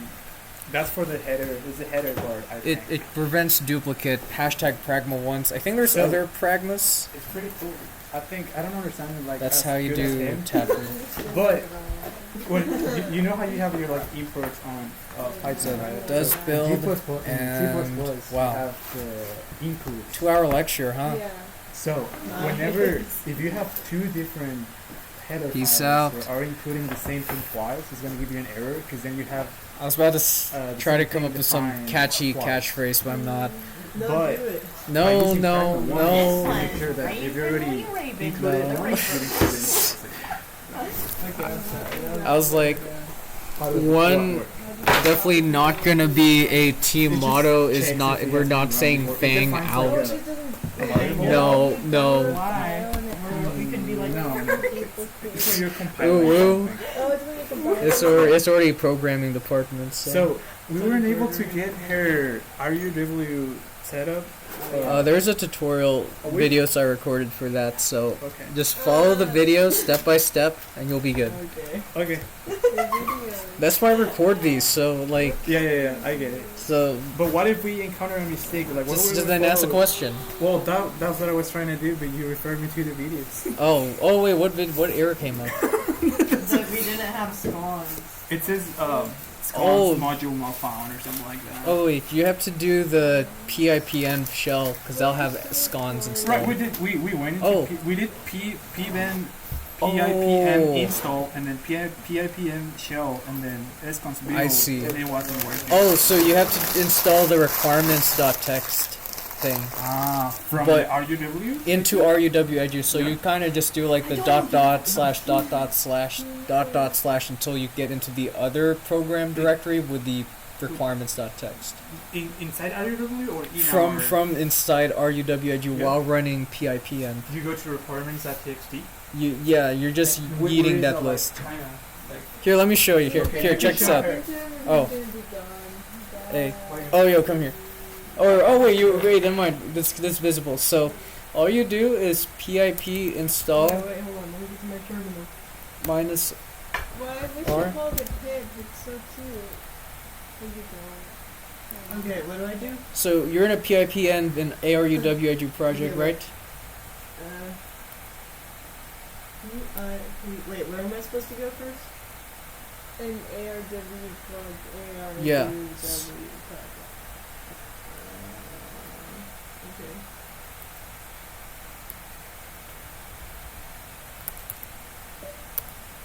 That's for the header. It's the header part, I think. it prevents duplicate. Hashtag Pragma once. I think there's So- other Pragmas. It's pretty cool. I don't understand it like That's as how you good as do him. Tapper. But when you know how you have your like imports on Python, right? does So build G++ and C++, and- wow. you have the input. 2-hour lecture, huh? Yeah. So whenever if you have two different header Peace files out. that are including the same thing twice, it's gonna give you an error because then you have I was about to the try to same come thing up with some defined catchy twice. catchphrase, but I'm not. No, But- do it. By No, using no, Pragma once, no. you make sure that if you already included No. once, you include it. I was like, How does One- what? Definitely not gonna be a team It just motto. Is checks not. if he We're has not to saying run, or it Fang defines Oh, like out. it doesn't. Valuable? No, no. Why? We could be like, No. It's when you're Ooh, compiling. ooh. something. Oh, it's when you combine. It's already programming department. So we weren't able to get her RUW set up. There's a tutorial we- videos I recorded for that. So Okay. just follow the videos step by step, and you'll be good. okay. Okay. That's why I record these. So like, Yeah. I get it. so But what if we encounter a mistake? Like, what just do we then ask a follow? question. Well, that's what I was trying to do, but you referred me to the videos. Oh wait, what error came up? That we didn't have spawns. It says Oh. module not found or something like that. Oh wait, you have to do the PIPN shell because they'll have scons installed. Right, we went into Oh. we did pibn Oh. PIPM install and then PIPM shell and then scons build I see. and it wasn't working. Oh, so you have to install the requirements.txt thing From but- the RUW? into aruw-edu. So you kind of just do like the dot/// until you get into the other program directory with the requirements.txt. Inside RUW or in From inside aruw-edu Yeah. while running PIPN. you go to requirements.txt? You're just Where eating is that like, list. kinda, like, Here, let me show you. Here, Okay, here, you check can this out. show her. Oh. Hey. Oh, yo, come here. Oh wait, never mind. This visible. So, all you do is pip install Wait, hold on. Let me get to my terminal. minus. Well, I wish Or- you called it Pip. It's so cute. But you don't. Okay, what do I do? So you're in a PIPN in aruw-edu project, Yeah. right? Wait, where am I supposed to go first? An ARW plug. ARW Yeah. project. Okay.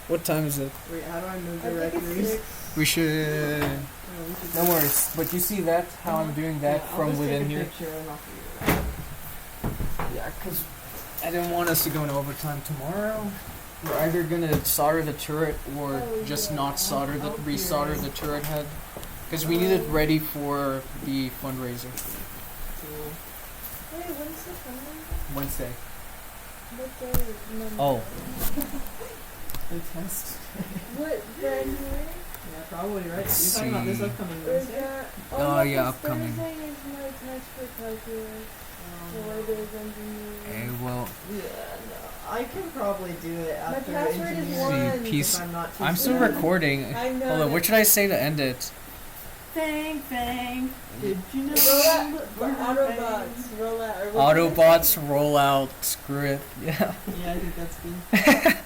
What time is it? Wait, how do I move I think it's directories? 6. We should. Oh, we should No do- worries. But you see that? How I'm doing that Yeah, I'll from just within take a here? picture and I'll figure it out. Yeah, because I didn't want us to go into overtime tomorrow. We're either gonna solder the turret or Oh, just yeah. not solder the I'll resolder figure the turret head, because we need it ready for the fundraiser Cool. Wait, when's the fundraiser? Wednesday. What day is Monday? Oh, The test. What, January? Yeah, probably right. You're Let's talking about this see. upcoming Is Wednesday? that... Oh, yeah, 'cause upcoming. Thursday is next for calculus. Or there's engineering. well, Yeah, no. I can probably do it My after password is engineering. one. see, piece. If I'm not too I'm still sure. recording. I know. Hold on, what should I say to end it? Fang. Did you know? Roll out, we're Autobots, roll out. Or what did I say? Autobots roll out. Screw it. Yeah. Yeah, I think that's good.